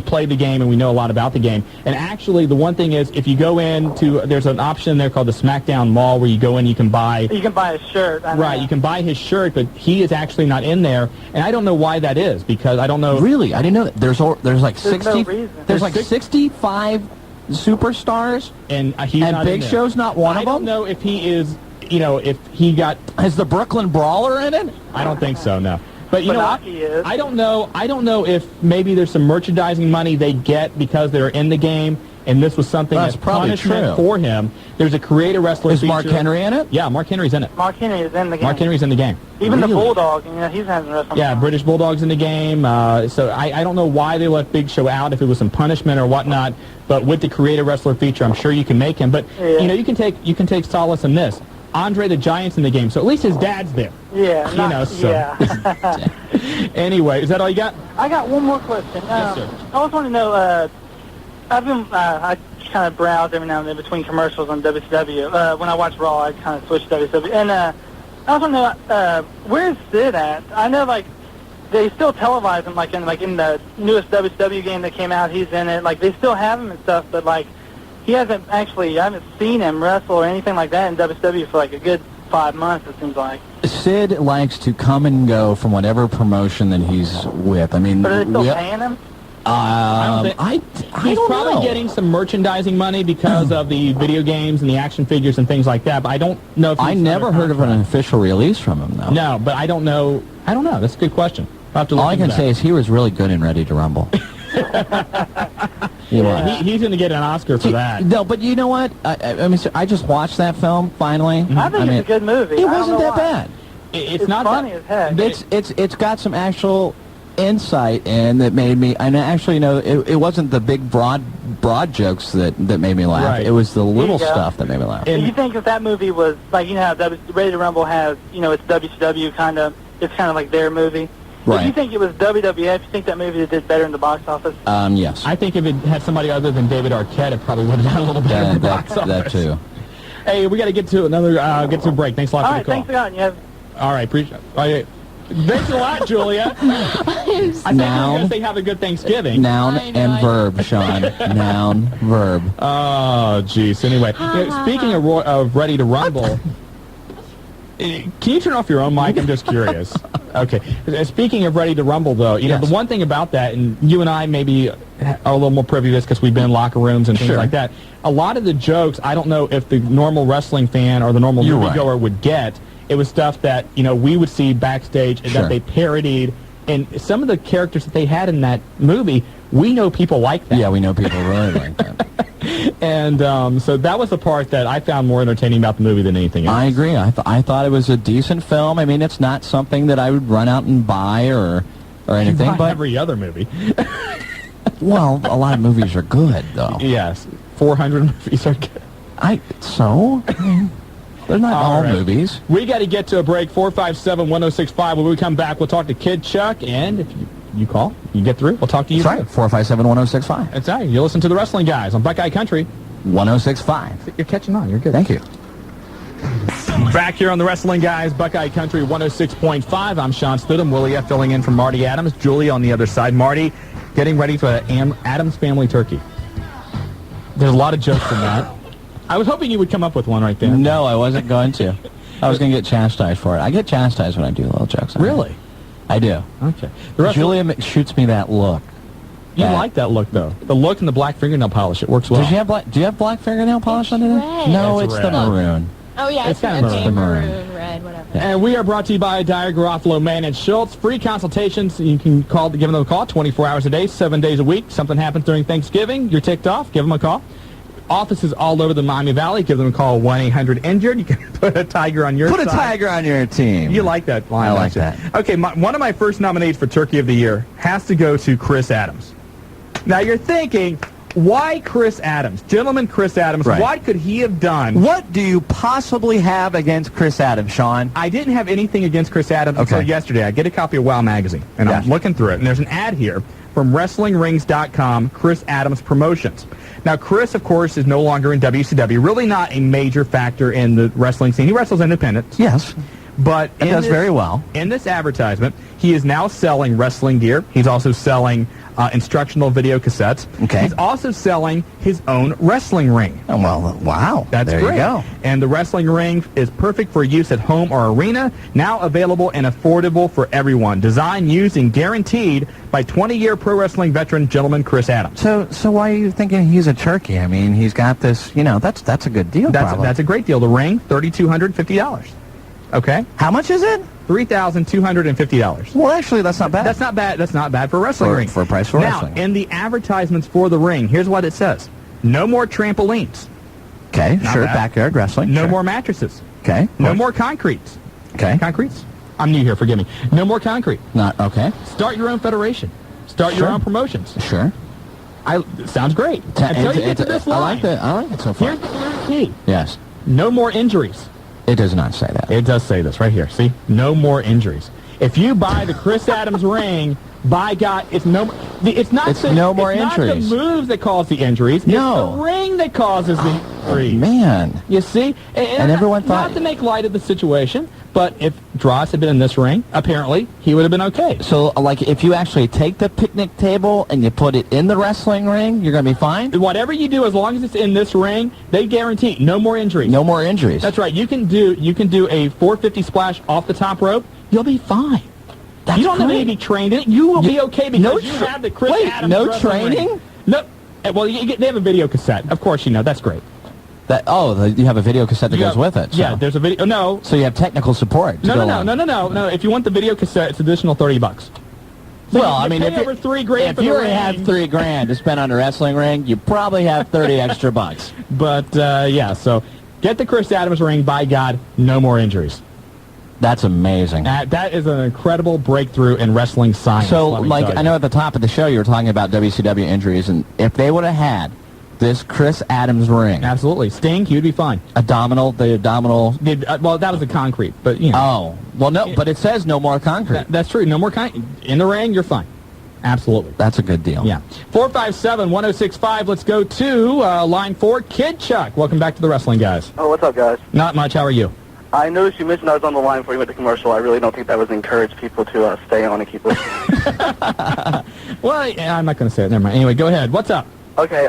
played the game and we know a lot about the game. And actually, the one thing is, if you go there's an option there called the SmackDown Mall where you go in, you can buy a shirt. Right, you can buy his shirt, but he is actually not in there, and I don't know why that is because I don't know. Really, I didn't know that. There's like 60. No reason. There's like 65 superstars, and he's not Big in Show's not one of them. I don't know if he is. If he got... Is the Brooklyn Brawler in it? I don't think so, no. But you know, I don't know if maybe there's some merchandising money they get because they're in the game, and this was something that's punishment for him. There's a creator wrestler. Is Mark Henry in it? Yeah, Mark Henry's in it. Mark Henry is in the game. Mark Henry's in the game. Even the Bulldog, he hasn't wrestled. Yeah, British Bulldog's in the game. So I don't know why they left Big Show out, if it was some punishment or whatnot. But with the creator wrestler feature, I'm sure you can make him. But you can take solace in this. Andre the Giant's in the game, so at least his dad's there. Yeah. Anyway, is that all you got? I got one more question. Yes, sir. I also want to know, I kind of browse every now and then between commercials on WCW. When I watch Raw, I kind of switch to WCW. And I also want to know, where's Sid at? I know, they still televise him, in the newest WCW game that came out, he's in it. They still have him and stuff, but, he hasn't I haven't seen him wrestle or anything like that in WCW for, a good 5 months, it seems like. Sid likes to come and go from whatever promotion that he's with. I mean... But are they still paying him? He's probably getting some merchandising money because of the video games and the action figures and things like that, but I don't know if I never heard of an official release from him, though. No, but I don't know. That's a good question. I'll have to look All I can say is he was really good and Ready to Rumble. He's going to get an Oscar for that. No, but you know what? I just watched that film finally. I think it's a good movie. It wasn't that bad. It's not funny as heck. It's got some actual insight in that made me. And actually, it wasn't the big broad jokes that made me laugh. Right. It was the little stuff that made me laugh. Do you think if that movie was how Ready to Rumble has, it's WCW kind of, it's kind of like their movie. Right. If you think it was WWF, you think that movie did better in the box office? Yes. I think if it had somebody other than David Arquette, it probably would have done a little better in the box office. That too. Hey, we got to get to a break. Thanks a lot for the call. Thanks a lot. All right, appreciate it. Thanks a lot, Julia. I think we're going to say have a good Thanksgiving. Noun and verb, Shawn. Noun, verb. Oh, jeez. Anyway, speaking of Ready to Rumble... Can you turn off your own mic? I'm just curious. Okay. Speaking of Ready to Rumble, though, you know, the one thing about that, and you and I maybe are a little more privy to this because we've been in locker rooms and things like that, a lot of the jokes, I don't know if the normal wrestling fan or the normal moviegoer would get. It was stuff that, you know, we would see backstage and that they parodied. And some of the characters that they had in that movie, we know people like that. Yeah, we know people really like that. And so that was the part that I found more entertaining about the movie than anything else. I agree. I thought it was a decent film. I mean, it's not something that I would run out and buy or anything. But every other movie. Well, a lot of movies are good, though. Yes, 400 movies are good. They're not all movies. We got to get to a break. 457-1065. When we come back, we'll talk to Kid Chuck, and if you call, you get through, we'll talk to you. That's right, 457-1065. That's right. You listen to the Wrestling Guys on Buckeye Country 1065. You're catching on. You're good. Thank you. Back here on the Wrestling Guys, Buckeye Country 106.5. I'm Shawn Stidham. Willie F. filling in for Marty Adams. Julie on the other side. Marty getting ready for Adams Family Turkey. There's a lot of jokes in that. I was hoping you would come up with one right there. No, I wasn't going to. I was going to get chastised for it. I get chastised when I do little jokes. Really? I do. Okay. Julia shoots me that look. You like that look, though. The look and the black fingernail polish. It works well. Do you have black fingernail polish under there? No, it's the maroon. Oh, yeah, it's kind of maroon, red, whatever. Yeah. And we are brought to you by Dyer, Garofalo, Mann, and Schultz. Free consultations. You can give them a call 24 hours a day, 7 days a week. Something happens during Thanksgiving, you're ticked off, give them a call. Offices all over the Miami Valley. Give them a call, 1-800-INJURED. You can put a tiger on your side. Put a tiger on your team. You like that line, I like don't you? that. Okay, one of my first nominees for Turkey of the Year has to go to Chris Adams. Now, you're thinking, why Chris Adams? Gentleman Chris Adams, what could he have done? What do you possibly have against Chris Adams, Shawn? I didn't have anything against Chris Adams until yesterday. I get a copy of WOW Magazine, and I'm looking through it, and there's an ad here from WrestlingRings.com, Chris Adams Promotions. Now, Chris, of course, is no longer in WCW, really not a major factor in the wrestling scene. He wrestles independent. Yes. But he does very well. In this advertisement, he is now selling wrestling gear. He's also selling instructional video cassettes. Okay. He's also selling his own wrestling ring. Oh, well, wow. That's there great. You go. And the wrestling ring is perfect for use at home or arena, now available and affordable for everyone. Designed, used, and guaranteed by 20-year pro wrestling veteran gentleman Chris Adams. So why are you thinking he's a turkey? I mean, he's got this, that's a good deal. That's a great deal. The ring, $3,250. Okay. How much is it? $3,250. Well, actually, that's not bad. That's not bad. That's not bad for a wrestling ring. For a price for wrestling. Now, in the advertisements for the ring, here's what it says: no more trampolines. Okay, sure. Backyard wrestling. No more mattresses. Okay. No more concretes. Okay. Concretes. I'm new here. Forgive me. No more concrete. Not okay. Start your own federation. Start your own promotions. Sure. Sounds great. Until you get to this line. I like that. I like it so far. Here's the guarantee. Yes. No more injuries. It does not say that. It does say this right here. See? No more injuries. If you buy the Chris Adams ring, by God, it's no more injuries. It's not the moves that cause the injuries. No. It's the ring that causes the injuries. Man. You see? And everyone thought... Not to make light of the situation, but if Droz had been in this ring, apparently, he would have been okay. So, like, if you actually take the picnic table and you put it in the wrestling ring, you're going to be fine? Whatever you do, as long as it's in this ring, they guarantee no more injuries. No more injuries. That's right. You can do a 450 splash off the top rope. You'll be fine. That's you don't have to be trained in it. You will be okay because you have the Chris Adams no training? Ring. No. Well, they have a video cassette. Of course, that's great. You have a video cassette that goes with it. So. Yeah, there's a video. No. So you have technical support. No. If you want the video cassette, it's additional $30. So well, I mean, if over $3,000 if you already have $3,000 to spend on a wrestling ring, you probably have 30 extra bucks. But yeah, so get the Chris Adams ring. By God, no more injuries. That's amazing. That is an incredible breakthrough in wrestling science. So, I know at the top of the show you were talking about WCW injuries, and if they would have had this Chris Adams ring. Absolutely. Sting, he would be fine. The abdominal... well, that was the concrete, but, Oh. Well, no, but it says no more concrete. That's true. No more concrete. In the ring, you're fine. Absolutely. That's a good deal. Yeah. 457-1065. Let's go to line 4, Kid Chuck. Welcome back to the Wrestling Guys. Oh, what's up, guys? Not much. How are you? I noticed you mentioned I was on the line before you went to commercial. I really don't think that would encourage people to stay on and keep listening. Well, I'm not going to say it. Never mind. Anyway, go ahead. What's up? Okay,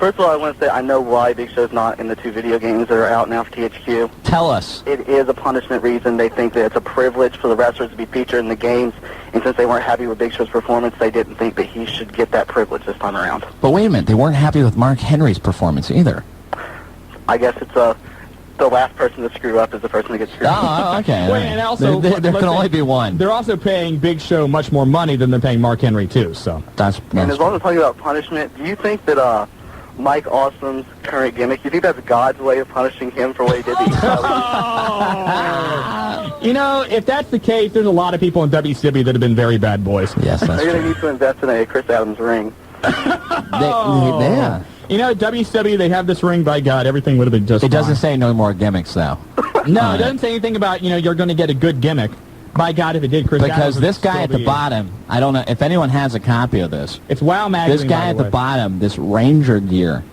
First of all, I want to say I know why Big Show's not in the 2 video games that are out now for THQ. Tell us. It is a punishment reason. They think that it's a privilege for the wrestlers to be featured in the games, and since they weren't happy with Big Show's performance, they didn't think that he should get that privilege this time around. But wait a minute, they weren't happy with Mark Henry's performance either. I guess it's the last person to screw up is the person that gets screwed up. Oh, okay. Well, and also, there can only be one. They're also paying Big Show much more money than they're paying Mark Henry, too. So that's and as long as we're talking about punishment, do you think that Mike Awesome's current gimmick, do you think that's God's way of punishing him for what he did to You know, if that's the case, there's a lot of people in WCW that have been very bad boys. Yes, that's They're going to need to invest in a Chris Adams ring. Yeah. You know, at WCW, they have this ring, by God, everything would have been just It doesn't fine. say no more gimmicks, though. No, it doesn't say anything about, you're going to get a good gimmick. By God, if it did, Chris Because Adams would this guy still at the be- bottom, I don't know if anyone has a copy of this. It's WoW Magazine, This guy by at the the way. bottom, this Ranger gear.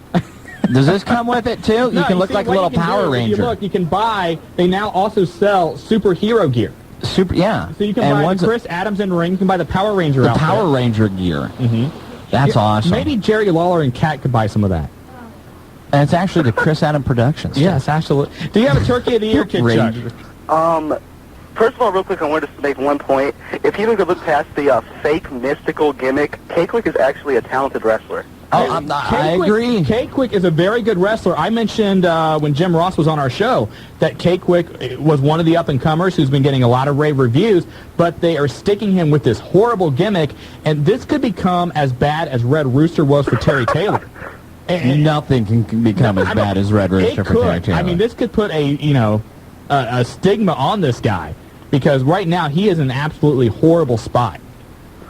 Does this come with it, too? No, You can look see, like a what little you can Power do, if Ranger. You look, you can buy, they now also sell superhero gear. Yeah. So you can And buy one's the Chris Adams in ring, you can buy the Power Ranger the outfit. Power Ranger gear. Mm-hmm. That's awesome. Maybe Jerry Lawler and Kat could buy some of that. And it's actually the Chris Adam Productions. Yes, absolutely. Do you have a Turkey of the Year, Kid Chuck? Ranger. First of all, real quick, I wanted to make one point. If you could look past the fake mystical gimmick, K-Quick is actually a talented wrestler. I agree. K-Quick is a very good wrestler. I mentioned when Jim Ross was on our show that K-Quick was one of the up-and-comers who's been getting a lot of rave reviews, but they are sticking him with this horrible gimmick, and this could become as bad as Red Rooster was for Terry Taylor. Nothing can become as bad as Red Rooster for Terry Taylor. I mean, this could put a stigma on this guy because right now he is in an absolutely horrible spot.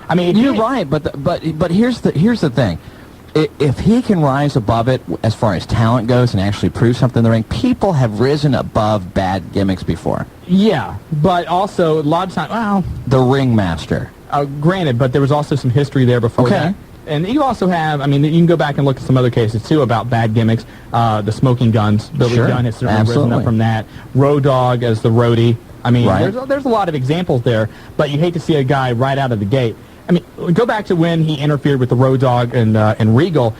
I mean, you're right, but here's the thing. If he can rise above it as far as talent goes and actually prove something in the ring, people have risen above bad gimmicks before. Yeah, but also a lot of times, well, the ringmaster. Granted, but there was also some history there before that. And you also have, I mean, you can go back and look at some other cases, too, about bad gimmicks. The Smoking Guns, Billy Gunn has certainly risen up from that. Road Dogg as the roadie. I mean, there's a lot of examples there, but you hate to see a guy right out of the gate. I mean, go back to when he interfered with the Road Dogg and Regal.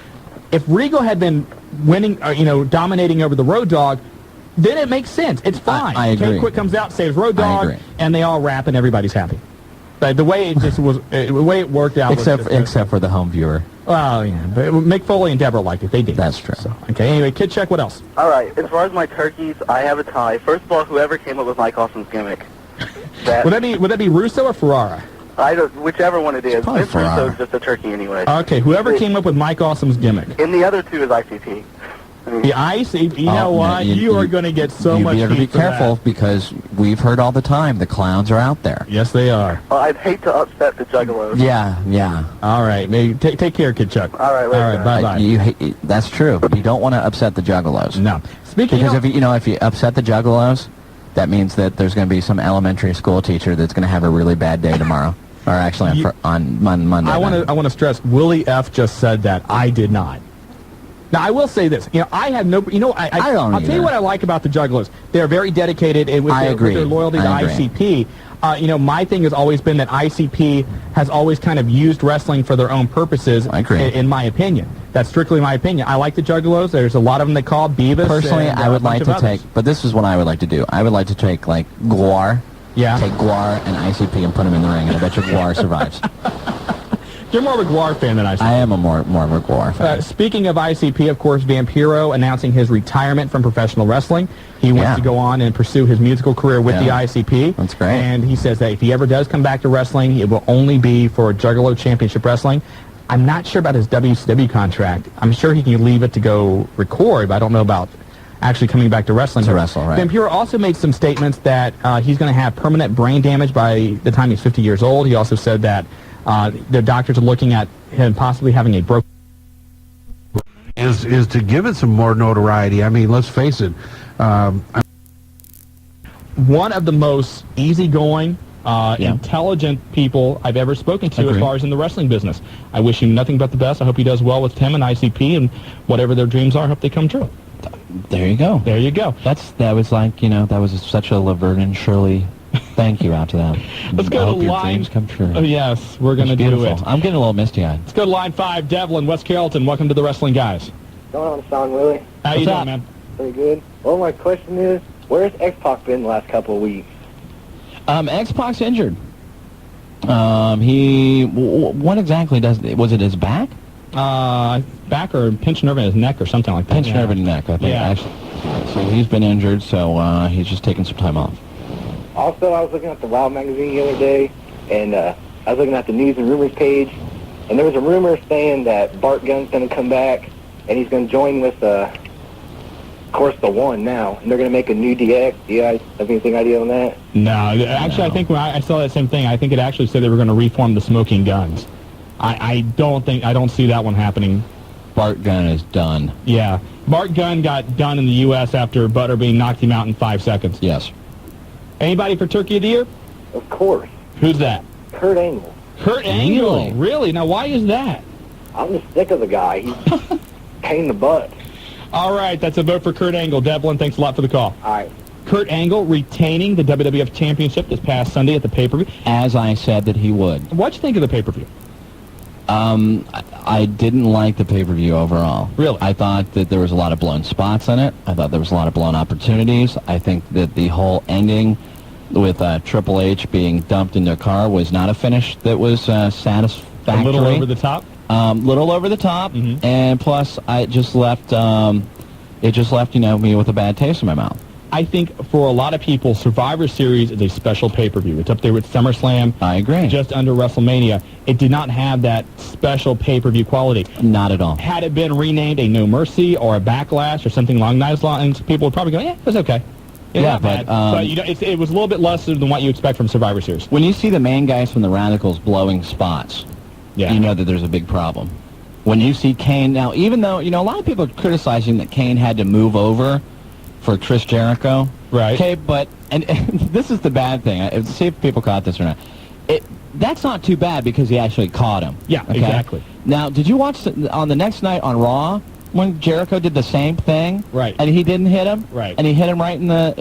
If Regal had been winning, dominating over the Road Dogg, then it makes sense. It's fine. I agree. K-Quick comes out, saves Road Dogg, and they all rap, and everybody's happy. But the way it just was, the way it worked out, except for the home viewer. Well, yeah, but Mick Foley and Deborah liked it. They did. That's true. So, okay. Anyway, Kid Check. What else? All right. As far as my turkeys, I have a tie. First of all, whoever came up with Mike Awesome's gimmick. Would that be Russo or Ferrara? Whichever one it is. Vince Russo's just a turkey anyway. Okay. Whoever came up with Mike Awesome's gimmick. And the other two is ICP. The ice, you know what? You are going to get so much You better be heat for that. careful because we've heard all the time the clowns are out there. Yes, they are. Well, I'd hate to upset the Juggalos. Yeah. All right, maybe take care, Kid Chuck. All right, later. All right, bye-bye. That's true. You don't want to upset the Juggalos. No. Because if you upset the Juggalos, that means that there's going to be some elementary school teacher that's going to have a really bad day tomorrow, or actually on Monday. I want to stress, Willie F. just said that. I did not. Now, I will say this. I have no... I'll tell you what I like about the Juggalos. They're very dedicated with their loyalty to ICP. My thing has always been that ICP has always kind of used wrestling for their own purposes, in my opinion. That's strictly my opinion. I like the Juggalos. There's a lot of them they call Beavis. Personally, and, I would like to others. but this is what I would like to do. I would like to take, like, Guar. Yeah. Take Guar and ICP and put them in the ring, and I bet you Guar survives. You're more of a Guar fan than I. I am more of a Guar fan. Speaking of ICP, of course, Vampiro announcing his retirement from professional wrestling. He wants to go on and pursue his musical career with the ICP. That's great. And he says that if he ever does come back to wrestling, it will only be for Juggalo Championship Wrestling. I'm not sure about his WCW contract. I'm sure he can leave it to go record, but I don't know about actually coming back to wrestling. To wrestle, right. Vampiro also made some statements that he's going to have permanent brain damage by the time he's 50 years old. He also said that the doctors are looking at him possibly having a broken... Is to give it some more notoriety. I mean, let's face it. One of the most easygoing, intelligent people I've ever spoken to as far as in the wrestling business. I wish him nothing but the best. I hope he does well with Tim and ICP, and whatever their dreams are, I hope they come true. There you go. There you go. That was like, that was such a Laverne and Shirley thank you out to them. Let's go I to hope your line... dreams come true. Oh, yes, we're going to do it. I'm getting a little misty-eyed. Let's go to line 5. Devlin, West Carrollton, welcome to the Wrestling Guys. going on, Shawn Willie? How you doing, man? Pretty good. Well, my question is, where's X-Pac been the last couple of weeks? X-Pac's injured. What exactly was it his back? Back or pinched nerve in his neck or something like that. Pinched nerve in his neck, I think, actually. So he's been injured, so he's just taking some time off. Also, I was looking at the Wild magazine the other day, and I was looking at the news and rumors page, and there was a rumor saying that Bart Gunn's going to come back, and he's going to join with, of course, the One now, and they're going to make a new DX. Do you guys have anything idea on that? No, actually, I think when I saw that same thing, I think it actually said they were going to reform the Smoking Guns. I don't see that one happening. Bart Gunn is done. Yeah. Bart Gunn got done in the U.S. after Butterbean knocked him out in 5 seconds. Yes. Anybody for Turkey of the Year? Of course. Who's that? Kurt Angle. Kurt Angle? Really? Now, why is that? I'm just sick of the guy. He's pain in the butt. All right, that's a vote for Kurt Angle. Devlin, thanks a lot for the call. All right. Kurt Angle retaining the WWF Championship this past Sunday at the pay-per-view. As I said that he would. What'd you think of the pay-per-view? I didn't like the pay-per-view overall. Really? I thought that there was a lot of blown spots in it. I thought there was a lot of blown opportunities. I think that the whole ending with Triple H being dumped in their car was not a finish that was satisfactory. A little over the top? Little over the top, and plus it just left me with a bad taste in my mouth. I think for a lot of people, Survivor Series is a special pay-per-view. It's up there with SummerSlam. I agree. Just under WrestleMania. It did not have that special pay-per-view quality. Not at all. Had it been renamed a No Mercy or a Backlash or something along those lines, people would probably go, yeah, it was okay. Not bad. But it was a little bit less than what you expect from Survivor Series. When you see the main guys from the Radicals blowing spots, you know that there's a big problem. When you see Kane, now, even though, a lot of people are criticizing that Kane had to move over for Chris Jericho. Right. Okay, but, and this is the bad thing. See if people caught this or not. That's not too bad because he actually caught him. Yeah, okay? Exactly. Now, did you watch on the next night on Raw when Jericho did the same thing? Right. And he didn't hit him? Right. And he hit him right in the,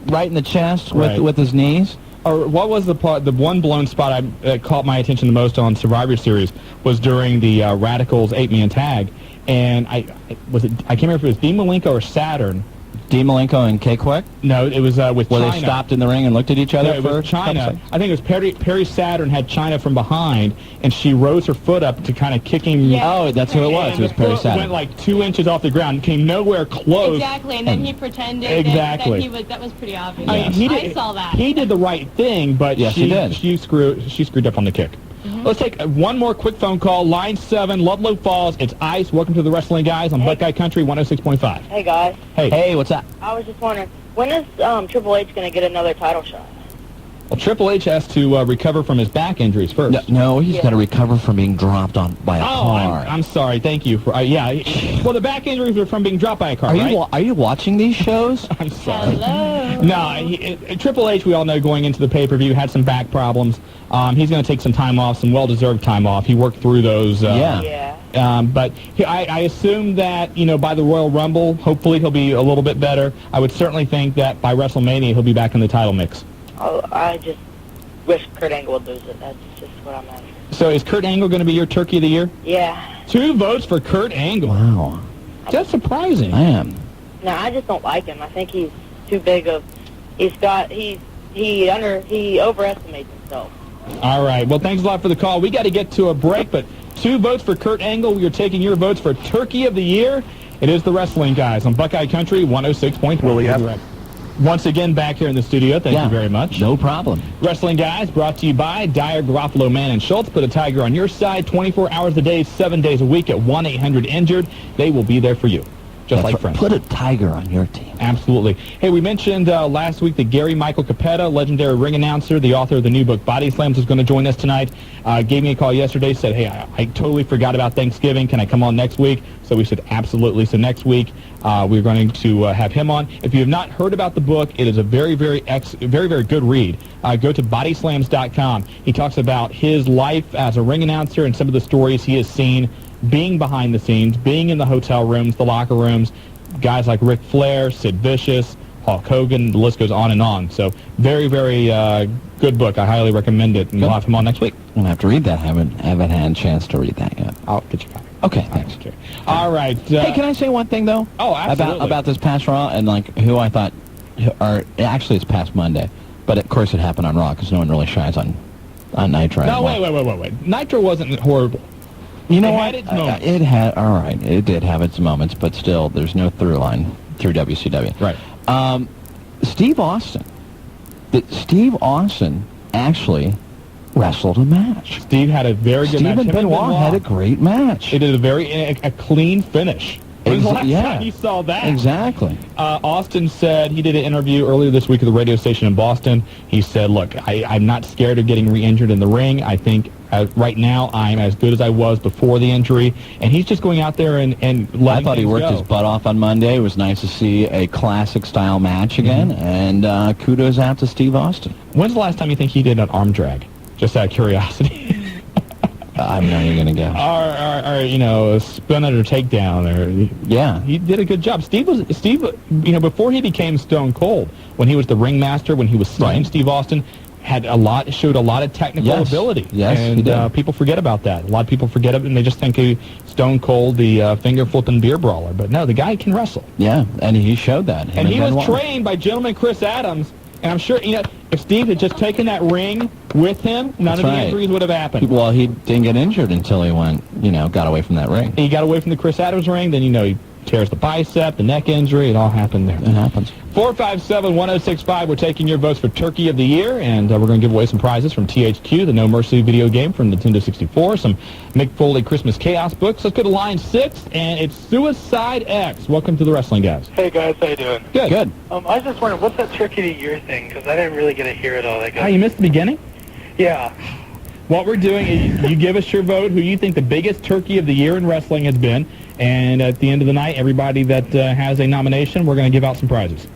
right in the chest with his knees? Or what was the one blown spot that caught my attention the most on Survivor Series was during the Radicals 8-man tag, and I can't remember if it was Dean Malenko or Saturn. Dean Malenko and K-Quick? No, it was with Where China. they stopped in the ring and looked at each other it was for China. I think it was Perry Saturn had China from behind, and she rose her foot up to kind of kick him. Yeah. Oh, that's who it was. It was Perry Saturn. Went like 2 inches off the ground, came nowhere close. Exactly, and then he pretended that was pretty obvious. I mean, I saw that. He did the right thing, but yes, he did. She screwed up on the kick. Let's take one more quick phone call. Line 7, Ludlow Falls. It's Ice. Welcome to the Wrestling Guys on Buckeye Country 106.5. Hey, guys. Hey, what's up? I was just wondering, when is Triple H going to get another title shot? Well, Triple H has to recover from his back injuries first. No, he's got to recover from being dropped by a car. I'm sorry. Thank you. Well, the back injuries were from being dropped by a car, Are you watching these shows? I'm sorry. Hello. No, Triple H, we all know, going into the pay-per-view, had some back problems. He's going to take some time off, some well-deserved time off. He worked through those. But I assume that, by the Royal Rumble, hopefully he'll be a little bit better. I would certainly think that by WrestleMania, he'll be back in the title mix. Oh, I just wish Kurt Angle would lose it. That's just what I'm asking. So is Kurt Angle going to be your Turkey of the Year? Yeah. 2 votes for Kurt Angle. Wow. That's surprising. I am. No, I just don't like him. I think he's too big of... He overestimates himself. All right. Well, thanks a lot for the call. We got to get to a break, but 2 votes for Kurt Angle. We are taking your votes for Turkey of the Year. It is the Wrestling Guys on Buckeye Country 106.1. Willie, once again, back here in the studio. Thank you very much. No problem. Wrestling Guys brought to you by Dyer, Garofalo, Mann, and Schultz. Put a Tiger on your side 24 hours a day, 7 days a week at 1-800-INJURED. They will be there for you. Just like friends. Put a Tiger on your team. Absolutely. Hey, we mentioned last week that Gary Michael Capetta, legendary ring announcer, the author of the new book Body Slams, is going to join us tonight. Gave me a call yesterday, said, hey, I totally forgot about Thanksgiving. Can I come on next week? So we said, absolutely. So next week, we're going to have him on. If you have not heard about the book, it is a very, very good read. Go to bodyslams.com. He talks about his life as a ring announcer and some of the stories he has seen being behind the scenes, being in the hotel rooms, the locker rooms, guys like Ric Flair, Sid Vicious, Hulk Hogan, the list goes on and on. So very, very good book. I highly recommend it, and we'll have him on next week. I'm going to have to read that. I haven't had a chance to read that yet. I'll get you a copy. Okay, thanks. Okay. All right. Hey, can I say one thing, though? Oh, absolutely. About this past Raw and, like, who I thought... Or actually, it's past Monday. But, of course, it happened on Raw because no one really shines on Nitro No, anymore. wait. Nitro wasn't horrible. You know It what? had its moments. It had... All right. It did have its moments, but still, there's no through line through WCW. Right. Steve Austin. Steve Austin actually wrestled a match. Steve had a very good match. Steve and Him Benoit had a great match. It did a clean finish. When's the last time you saw that? Exactly. Austin said, he did an interview earlier this week at the radio station in Boston. He said, look, I'm not scared of getting re-injured in the ring. I think right now I'm as good as I was before the injury. And he's just going out there and letting I thought he worked go. his butt off on Monday. It was nice to see a classic-style match again. And kudos out to Steve Austin. When's the last time you think he did an arm drag? Just out of curiosity. I'm not even going to guess. Or a spin it or takedown. Yeah. He did a good job. Steve, before he became Stone Cold, when he was the ringmaster, when he was slaying Steve Austin, showed a lot of technical ability. Yes, and he did. people forget about that. A lot of people forget it, and they just think he Stone Cold, the finger-flipping beer brawler. But no, the guy can wrestle. Yeah, and he showed that. And he was trained by gentleman Chris Adams. And I'm sure, if Steve had just taken that ring with him, none of the injuries would have happened. Well, he didn't get injured until he went, got away from that ring. He got away from the Chris Adams ring, then, he tears the bicep, the neck injury, it all happened there. It happens. 457-1065, we're taking your votes for Turkey of the Year, and we're going to give away some prizes from THQ, the No Mercy video game from Nintendo 64, some Mick Foley Christmas Chaos books. Let's go to line 6, and it's Suicide X. Welcome to the Wrestling Guys. Hey, guys, how you doing? Good. I was just wondering, what's that Turkey of the Year thing? Because I didn't really get to hear it all that good. Oh, you missed the beginning? Yeah. What we're doing is you give us your vote, who you think the biggest Turkey of the Year in wrestling has been, and at the end of the night, everybody that has a nomination, we're going to give out some prizes.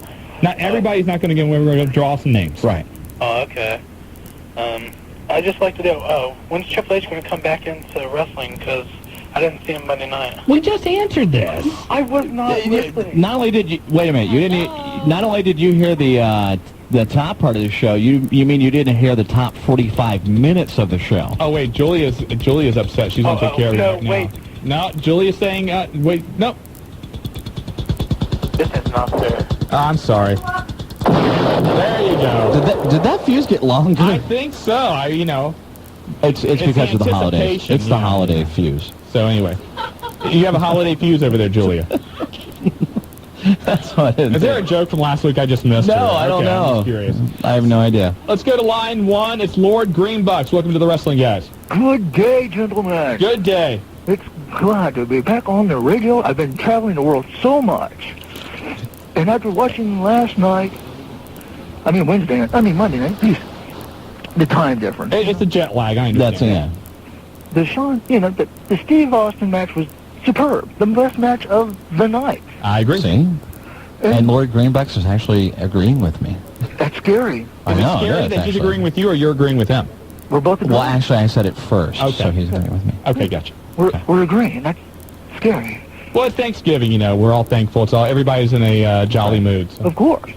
Not everybody's not going to get. We're going to draw some names. Right. Oh, okay. I'd just like to know, when's Triple H going to come back into wrestling? Because I didn't see him Monday night. We just answered this. I was not listening. Not only did you... Wait a minute. You didn't... Not only did you hear the top part of the show, you mean you didn't hear the top 45 minutes of the show? Oh, wait. Julia's upset. She's going to take care of it right now. Wait. No, Julia's saying... wait. No. This is not fair. Oh, I'm sorry. There you go. Did that fuse get longer? I think so. It's because of the holidays. anticipation, It's the holiday fuse. So anyway, you have a holiday fuse over there, Julia. That's what it is. Is there a joke from last week I just missed? No, I don't know. I'm just curious. I have no idea. Let's go to line 1. It's Lord Greenbucks. Welcome to the Wrestling Guys. Good day, gentlemen. Good day. It's glad to be back on the radio. I've been traveling the world so much. And after watching Monday night, geez, the time difference. It's a jet lag, I understand. The Shawn, the Steve Austin match was superb. The best match of the night. I agree. See? And Lord Greenbucks is actually agreeing with me. That's scary. I know, Is it scary that he's agreeing with you or you're agreeing with him? We're both agreeing. Well, actually, I said it first, so he's agreeing with me. Okay, gotcha. We're agreeing. That's scary. Well, it's Thanksgiving, we're all thankful. Everybody's in a jolly mood. So. Of course.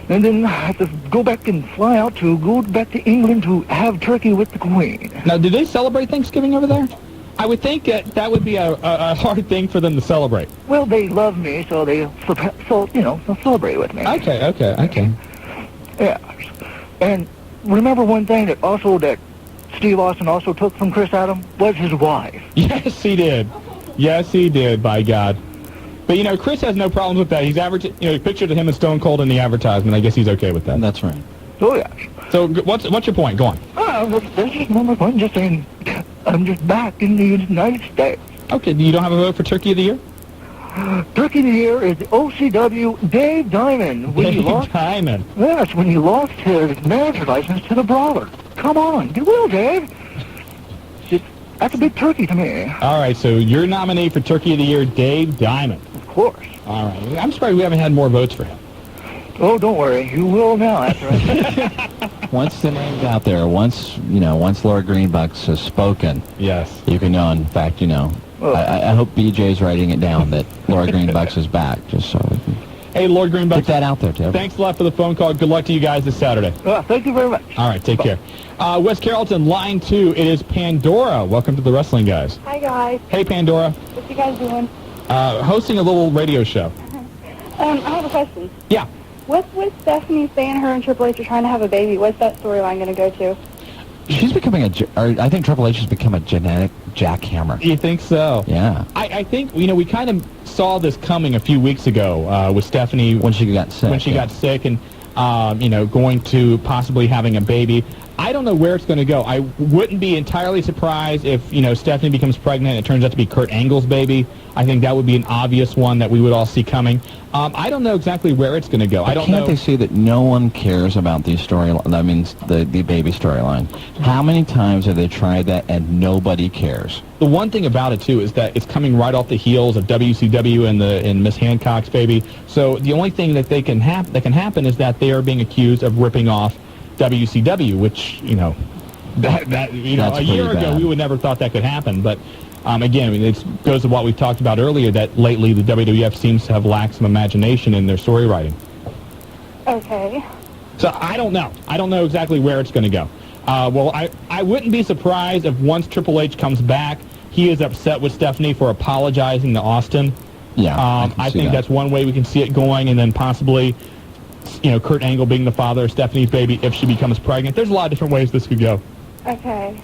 And then I have to go back to England to have turkey with the Queen. Now, do they celebrate Thanksgiving over there? I would think that would be a hard thing for them to celebrate. Well, they love me, so they'll celebrate with me. Okay. Yeah. And remember one thing that Steve Austin also took from Chris Adams was his wife. Yes, he did. Yes, he did, by God. But, Chris has no problems with that. He's pictured him and Stone Cold in the advertisement. I guess he's okay with that. That's right. Oh, yeah. So what's your point? Go on. This is number one. Just saying, I'm just back in the United States. Okay, you don't have a vote for Turkey of the Year? Turkey of the Year is OCW Dave Diamond. Diamond. Yes, when he lost his manager license to the Brawler. Come on, do well, Dave. That's a big turkey to me. All right, so your nominee for Turkey of the Year, Dave Diamond. Of course. All right. I'm surprised we haven't had more votes for him. Oh, don't worry. You will now after I... Once the name's out there, once Lord Greenbucks has spoken, yes, you can know, in fact, I hope BJ's writing it down that Lord Greenbucks is back, just so we can... Hey, Lord Greenbuck. Get that out there, Tim. Thanks a lot for the phone call. Good luck to you guys this Saturday. Thank you very much. All right, take care. West Carrollton, line 2. It is Pandora. Welcome to the Wrestling Guys. Hi, guys. Hey, Pandora. What you guys doing? Hosting a little radio show. I have a question. Yeah. What's with Stephanie saying her and Triple H are trying to have a baby? What's that storyline going to go to? She's becoming I think Triple H has become a genetic jackhammer. You think so? Yeah. I think, we kind of saw this coming a few weeks ago with Stephanie. When she got sick. When she got sick and, going to possibly having a baby. I don't know where it's going to go. I wouldn't be entirely surprised if, Stephanie becomes pregnant and it turns out to be Kurt Angle's baby. I think that would be an obvious one that we would all see coming. I don't know exactly where it's going to go. But can't they see that no one cares about these storylines? That means the baby storyline. How many times have they tried that and nobody cares? The one thing about it, too, is that it's coming right off the heels of WCW and Miss Hancock's baby. So the only thing that can happen is that they are being accused of ripping off WCW, which, a year ago we would never thought that could happen. But, again, it goes to what we talked about earlier, that lately the WWF seems to have lacked some imagination in their story writing. Okay. So I don't know. I don't know exactly where it's going to go. I wouldn't be surprised if once Triple H comes back, he is upset with Stephanie for apologizing to Austin. Yeah, I think that's one way we can see it going, and then possibly Kurt Angle being the father of Stephanie's baby if she becomes pregnant. There's a lot of different ways this could go. Okay.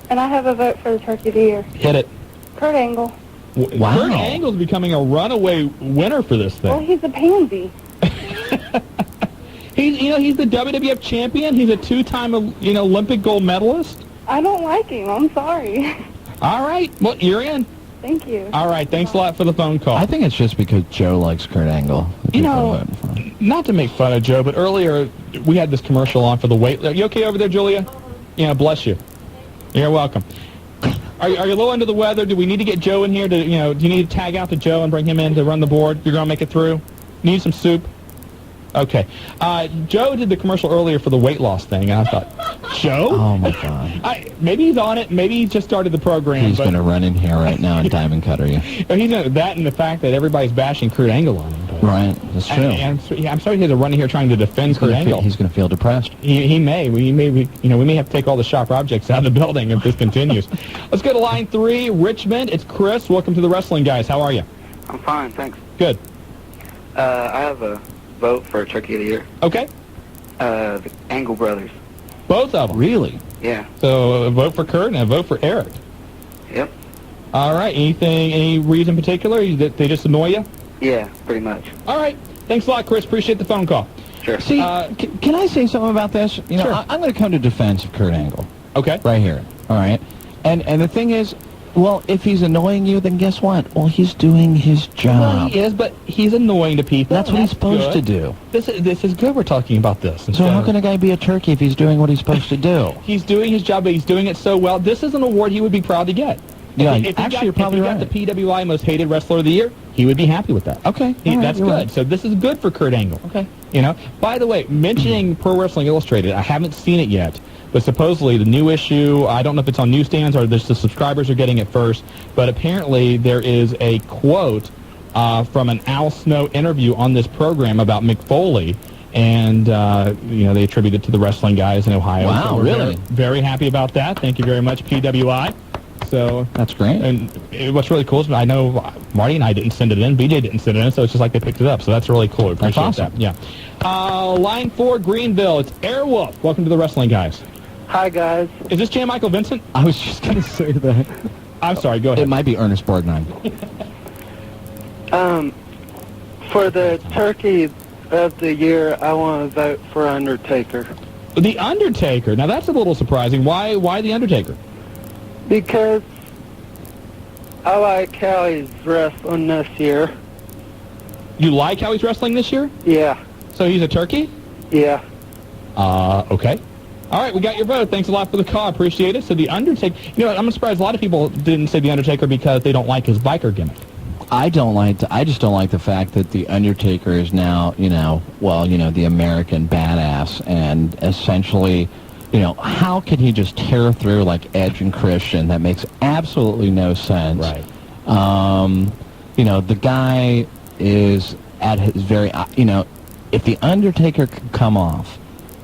And I have a vote for the Turkey of the Year. Hit it. Kurt Angle. Wow. Kurt Angle's becoming a runaway winner for this thing. Well, he's a pansy. He's the WWF champion. He's a two-time, Olympic gold medalist. I don't like him. I'm sorry. All right. Well, you're in. Thank you. All right. Thanks a lot for the phone call. I think it's just because Joe likes Kurt Angle. Not to make fun of Joe, but earlier we had this commercial on for the weight. Are you okay over there, Julia? Yeah, bless you. You're welcome. Are you a little under the weather? Do we need to get Joe in here? Do you need to tag out to Joe and bring him in to run the board? You're going to make it through? Need some soup? Okay. Joe did the commercial earlier for the weight loss thing, and I thought, Joe? Oh, my God. Maybe he's on it. Maybe he just started the program. He's going to run in here right now and diamond cutter you. He's that and the fact that everybody's bashing Kurt Angle on him. Right, that's true. I'm sorry he has to run in here trying to defend Kurt Angle. He's going to feel depressed. He may. We may have to take all the sharp objects out of the building if this continues. Let's go to line 3, Richmond. It's Chris. Welcome to the Wrestling Guys. How are you? I'm fine, thanks. Good. I have a vote for Turkey of the Year. Okay. The Angle brothers. Both of them? Really? Yeah. So a vote for Kurt and a vote for Eric. Yep. All right. Any reason in particular? They just annoy you? Yeah, pretty much. All right. Thanks a lot, Chris. Appreciate the phone call. Sure. See, can I say something about this? Sure. I'm going to come to defense of Kurt Angle. Okay. Right here. All right. And the thing is, well, if he's annoying you, then guess what? Well, he's doing his job. Well, he is, but he's annoying to people. That's what he's supposed to do. This is good we're talking about this. So how can a guy be a turkey if he's doing what he's supposed to do? He's doing his job, but he's doing it so well. This is an award he would be proud to get. Yeah, You're probably right. If he got the PWI Most Hated Wrestler of the Year, he would be happy with that. Okay. That's good. Right. So this is good for Kurt Angle. Okay. By the way, mentioning Pro Wrestling Illustrated, I haven't seen it yet, but supposedly the new issue, I don't know if it's on newsstands or the subscribers are getting it first, but apparently there is a quote from an Al Snow interview on this program about Mick Foley, and they attribute it to the Wrestling Guys in Ohio. Wow, so we're really? very happy about that. Thank you very much, PWI. So that's great. And what's really cool is I know Marty and I didn't send it in, BJ didn't send it in, so it's just like they picked it up. So that's really cool. We appreciate awesome. that. Yeah. Line 4, Greenville. It's Airwolf. Welcome to the Wrestling Guys. Hi, guys. Is this Jan Michael Vincent? I was just going to say that. I'm sorry. Go ahead. It might be Ernest Borgnine. For the Turkey of the Year, I want to vote for Undertaker. The Undertaker. Now that's a little surprising. Why the Undertaker? Because I like how he's wrestling this year. You like how he's wrestling this year? Yeah. So he's a turkey? Yeah. Okay. All right, we got your vote. Thanks a lot for the call. Appreciate it. So the Undertaker, I'm surprised a lot of people didn't say the Undertaker because they don't like his biker gimmick. I just don't like the fact that the Undertaker is now, the American badass, and essentially, how can he just tear through like Edge and Christian? That makes absolutely no sense. Right. The guy is at his very, if The Undertaker could come off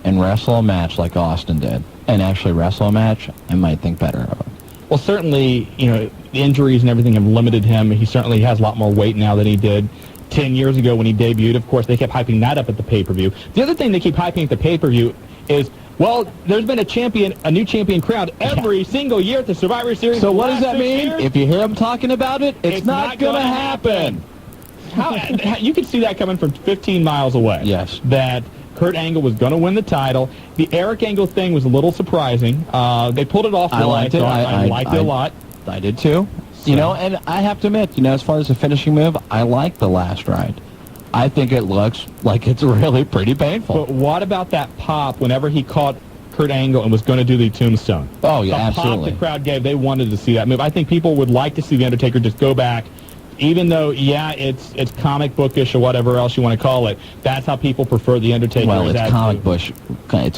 and wrestle a match like Austin did, and actually wrestle a match, I might think better of him. Well, certainly, the injuries and everything have limited him. He certainly has a lot more weight now than he did 10 years ago when he debuted. Of course, they kept hyping that up at the pay-per-view. The other thing they keep hyping at the pay-per-view is, well, there's been a new champion crowned every single year at the Survivor Series. So what does that mean? If you hear him talking about it, it's not going to happen. You could see that coming from 15 miles away. Yes. That Kurt Angle was going to win the title. The Eric Angle thing was a little surprising. They pulled it off. I liked it. I liked it a lot. I did too. So. And I have to admit, as far as the finishing move, I like the last ride. I think it looks like it's really pretty painful. But what about that pop whenever he caught Kurt Angle and was going to do the tombstone? Oh, yeah, absolutely. The pop the crowd gave, they wanted to see that move. I think people would like to see The Undertaker just go back, even though, it's comic bookish or whatever else you want to call it. That's how people prefer The Undertaker. Well, it's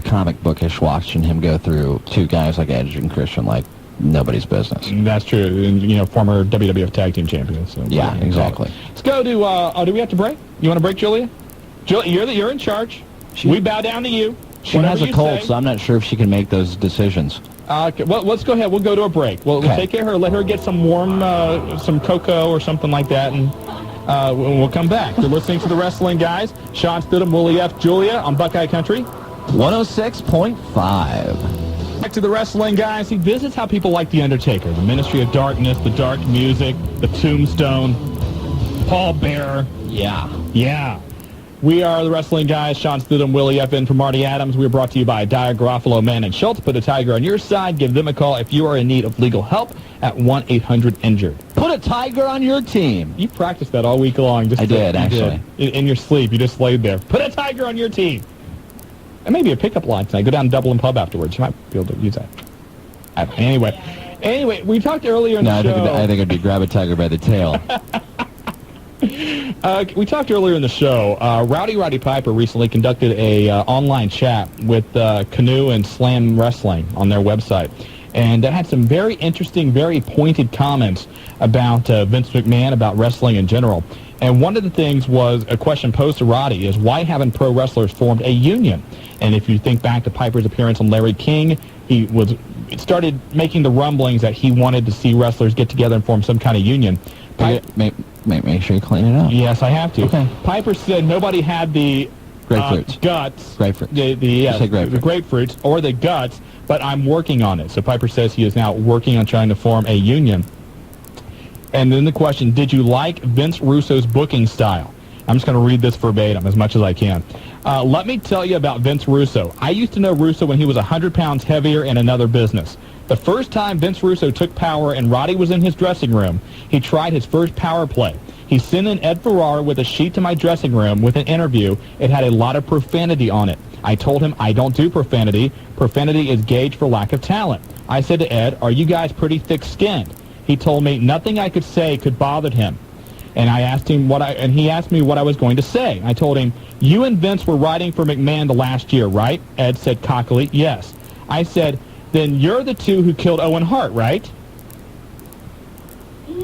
comic bookish watching him go through two guys like Edge and Christian like nobody's business. That's true. And, former WWF Tag Team Champions. So yeah, exactly. Let's go to, do we have to break? You want to break, Julia? Julia, you're in charge. We bow down to you. She has a cold, so I'm not sure if she can make those decisions. Okay, well, let's go ahead. We'll go to a break. We'll take care of her. Let her get some warm, some cocoa or something like that, and we'll come back. You're listening to The Wrestling Guys. Shawn Stidham, Willie F. Julia on Buckeye Country. 106.5. Back to The Wrestling Guys. See, this is how people like The Undertaker. The Ministry of Darkness, the dark music, the tombstone, Paul Bearer. Yeah. We are The Wrestling Guys. Shawn Stidham, Willie F. in for Marty Adams. We are brought to you by Dyer, Garofalo, Mann, and Schultz. Put a tiger on your side. Give them a call if you are in need of legal help at 1-800-INJURED. Put a tiger on your team. You practiced that all week long. I did, actually. In your sleep. You just laid there. Put a tiger on your team. And maybe a pickup line tonight. Go down to Dublin Pub afterwards. You might be able to use that. Anyway, we talked earlier in the show. I think it'd be grab a tiger by the tail. We talked earlier in the show. Roddy Piper recently conducted a online chat with Canoe and Slam Wrestling on their website. And that had some very interesting, very pointed comments about Vince McMahon, about wrestling in general. And one of the things was a question posed to Roddy is, why haven't pro wrestlers formed a union? And if you think back to Piper's appearance on Larry King, he started making the rumblings that he wanted to see wrestlers get together and form some kind of union. Make sure you clean it up. Yes, I have to. Okay. Piper said nobody had the guts. Grapefruits. The grapefruits or the guts, but I'm working on it. So Piper says he is now working on trying to form a union. And then the question, did you like Vince Russo's booking style? I'm just going to read this verbatim as much as I can. Let me tell you about Vince Russo. I used to know Russo when he was 100 pounds heavier in another business. The first time Vince Russo took power and Roddy was in his dressing room, he tried his first power play. He sent in Ed Ferrara with a sheet to my dressing room with an interview. It had a lot of profanity on it. I told him I don't do profanity. Profanity is gauged for lack of talent. I said to Ed, are you guys pretty thick-skinned? He told me nothing I could say could bother him. And I asked him he asked me what I was going to say. I told him, you and Vince were writing for McMahon the last year, right? Ed said cockily, yes. I said, then you're the two who killed Owen Hart, right?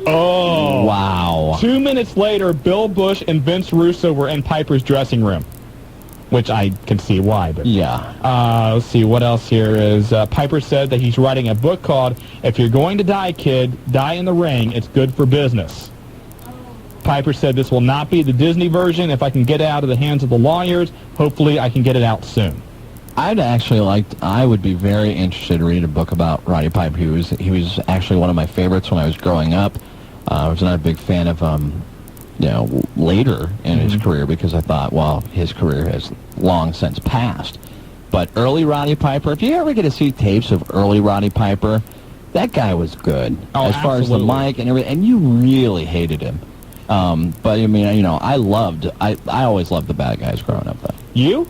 Oh. Wow. 2 minutes later, Bill Bush and Vince Russo were in Piper's dressing room, which I can see why. But yeah. Let's see, what else here is, Piper said that he's writing a book called, If You're Going to Die, Kid, Die in the Ring, It's Good for Business. Piper said this will not be the Disney version. If I can get it out of the hands of the lawyers, hopefully I can get it out soon. I would be very interested to read a book about Roddy Piper. He was actually one of my favorites when I was growing up. I was not a big fan of later in his career because I thought, well, his career has long since passed. But early Roddy Piper, if you ever get to see tapes of early Roddy Piper, that guy was good as far as the mic and everything, and you really hated him. But I mean, I always loved the bad guys growing up, though. You?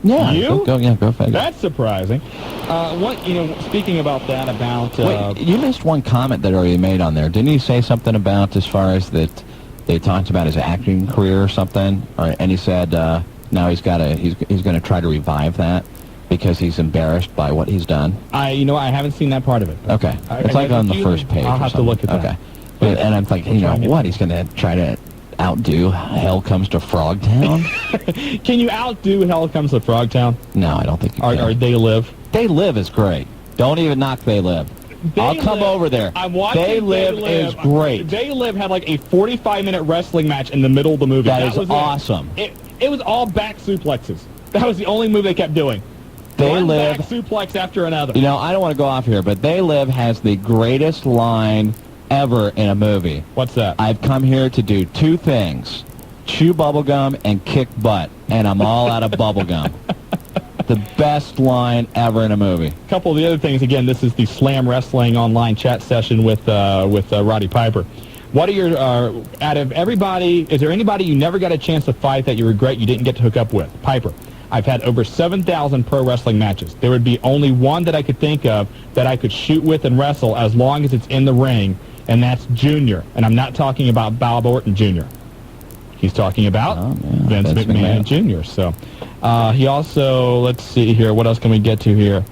Yeah. You? Go figure. That's surprising. Speaking about that, wait, you missed one comment that already made on there. Didn't he say something about as far as that they talked about his acting career or something? And he said now he's going to try to revive that because he's embarrassed by what he's done. I haven't seen that part of it. Okay. It's like on the first page. I'll have to look at that. Okay. And I'm thinking, what? He's going to try to outdo Hell Comes to Frogtown? Can you outdo Hell Comes to Frogtown? No, I don't think you can. Or They Live? They Live is great. Don't even knock They Live. I'll come over there. I'm watching They Live is great. They Live had like a 45-minute wrestling match in the middle of the movie. That is was awesome. It was all back suplexes. That was the only move they kept doing. One back suplex after another. You know, I don't want to go off here, but They Live has the greatest line ever in a movie. What's that? I've come here to do two things: chew bubblegum and kick butt, and I'm all out of bubblegum. The best line ever in a movie. A couple of the other things, again, this is the Slam Wrestling online chat session with Roddy Piper. What are your, out of everybody, is there anybody you never got a chance to fight that you regret you didn't get to hook up with? Piper. I've had over 7,000 pro wrestling matches. There would be only one that I could think of that I could shoot with and wrestle as long as it's in the ring, and that's Junior. And I'm not talking about Bob Orton Jr. He's talking about Vince McMahon Jr. So he also, let's see here, what else can we get to here?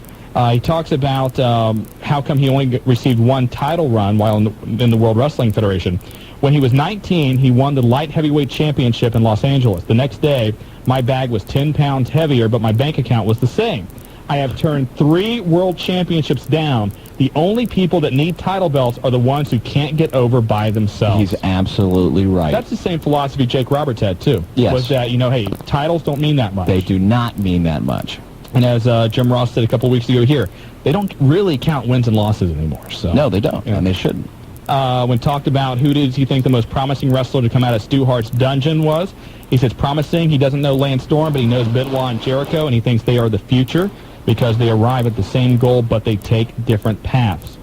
He talks about how come he only received one title run while in the World Wrestling Federation. When he was 19, he won the light heavyweight championship in Los Angeles. The next day, my bag was 10 pounds heavier, but my bank account was the same. I have turned 3 world championships down. The only people that need title belts are the ones who can't get over by themselves. He's absolutely right. That's the same philosophy Jake Roberts had, too. Yes. Was that, you know, hey, titles don't mean that much. They do not mean that much. And as Jim Ross said a couple weeks ago here, they don't really count wins and losses anymore. So no, they don't, and they shouldn't. When talked about who does he think the most promising wrestler to come out of Stu Hart's dungeon was, he says promising. He doesn't know Lance Storm, but he knows Benoit and Jericho, and he thinks they are the future because they arrive at the same goal, but they take different paths.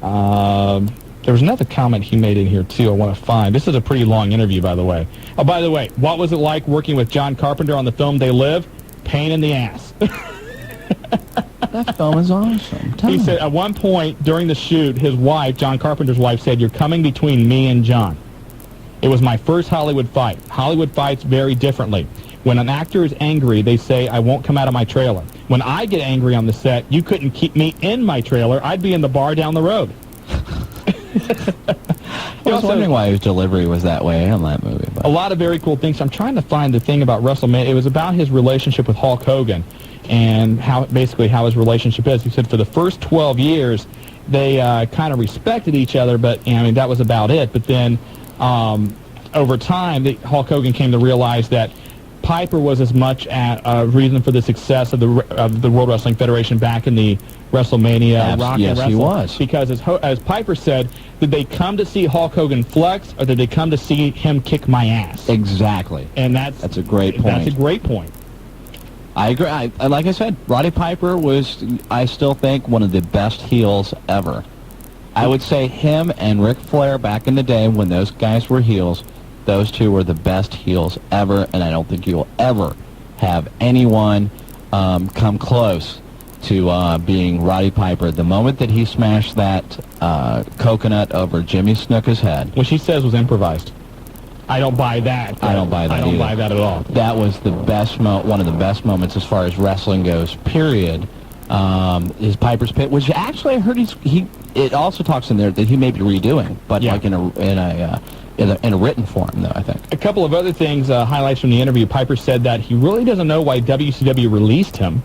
There was another comment he made in here, too, I want to find. This is a pretty long interview, by the way. Oh, by the way, what was it like working with John Carpenter on the film They Live? Pain in the ass. That film is awesome. He said at one point during the shoot, his wife, John Carpenter's wife, said, "You're coming between me and John." It was my first Hollywood fight. Hollywood fights very differently. When an actor is angry, they say, "I won't come out of my trailer." When I get angry on the set, you couldn't keep me in my trailer. I'd be in the bar down the road. I was wondering why his delivery was that way on that movie. But. A lot of very cool things. I'm trying to find the thing about WrestleMania. It was about his relationship with Hulk Hogan and how his relationship is. He said for the first 12 years, they kind of respected each other, but I mean that was about it. But then over time, Hulk Hogan came to realize that Piper was as much a reason for the success of the World Wrestling Federation back in the WrestleMania Rock and Wrestle. He was. Because as Piper said, did they come to see Hulk Hogan flex, or did they come to see him kick my ass? Exactly. And that's a great point. That's a great point. I agree. Like I said, Roddy Piper was, I still think, one of the best heels ever. I would say him and Ric Flair back in the day when those guys were heels, those two were the best heels ever, and I don't think you'll ever have anyone come close to being Roddy Piper. The moment that he smashed that coconut over Jimmy Snuka's head, which he says was improvised. I don't buy that. I don't buy that. I don't buy that at all. That was the best one of the best moments as far as wrestling goes. Period. Is Piper's Pit, which actually I heard it also talks in there that he may be redoing, but like in a written form, though, I think. A couple of other things, highlights from the interview. Piper said that he really doesn't know why WCW released him.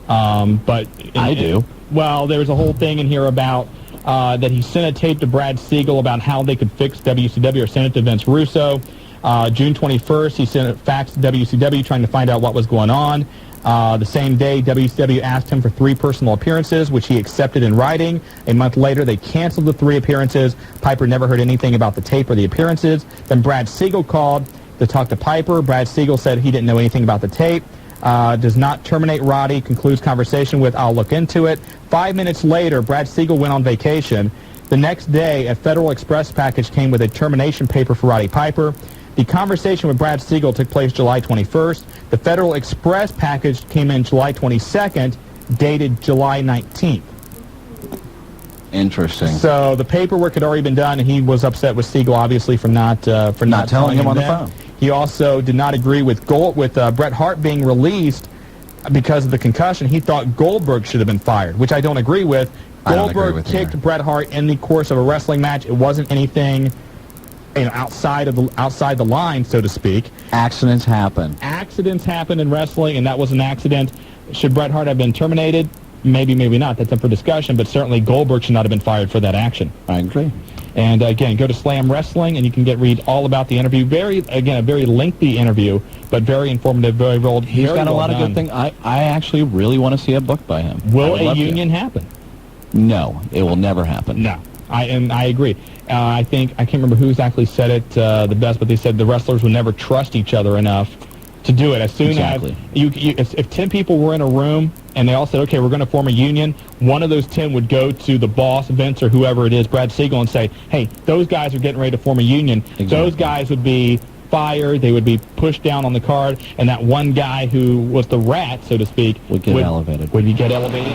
But I do. Well, there's a whole thing in here about that he sent a tape to Brad Siegel about how they could fix WCW, or sent it to Vince Russo. June 21st, he sent a fax to WCW trying to find out what was going on. The same day, WCW asked him for 3 personal appearances, which he accepted in writing. A month later, they canceled the 3 appearances. Piper never heard anything about the tape or the appearances. Then Brad Siegel called to talk to Piper. Brad Siegel said he didn't know anything about the tape. Does not terminate Roddy. Concludes conversation with, "I'll look into it." 5 minutes later, Brad Siegel went on vacation. The next day, a Federal Express package came with a termination paper for Roddy Piper. The conversation with Brad Siegel took place July 21st. The Federal Express package came in July 22nd, dated July 19th. Interesting. So the paperwork had already been done, and he was upset with Siegel, obviously, for not telling him on the phone. He also did not agree with Bret Hart being released because of the concussion. He thought Goldberg should have been fired, which I don't agree with. Goldberg kicked Bret Hart in the course of a wrestling match. It wasn't anything outside the line, so to speak. Accidents happen. Accidents happen in wrestling, and that was an accident. Should Bret Hart have been terminated? Maybe, maybe not. That's up for discussion, but certainly Goldberg should not have been fired for that action. I agree. And again, go to Slam Wrestling, and you can read all about the interview. A very lengthy interview, but very informative, very well. He's got a lot of good things. I actually really want to see a book by him. Will a union happen? No, it will never happen. No, I agree. I think I can't remember who exactly said it the best, but they said the wrestlers would never trust each other enough to do it. As soon as if 10 people were in a room and they all said, okay, we're going to form a union, one of those 10 would go to the boss, Vince, or whoever it is, Brad Siegel, and say, hey, those guys are getting ready to form a union. Exactly. Those guys would be fired. They would be pushed down on the card, and that one guy who was the rat, so to speak, would get elevated. Would you get elevated?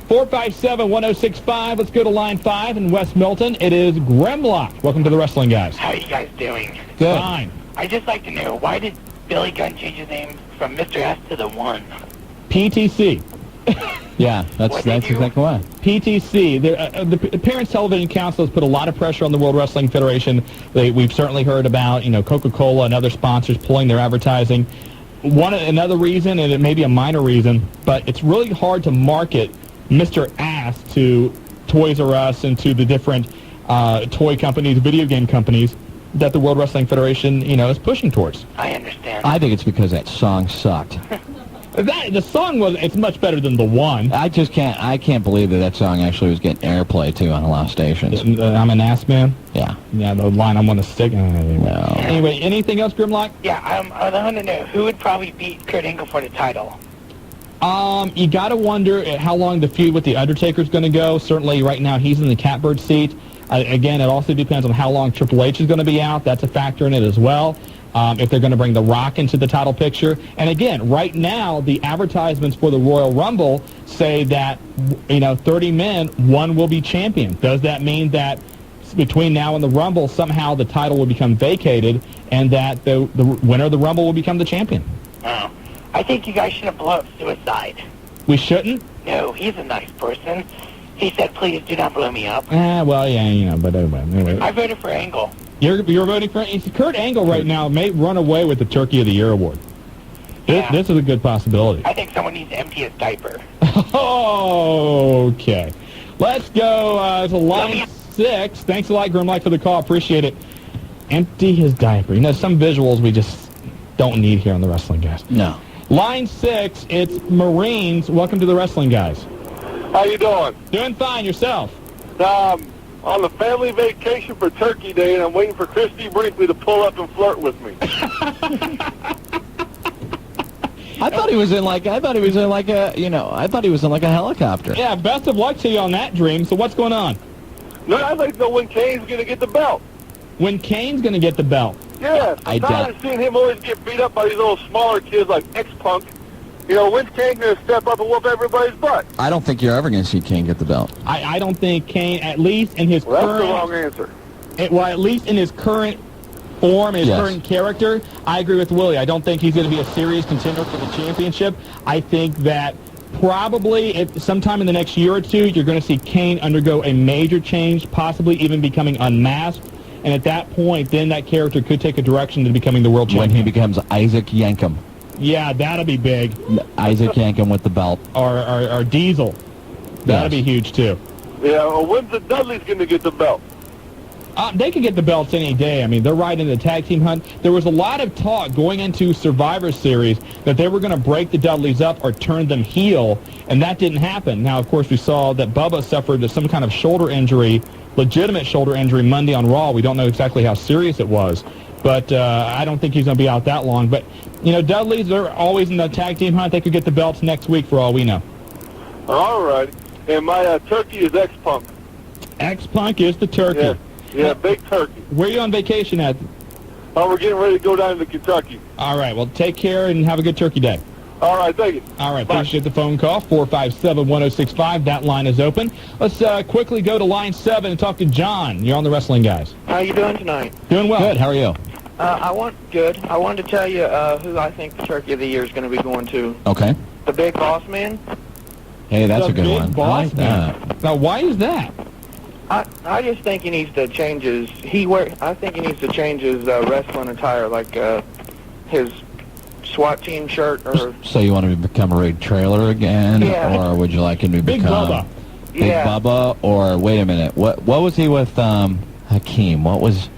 457-1065. Let's go to line 5 in West Milton. It is Grimlock. Welcome to the Wrestling Guys. How are you guys doing? Good. Fine. I'd just like to know, why did Billy Gunn change his name from Mr. S to the One? PTC. Yeah, that's exactly why. PTC. The Parents Television Council has put a lot of pressure on the World Wrestling Federation. We've certainly heard about, Coca-Cola and other sponsors pulling their advertising. Another reason, and it may be a minor reason, but it's really hard to market Mr. Ass to Toys R Us and to the different toy companies, video game companies that the World Wrestling Federation, is pushing towards. I understand. I think it's because that song sucked. The song it's much better than the One. I can't believe that song actually was getting airplay too on a lot of stations. I'm an ass man. Yeah. Yeah, the line I'm gonna stick. No. Anyway, anything else, Grimlock? Yeah, I want to know who would probably beat Kurt Angle for the title. You got to wonder at how long the feud with The Undertaker is going to go. Certainly right now he's in the catbird seat. Again, it also depends on how long Triple H is going to be out. That's a factor in it as well. If they're going to bring The Rock into the title picture. And again, right now, the advertisements for the Royal Rumble say that, 30 men, one will be champion. Does that mean that between now and the Rumble, somehow the title will become vacated and that the winner of the Rumble will become the champion? Oh. I think you guys shouldn't blow up Suicide. We shouldn't? No, he's a nice person. He said, please do not blow me up. Well, yeah, but anyway. I voted for Angle. You're voting for Kurt Angle right now may run away with the Turkey of the Year award. This is a good possibility. I think someone needs to empty his diaper. Okay. Let's go to line 6. Thanks a lot, Grimlock, for the call. Appreciate it. Empty his diaper. Some visuals we just don't need here on the Wrestling Guys. No. Line 6, it's Marines. Welcome to the Wrestling Guys. How you doing? Doing fine. Yourself? On a family vacation for Turkey Day, and I'm waiting for Christy Brinkley to pull up and flirt with me. I thought he was in like a helicopter. Yeah, best of luck to you on that dream. So what's going on? No, I'd like to know when Kane's going to get the belt. When Kane's going to get the belt? Yeah, I'm tired of seeing him always get beat up by these little smaller kids like X-Punk. When's Kane going to step up and whoop everybody's butt? I don't think you're ever going to see Kane get the belt. I don't think Kane, at least in his current... That's the wrong answer. At least in his current form, his current character, I agree with Willie. I don't think he's going to be a serious contender for the championship. I think that probably sometime in the next year or two, you're going to see Kane undergo a major change, possibly even becoming unmasked. And at that point, then that character could take a direction to becoming the world champion. When he becomes Isaac Yankem. Yeah, that'll be big. Isaac Yankem with the belt. Or Diesel. That'll be huge, too. Yeah, well, when's the Dudleys going to get the belt? They could get the belts any day. I mean, they're right in the tag team hunt. There was a lot of talk going into Survivor Series that they were going to break the Dudleys up or turn them heel, and that didn't happen. Now, of course, we saw that Bubba suffered some kind of shoulder injury, legitimate shoulder injury, Monday on Raw. We don't know exactly how serious it was, but I don't think he's going to be out that long. But, Dudleys, they're always in the tag team hunt. They could get the belts next week for all we know. All right. And my turkey is X-Punk. X-Punk is the turkey. Yeah, big turkey. Where are you on vacation at? Oh, we're getting ready to go down to Kentucky. All right. Well, take care and have a good turkey day. All right, thank you. All right, appreciate the phone call, 457-1065. That line is open. Let's quickly go to line 7 and talk to John. You're on the Wrestling Guys. How you doing tonight? Doing well. Good. How are you? I wanted to tell you who I think the Turkey of the Year is going to be going to. Okay. The Big Boss Man. Hey, that's a good one. Boss I like Man. that. Now, why is that? I just think he needs to change his wrestling attire, like his SWAT team shirt or. So you want him to become a raid trailer again, or would you like him to Big become Bubba? Big Bubba, or wait a minute, what was he with Hakeem? What was?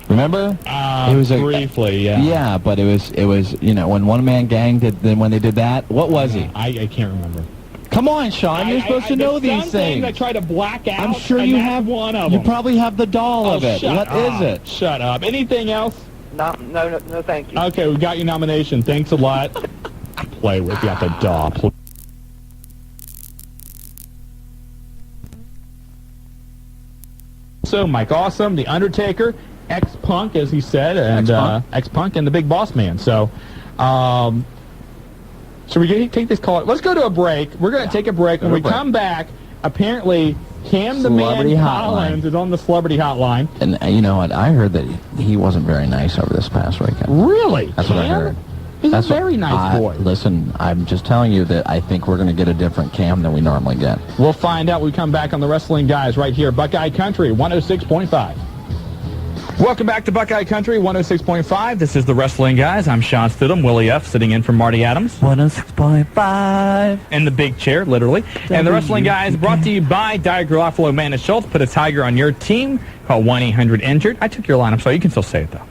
Remember? It was briefly, yeah. Yeah, but it was when One Man Gang did. Then when they did that, what was he? I can't remember. Come on, Shawn, you're supposed to know these things. I try to black out. I'm sure you have one of them. You probably have the doll of it. What is it? Shut up. Anything else? No, thank you. Okay, we got your nomination. Thanks a lot. Play with you at the doll. So, Mike Awesome, The Undertaker, X-Punk, as he said, and X-Punk and the Big Boss Man. So, should we take this call? Let's go to a break. We're going to take a break. When we come back, apparently, Cam the Man Collins is on the Celebrity Hotline. And you know what? I heard that he wasn't very nice over this past weekend. Really? That's what I heard. He's a very nice boy. Listen, I'm just telling you that I think we're going to get a different Cam than we normally get. We'll find out when we come back on the Wrestling Guys right here, Buckeye Country 106.5. Welcome back to Buckeye Country 106.5. This is the Wrestling Guys. I'm Shawn Stidham, Willie F. sitting in for Marty Adams. 106.5. In the big chair, literally. And the Wrestling Guys brought to you by Dyer Garofalo, Man and Schultz. Put a Tiger on your team. Call 1-800-INJURED. I took your line. I'm sorry. You can still say it, though.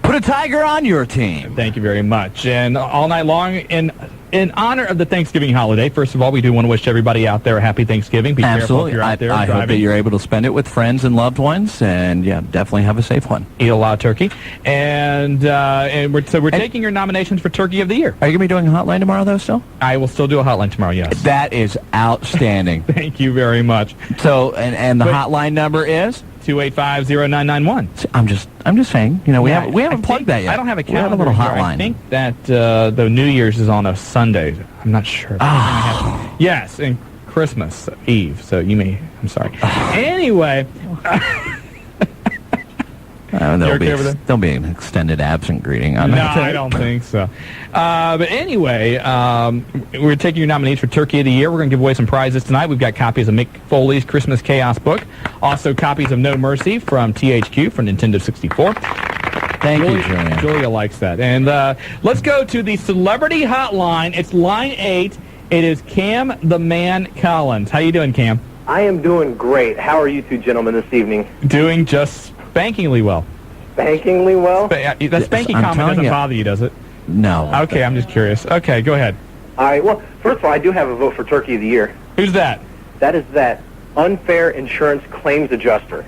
Put a Tiger on your team. Thank you very much. And all night long, in honor of the Thanksgiving holiday, first of all, we do want to wish everybody out there a happy Thanksgiving. Be careful if you're out there I driving. hope that you're able to spend it with friends and loved ones, and yeah, definitely have a safe one. Eat a lot of turkey. And we're taking your nominations for Turkey of the Year. Are you going to be doing a hotline tomorrow, though, still? I will still do a hotline tomorrow, yes. That is outstanding. Thank you very much. So, and the hotline number is? 285-0991. I'm just saying, we haven't plugged that yet. I don't have a calendar. We have a little hotline. I think that the New Year's is on a Sunday. I'm not sure. Yes, and Christmas Eve. So I'm sorry. Anyway. There'll be an extended absent greeting on that. No, I don't think so. But anyway, we're taking your nominees for Turkey of the Year. We're going to give away some prizes tonight. We've got copies of Mick Foley's Christmas Chaos book. Also copies of No Mercy from THQ for Nintendo 64. Thank you, Julia. Julia likes that. And let's go to the Celebrity Hotline. It's line 8. It is Cam the Man Collins. How you doing, Cam? I am doing great. How are you two gentlemen this evening? Doing just spankingly well. Spankingly well? That spanking comment doesn't bother you, does it? No. Okay, I'm just curious. Okay, go ahead. All right, well, first of all, I do have a vote for Turkey of the Year. Who's that? That is that unfair insurance claims adjuster.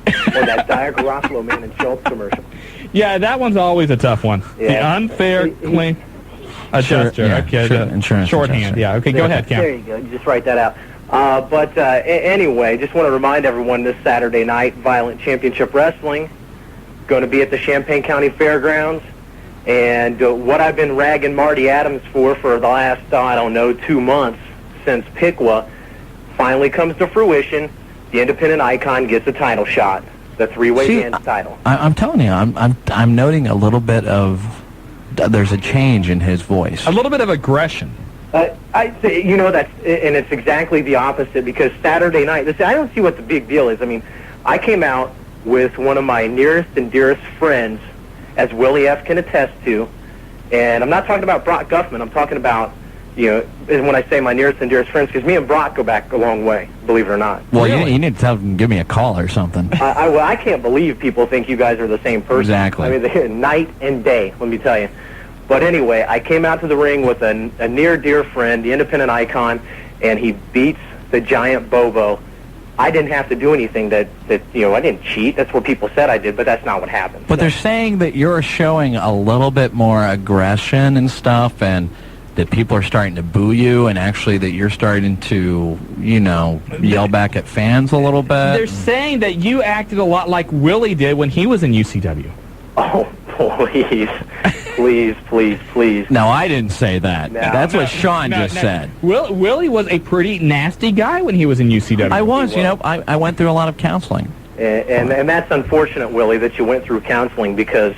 Or that Dyer Garofalo Man and Schultz commercial. Yeah, that one's always a tough one. Yeah. The unfair claim adjuster. Insurance shorthand. adjuster. Yeah, okay, go ahead, Cam. There you go. You just write that out. Anyway, just want to remind everyone this Saturday night, Violent Championship Wrestling, going to be at the Champaign County Fairgrounds. And what I've been ragging Marty Adams for the last, 2 months since Piqua finally comes to fruition. The independent icon gets a title shot, the three-way dance title. I'm telling you, I'm noting a little bit of, there's a change in his voice. A little bit of aggression. I say, and it's exactly the opposite, because Saturday night, listen, I don't see what the big deal is. I mean, I came out with one of my nearest and dearest friends, as Willie F. can attest to, and I'm not talking about Brock Guffman. I'm talking about, when I say my nearest and dearest friends, because me and Brock go back a long way, believe it or not. Well, really? you need to tell them, give me a call or something. I can't believe people think you guys are the same person. Exactly. I mean, they're night and day, let me tell you. But anyway, I came out to the ring with a near dear friend, the independent icon, and he beats the giant Bobo. I didn't have to do anything that I didn't cheat. That's what people said I did, but that's not what happened. But they're saying that you're showing a little bit more aggression and stuff, and that people are starting to boo you, and actually that you're starting to, yell back at fans a little bit. They're saying that you acted a lot like Willie did when he was in UCW. Oh, please. No, I didn't say that. No. That's what Shawn just said. Willie was a pretty nasty guy when he was in UCW. I was. I went through a lot of counseling. And that's unfortunate, Willie, that you went through counseling, because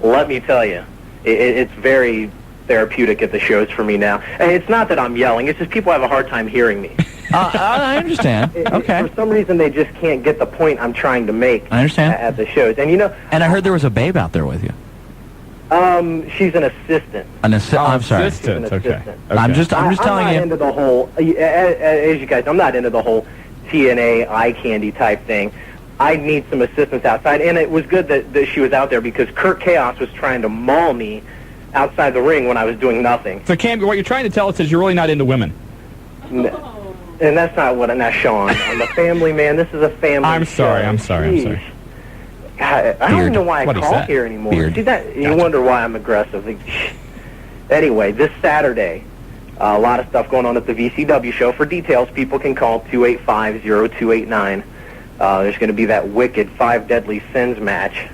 let me tell you, it's very therapeutic at the shows for me now. And it's not that I'm yelling. It's just people have a hard time hearing me. I understand. Okay. For some reason, they just can't get the point I'm trying to make. I understand. At the shows. And, you know... And I heard there was a babe out there with you. She's an assistant. I'm sorry. Assistant. Okay. I'm just telling you. I'm not into the whole, as you guys know, I'm not into the whole TNA eye candy type thing. I need some assistance outside, and it was good that she was out there because Kurt Chaos was trying to maul me outside the ring when I was doing nothing. So, Cam, what you're trying to tell us is you're really not into women. And that's not what I'm not, Shawn. I'm a family man. This is a family I'm sorry. Jeez. I don't even know why I call here anymore. See that? You wonder why I'm aggressive. Anyway, this Saturday, a lot of stuff going on at the WCW show. For details, people can call 285-0289. There's going to be that wicked 5 Deadly Sins match.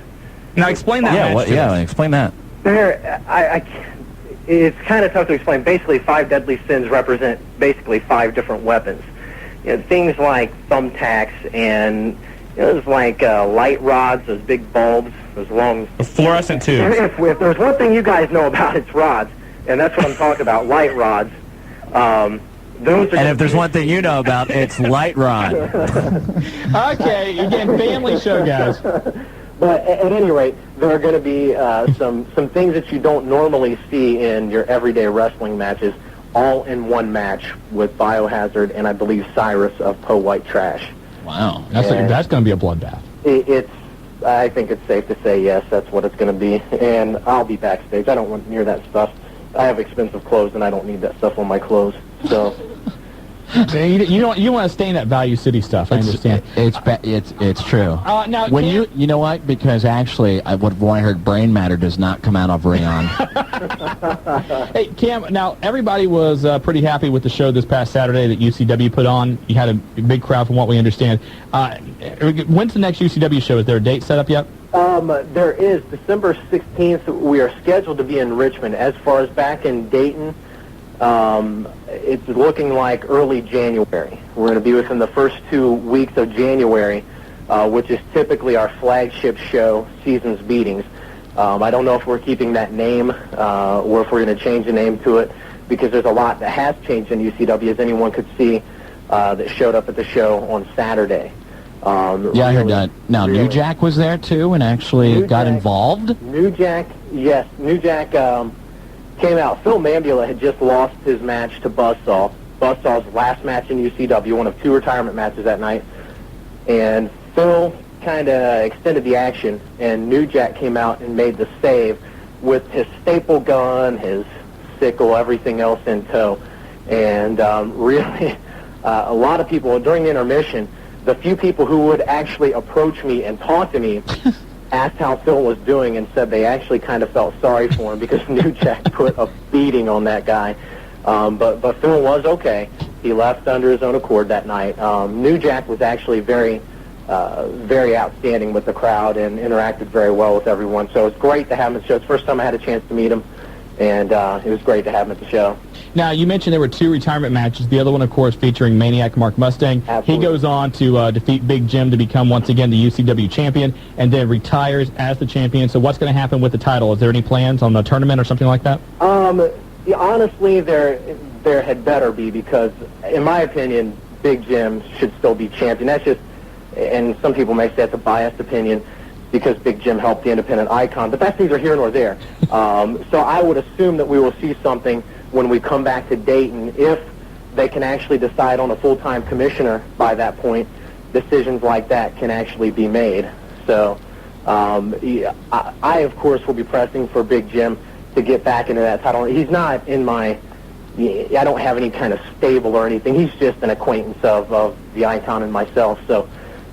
Now explain that match. Explain that. It's kind of tough to explain. Basically, 5 Deadly Sins represent basically 5 different weapons. You know, things like thumbtacks and... It was like light rods, those big bulbs, those long... Fluorescent tubes. If there's one thing you guys know about, it's rods. And that's what I'm talking about, light rods. Those are and if there's one thing you know about, it's light rod. Okay, again, family show, guys. But at any rate, there are going to be some things that you don't normally see in your everyday wrestling matches, all in one match with Biohazard and I believe Cyrus of Po White Trash. Wow, that's going to be a bloodbath. I think it's safe to say yes, that's what it's going to be. And I'll be backstage. I don't want near that stuff. I have expensive clothes, and I don't need that stuff on my clothes. So you want to stay in that Value City stuff. I understand. It's true. Now, when you know what? Because actually, when I heard Brain Matter does not come out of Rayon. Hey, Cam. Now everybody was pretty happy with the show this past Saturday that UCW put on. You had a big crowd, from what we understand. When's the next UCW show? Is there a date set up yet? There is December 16th. We are scheduled to be in Richmond. As far as back in Dayton. It's looking like early January. We're going to be within the first 2 weeks of January, which is typically our flagship show, Seasons Beatings. I don't know if we're keeping that name or if we're going to change the name to it because there's a lot that has changed in UCW, as anyone could see that showed up at the show on Saturday. I heard that. Now, New Jack was there, too, and actually got involved? New Jack, yes. New Jack... came out. Phil Mambula had just lost his match to Buzzsaw. Buzzsaw's last match in UCW, one of 2 retirement matches that night. And Phil kind of extended the action, and New Jack came out and made the save with his staple gun, his sickle, everything else in tow. And really, a lot of people, during the intermission, the few people who would actually approach me and talk to me asked how Phil was doing and said they actually kind of felt sorry for him because New Jack put a beating on that guy. But Phil was okay. He left under his own accord that night. New Jack was actually very outstanding with the crowd and interacted very well with everyone. So it's great to have him at the show. It's the first time I had a chance to meet him, and it was great to have him at the show. Now, you mentioned there were 2 retirement matches. The other one, of course, featuring Maniac Mark Mustang. Absolutely. He goes on to defeat Big Jim to become, once again, the UCW champion, and then retires as the champion. So what's going to happen with the title? Is there any plans on the tournament or something like that? Honestly, there had better be, because, in my opinion, Big Jim should still be champion. That's just, and some people may say it's a biased opinion, because Big Jim helped the independent icon, but that's neither here nor there. So I would assume that we will see something when we come back to Dayton. If they can actually decide on a full-time commissioner by that point, decisions like that can actually be made. So I, of course, will be pressing for Big Jim to get back into that title. He's not in my... I don't have any kind of stable or anything. He's just an acquaintance of the icon and myself. So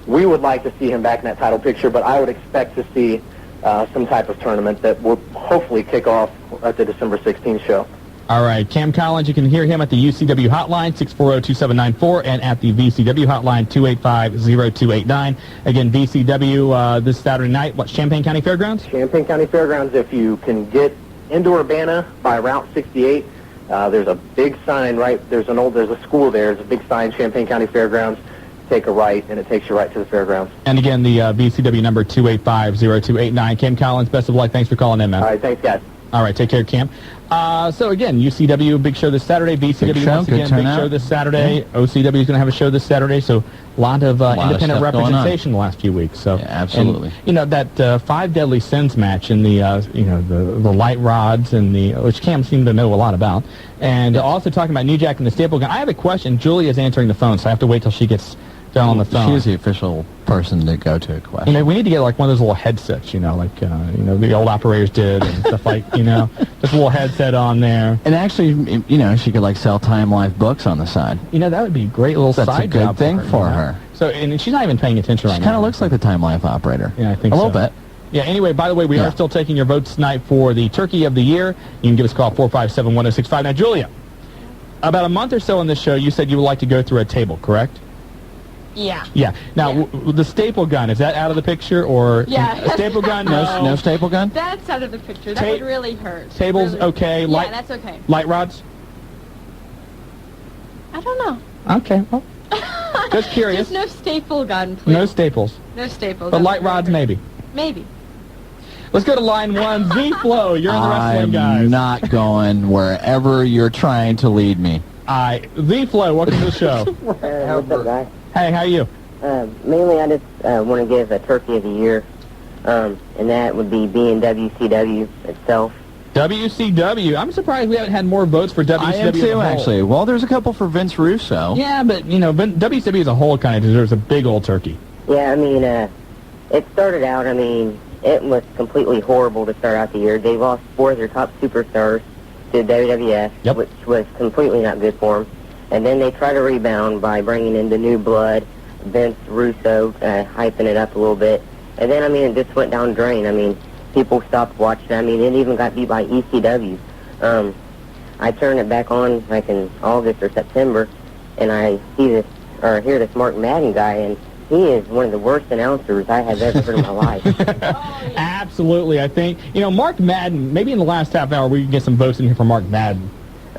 we would like to see him back in that title picture, but I would expect to see some type of tournament that will hopefully kick off at the December 16th show. All right, Cam Collins, you can hear him at the UCW hotline, 640-2794, and at the VCW hotline, 285-0289. Again, VCW this Saturday night, Champaign County Fairgrounds? Champaign County Fairgrounds. If you can get into Urbana by Route 68, there's a big sign there's a school there. There's a big sign, Champaign County Fairgrounds. Take a right, and it takes you right to the fairgrounds. And again, the VCW number, 285-0289. Cam Collins, best of luck. Thanks for calling in, man. All right, thanks, guys. All right, take care, Cam. So again, UCW, big show this Saturday. VCW, once again, big show this Saturday. OCW is going to have a show this Saturday. So a lot of independent representation the last few weeks. So absolutely. And, that 5 Deadly Sins match in the the light rods and which Cam seemed to know a lot about, and also talking about New Jack and the staple gun. I have a question. Julia's answering the phone, so I have to wait till she gets done on the phone. She's the official person to go to a question. We need to get like one of those little headsets, like the old operators did and stuff like, just a little headset on there. And actually, she could like sell Time Life books on the side. That would be a great little side job. That's a good thing for her. So, and she's not even paying attention right now. She kind of looks like the Time Life operator. Yeah, I think a so. little bit. Yeah, anyway, by the way, we are still taking your votes tonight for the Turkey of the Year. You can give us a call, 457-1065. Now, Julia, about a month or so on this show, you said you would like to go through a table, correct? Yeah. Yeah. Now, the staple gun, is that out of the picture, or a staple gun? No staple gun? That's out of the picture. That would really hurt. Tables, really. okay. Yeah, that's okay. Light rods? I don't know. Okay, well, just curious. Just no staple gun, please. No staples. No staples. But light rods, maybe. Maybe. Let's go to line 1. Z-Flow, you're in the wrestling, guys. I'm not going wherever you're trying to lead me. Z-Flow, welcome to the show. What's up, guys? Hey, how are you? Mainly, I just want to give a Turkey of the Year, and that would be being WCW itself. WCW. I'm surprised we haven't had more votes for WCW. I am too, actually. Well, there's a couple for Vince Russo. Yeah, but, WCW as a whole kind of deserves a big old turkey. Yeah, it started out, it was completely horrible to start out the year. They lost 4 of their top superstars to WWF, which was completely not good for them. And then they try to rebound by bringing in the new blood, Vince Russo, hyping it up a little bit. And then, it just went down the drain. People stopped watching. It even got beat by ECW. I turned it back on like in August or September, and I see this, or hear this Mark Madden guy, and he is one of the worst announcers I have ever heard in my life. Absolutely. I think, Mark Madden, maybe in the last half hour we can get some votes in here for Mark Madden.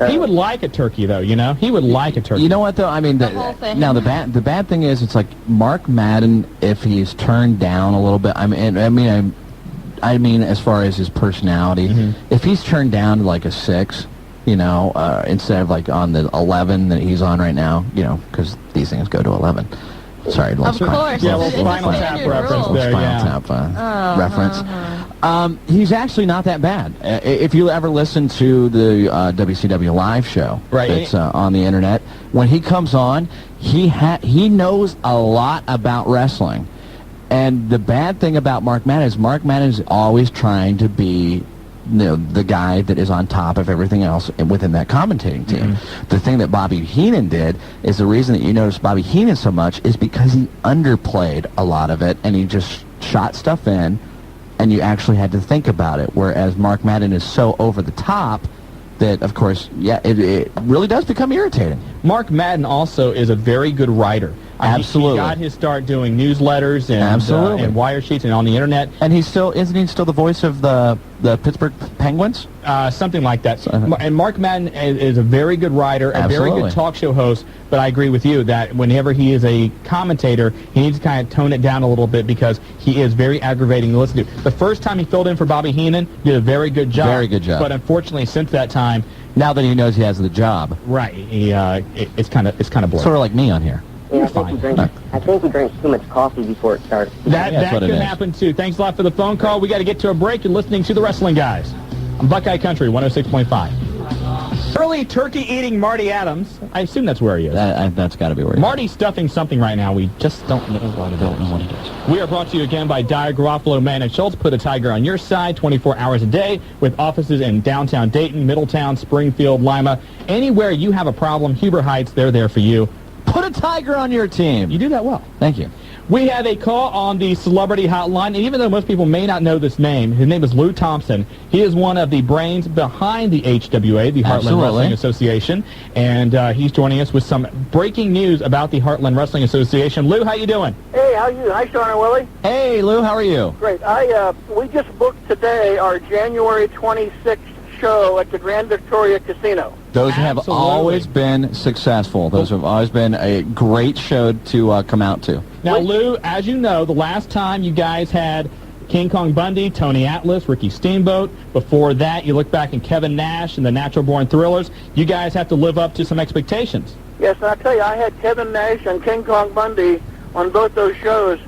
He would like a turkey, though, He would like a turkey. You know what, though? The bad thing is, it's like Mark Madden, if he's turned down a little bit, as far as his personality, if he's turned down to like a 6, instead of like on the 11 that he's on right now, because these things go to 11. Sorry, of course. Yeah, little Spinal Tap reference there, Spinal Tap reference. He's actually not that bad. If you ever listen to the WCW live show that's on the internet, when he comes on, he knows a lot about wrestling. And the bad thing about Mark Madden is always trying to be the guy that is on top of everything else within that commentating team. The thing that Bobby Heenan did is the reason that you notice Bobby Heenan so much is because he underplayed a lot of it, and he just shot stuff in, and you actually had to think about it, whereas Mark Madden is so over the top that, of course, it really does become irritating. Mark Madden also is a very good writer. Absolutely. He got his start doing newsletters and wire sheets and on the internet. And isn't he still the voice of the Pittsburgh Penguins? Something like that. And Mark Madden is a very good writer, a very good talk show host, but I agree with you that whenever he is a commentator, he needs to kind of tone it down a little bit because he is very aggravating to listen to. The first time he filled in for Bobby Heenan, did a very good job. Very good job. But unfortunately, since that time... Now that he knows he has the job. Right. It's kind of boring. Sort of like me on here. Yeah, I think he drank too much coffee before it started. That could happen, too. Thanks a lot for the phone call. We got to get to a break. You're listening to The Wrestling Guys on Buckeye Country 106.5. Early turkey-eating Marty Adams. I assume that's where he is. That's got to be where he is. Marty's stuffing something right now. We just don't know what it is. We are brought to you again by Dyer, Garofalo, Mann & Schultz. Put a tiger on your side 24 hours a day with offices in downtown Dayton, Middletown, Springfield, Lima. Anywhere you have a problem, Huber Heights, they're there for you. Put a tiger on your team. You do that well. Thank you. We have a call on the celebrity hotline, and even though most people may not know this name, his name is Lou Thompson. He is one of the brains behind the HWA, the Heartland Wrestling Association, and he's joining us with some breaking news about the Heartland Wrestling Association. Lou, how you doing? Hey, how you? Hi, Shawn and Willie. Hey, Lou, how are you? Great. We just booked today our January 26th show at the Grand Victoria Casino. Those have always been successful. Those have always been a great show to come out to. Now, Lou, as you know, the last time you guys had King Kong Bundy, Tony Atlas, Ricky Steamboat. Before that, you look back in Kevin Nash and the Natural Born Thrillers. You guys have to live up to some expectations. Yes, and I'll tell you, I had Kevin Nash and King Kong Bundy on both those shows.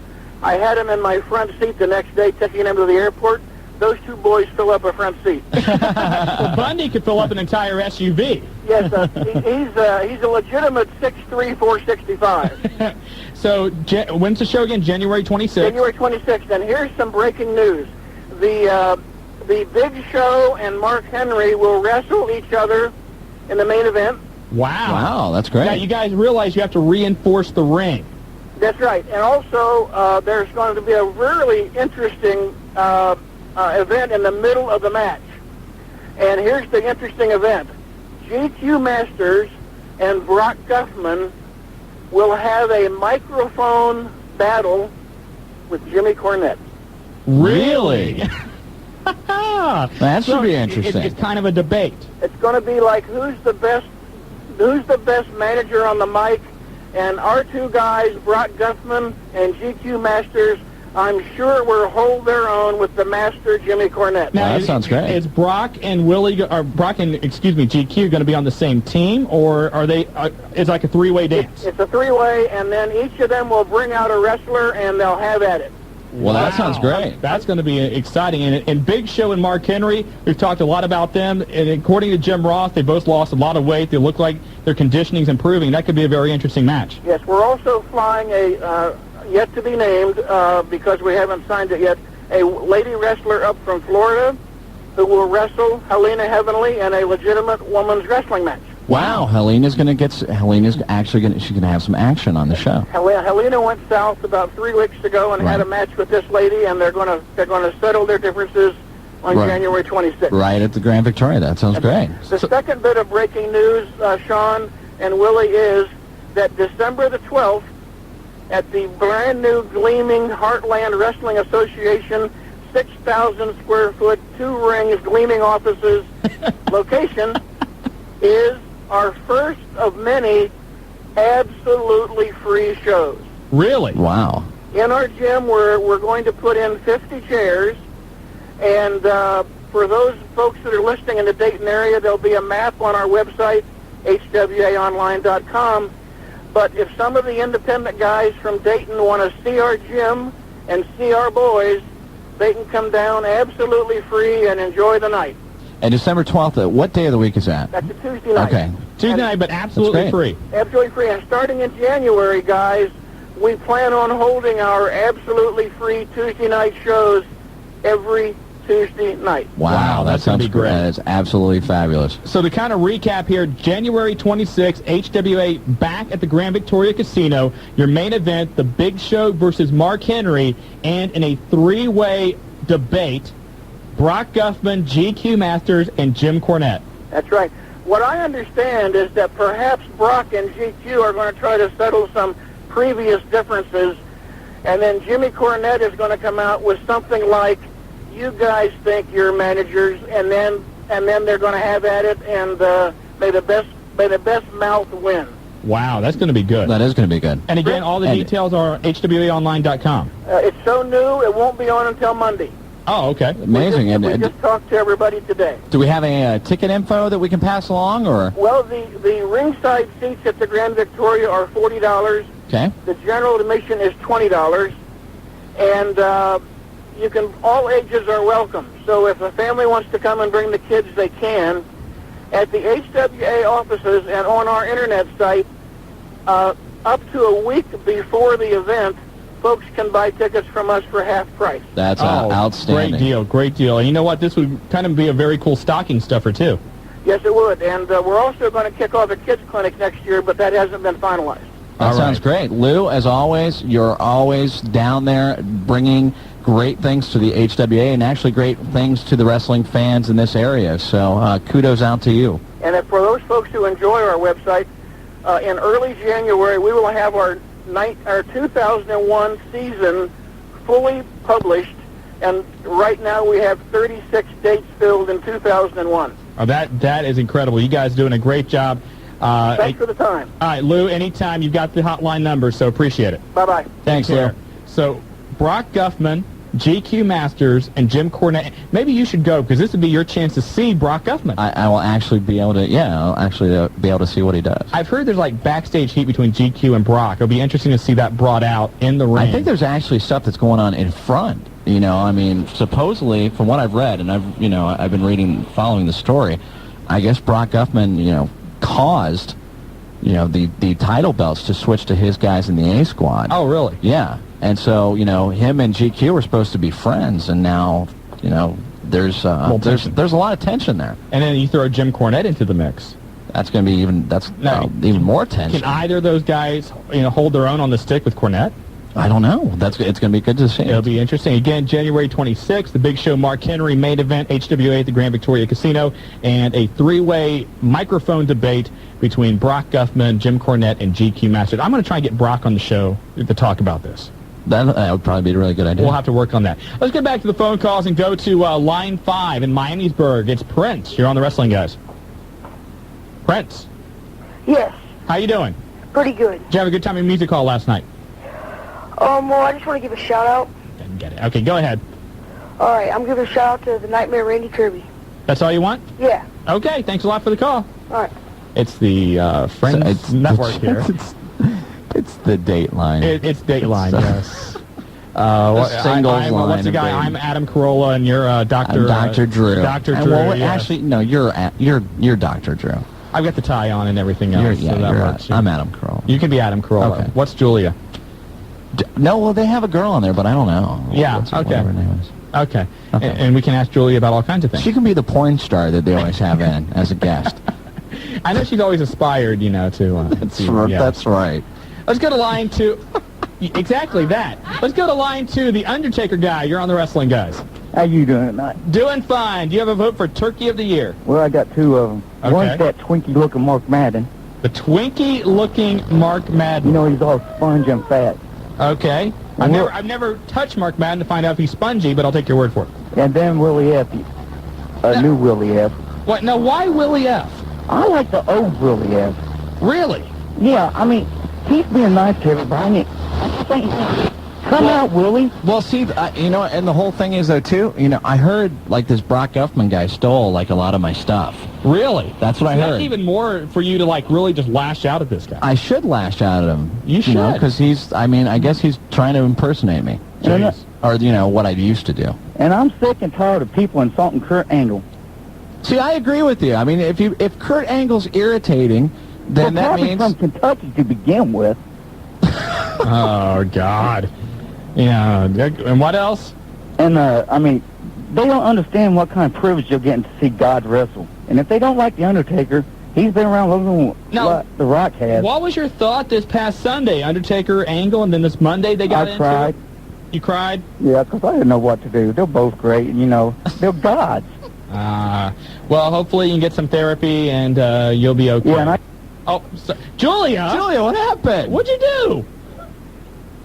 I had him in my front seat the next day, taking him to the airport. Those two boys fill up a front seat. Well, Bundy could fill up an entire SUV. Yes, he's a legitimate 6'3", 465. So, when's the show again? January 26th? January 26th, and here's some breaking news. The Big Show and Mark Henry will wrestle each other in the main event. Wow. Wow, that's great. Now, you guys realize you have to reinforce the ring. That's right. And also, there's going to be a really interesting event in the middle of the match. And here's the interesting event. GQ Masters and Brock Guffman will have a microphone battle with Jimmy Cornette. Really? That should be interesting. It's kind of a debate. It's going to be like who's the best manager on the mic, and our two guys, Brock Guffman and GQ Masters, I'm sure will hold their own with the master Jimmy Cornette. Now, that sounds great. Is Brock and GQ going to be on the same team, or are they? It's like a three-way dance. It's a three-way, and then each of them will bring out a wrestler, and they'll have at it. Well, that sounds great. That's going to be exciting. And Big Show and Mark Henry, we've talked a lot about them. And according to Jim Ross, they both lost a lot of weight. They look like their conditioning's improving. That could be a very interesting match. Yes, we're also flying a yet to be named because we haven't signed it yet. A lady wrestler up from Florida who will wrestle Helena Heavenly in a legitimate women's wrestling match. Wow, Helena's actually going to have some action on the show. Helena went south about 3 weeks ago and had a match with this lady, and they're going to settle their differences on January 26th. Right at the Grand Victoria. That sounds great. The second bit of breaking news, Shawn and Willie, is that December the 12th, at the brand new gleaming Heartland Wrestling Association 6,000 square foot, 2 rings, gleaming offices location is our first of many absolutely free shows. Really? Wow. In our gym, we're going to put in 50 chairs, and for those folks that are listening in the Dayton area, there'll be a map on our website, hwaonline.com. But if some of the independent guys from Dayton want to see our gym and see our boys, they can come down absolutely free and enjoy the night. And December 12th, what day of the week is that? That's a Tuesday night. Okay. Tuesday night, but absolutely free. Absolutely free. And starting in January, guys, we plan on holding our absolutely free Tuesday night shows every Tuesday night. Wow, that sounds great. That is absolutely fabulous. So to kind of recap here, January 26th, HWA back at the Grand Victoria Casino. Your main event, the Big Show versus Mark Henry, and in a 3-way debate, Brock Guffman, GQ Masters, and Jim Cornette. That's right. What I understand is that perhaps Brock and GQ are going to try to settle some previous differences, and then Jimmy Cornette is going to come out with something like, you guys think you're managers, and then they're going to have at it, and may the best mouth win. Wow, that's going to be good. That is going to be good. And again, all the details are hwaonline.com. It's so new, it won't be on until Monday. Oh, okay. Amazing. We just talked to everybody today. Do we have a ticket info that we can pass along, or? Well, the ringside seats at the Grand Victoria are $40. Okay. The general admission is $20, and you can. All ages are welcome. So if a family wants to come and bring the kids, they can. At the HWA offices and on our internet site, up to a week before the event, folks can buy tickets from us for half price. That's outstanding. Great deal. And you know what? This would kind of be a very cool stocking stuffer, too. Yes, it would. And we're also going to kick off a kids clinic next year, but that hasn't been finalized. That sounds great. Lou, as always, you're always down there bringing great things to the HWA and actually great things to the wrestling fans in this area. So kudos out to you. And for those folks who enjoy our website, in early January, we will have our 2001 season fully published, and right now we have 36 dates filled in 2001. Oh, that is incredible. You guys doing a great job. Thanks for the time. All right, Lou, anytime. You've got the hotline number, so appreciate it. Bye-bye. Thanks, Lou. So Brock Guffman GQ Masters, and Jim Cornette. Maybe you should go, because this would be your chance to see Brock Guffman. I will actually be able to, I'll actually be able to see what he does. I've heard there's like backstage heat between GQ and Brock. It'll be interesting to see that brought out in the ring. I think there's actually stuff that's going on in front. You know, I mean, supposedly, from what I've read, and I've been following the story, I guess Brock Guffman, caused, the title belts to switch to his guys in the A squad. Oh, really? Yeah. And so, him and GQ were supposed to be friends, and now, there's a lot of tension there. And then you throw Jim Cornette into the mix. That's going to be even more tension. Can either of those guys, hold their own on the stick with Cornette? I don't know. It's going to be good to see. It'll be interesting. Again, January 26th, the Big Show Mark Henry main event, HWA at the Grand Victoria Casino, and a three-way microphone debate between Brock Guffman, Jim Cornette, and GQ Masters. I'm going to try and get Brock on the show to talk about this. That would probably be a really good idea. We'll have to work on that. Let's get back to the phone calls and go to line 5 in Miamisburg. It's Prince. You're on the Wrestling Guys. Prince. Yes. How you doing? Pretty good. Did you have a good time in music hall last night? Well, I just want to give a shout-out. Didn't get it. Okay, go ahead. All right, I'm giving a shout-out to the Nightmare Randy Kirby. That's all you want? Yeah. Okay, thanks a lot for the call. All right. It's the Friends Network here. It's the Dateline. It's Dateline, yes. Singles line. What's the guy? I'm Adam Carolla, and you're Dr. Dr. Drew. Dr. Drew. Well, yes. actually, no, you're Dr. Drew. I've got the tie on and everything else. I'm Adam Carolla. You can be Adam Carolla. Okay. What's Julia? No, well, they have a girl on there, but I don't know. Yeah, okay. Whatever her name is. Okay. And we can ask Julia about all kinds of things. She can be the porn star that they always have in as a guest. I know she's always aspired, to... That's right. Let's go to line 2. Exactly that. Let's go to line 2, the Undertaker guy. You're on the Wrestling Guys. How you doing tonight? Doing fine. Do you have a vote for Turkey of the Year? Well, I got two of them. Okay. One's that Twinkie-looking Mark Madden. The Twinkie-looking Mark Madden. He's all sponge and fat. Okay. I've never touched Mark Madden to find out if he's spongy, but I'll take your word for it. And then Willie F. New Willie F. What? Now, why Willie F? I like the old Willie F. Really? Yeah, I mean, he's being nice to everybody. Come out, Willie. Well, see, and the whole thing is, though, too, I heard, this Brock Guffman guy stole, a lot of my stuff. Really? That's what I heard. That's even more for you to, really just lash out at this guy. I should lash out at him. You should. Because I guess he's trying to impersonate me. Jeez. Or, what I used to do. And I'm sick and tired of people insulting Kurt Angle. See, I agree with you. I mean, if Kurt Angle's irritating, then that means... from Kentucky to begin with. Oh, God. Yeah, and what else? And, they don't understand what kind of privilege you're getting to see God wrestle. And if they don't like The Undertaker, he's been around longer than The Rock has. What was your thought this past Sunday? Undertaker, Angle, and then this Monday they got into cried. It? You cried? Yeah, because I didn't know what to do. They're both great, and, they're gods. Well, hopefully you can get some therapy, and you'll be okay. Yeah, Julia! Julia, what happened? What'd you do?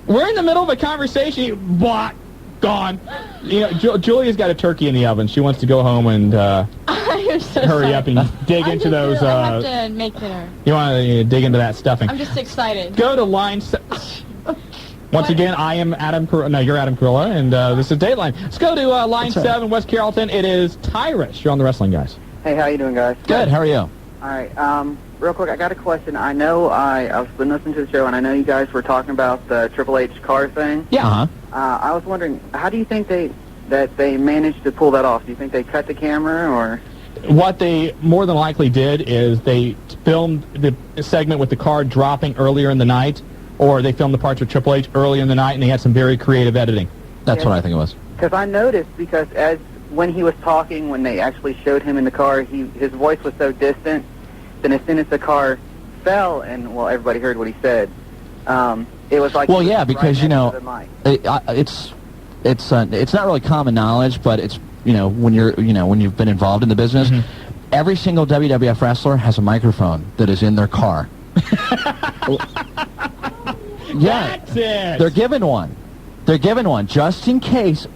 We're in the middle of a conversation. Gone. Julia's got a turkey in the oven. She wants to go home and hurry up and dig into those. I have to make dinner. You want to dig into that stuffing. I'm just excited. Go to line... Once again, I am Adam Carolla. No, you're Adam Carolla, and this is Dateline. Let's go to line 7, West Carrollton. It is Tyrus. You're on the Wrestling Guys. Hey, how you doing, guys? Good. How are you? All right. Real quick, I got a question. I know I've been listening to the show, and I know you guys were talking about the Triple H car thing. Yeah. I was wondering, how do you think they managed to pull that off? Do you think they cut the camera, or? What they more than likely did is they filmed the segment with the car dropping earlier in the night, or they filmed the parts with Triple H earlier in the night, and they had some very creative editing. That's what I think it was. Because I noticed, when he was talking, when they actually showed him in the car, his voice was so distant. Then as soon as the car fell, and everybody heard what he said. It was like... Well, yeah, because, right it's not really common knowledge, but it's, when you've been involved in the business, every single WWF wrestler has a microphone that is in their car. Yeah. That's it. They're given one. Just in case.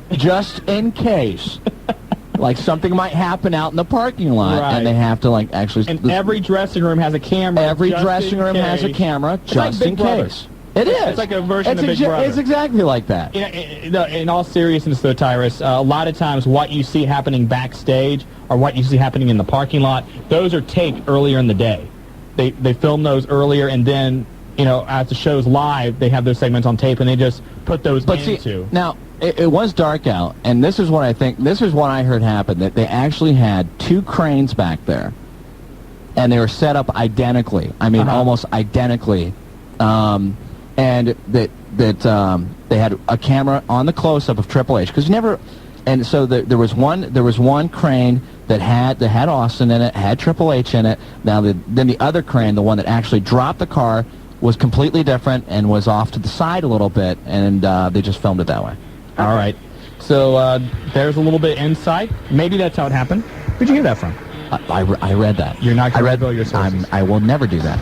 Like something might happen out in the parking lot, and they have to actually... And every dressing room has a camera. Every dressing room has a camera, just in case. It is. It's like a version of Big Brother. It's exactly like that. In all seriousness, though, Tyrus, a lot of times what you see happening backstage or what you see happening in the parking lot, those are taped earlier in the day. They film those earlier, and then, as the show's live, they have those segments on tape, and they just put those into. See, now, it was dark out, and this is what I heard happen, that they actually had 2 cranes back there, and they were set up identically. I mean, almost identically. And that they had a camera on the close-up of Triple H, because and so there was one crane that had Austin in it, had Triple H in it. Now then the other crane, the one that actually dropped the car, was completely different and was off to the side a little bit, and they just filmed it that way. All right. So there's a little bit of insight. Maybe that's how it happened. Where'd you get that from? I read that. You're not going to reveal your sources. I will never do that.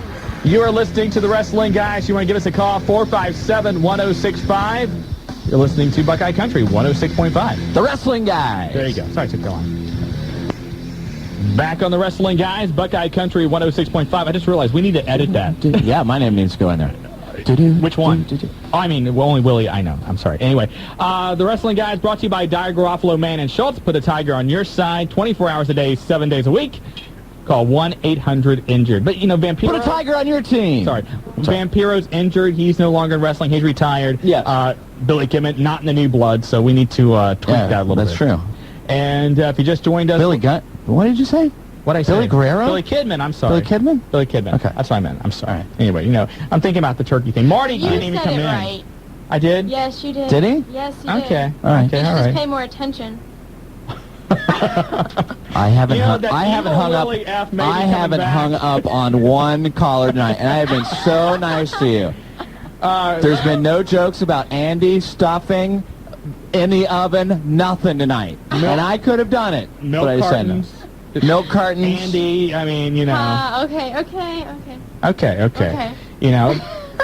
You are listening to The Wrestling Guys. You want to give us a call, 457-1065. You're listening to Buckeye Country, 106.5. The Wrestling Guys. There you go. Sorry, it took that long. Back on The Wrestling Guys, Buckeye Country, 106.5. I just realized we need to edit that. Yeah, my name needs to go in there. Which one? Only Willie. I know. I'm sorry. Anyway, The Wrestling Guys brought to you by Dyer, Garofalo, Mann, and Schultz. Put a Tiger on your side 24 hours a day, 7 days a week. Call 1-800-INJURED. But, Vampiro... Put a Tiger on your team. Sorry. Vampiro's injured. He's no longer in wrestling. He's retired. Yes. Billy Kidman, not in the new blood, so we need to tweak that a little bit. That's true. And if you just joined us... What did you say? What did I say? Billy Guerrero? Billy Kidman, I'm sorry. Billy Kidman? Billy Kidman. Okay. That's what I meant. I'm sorry. Anyway, I'm thinking about the turkey thing. Marty didn't even come in. Right. I did? Yes, you did. Did he? Yes, you did. Okay. All right. You should just pay more attention. I haven't hung up on one caller tonight, and I have been so nice to you. There's been no jokes about Andy stuffing in the oven, nothing tonight. And I could have done it. Milk cartons. Milk cartons. Andy, I mean, Okay. Okay.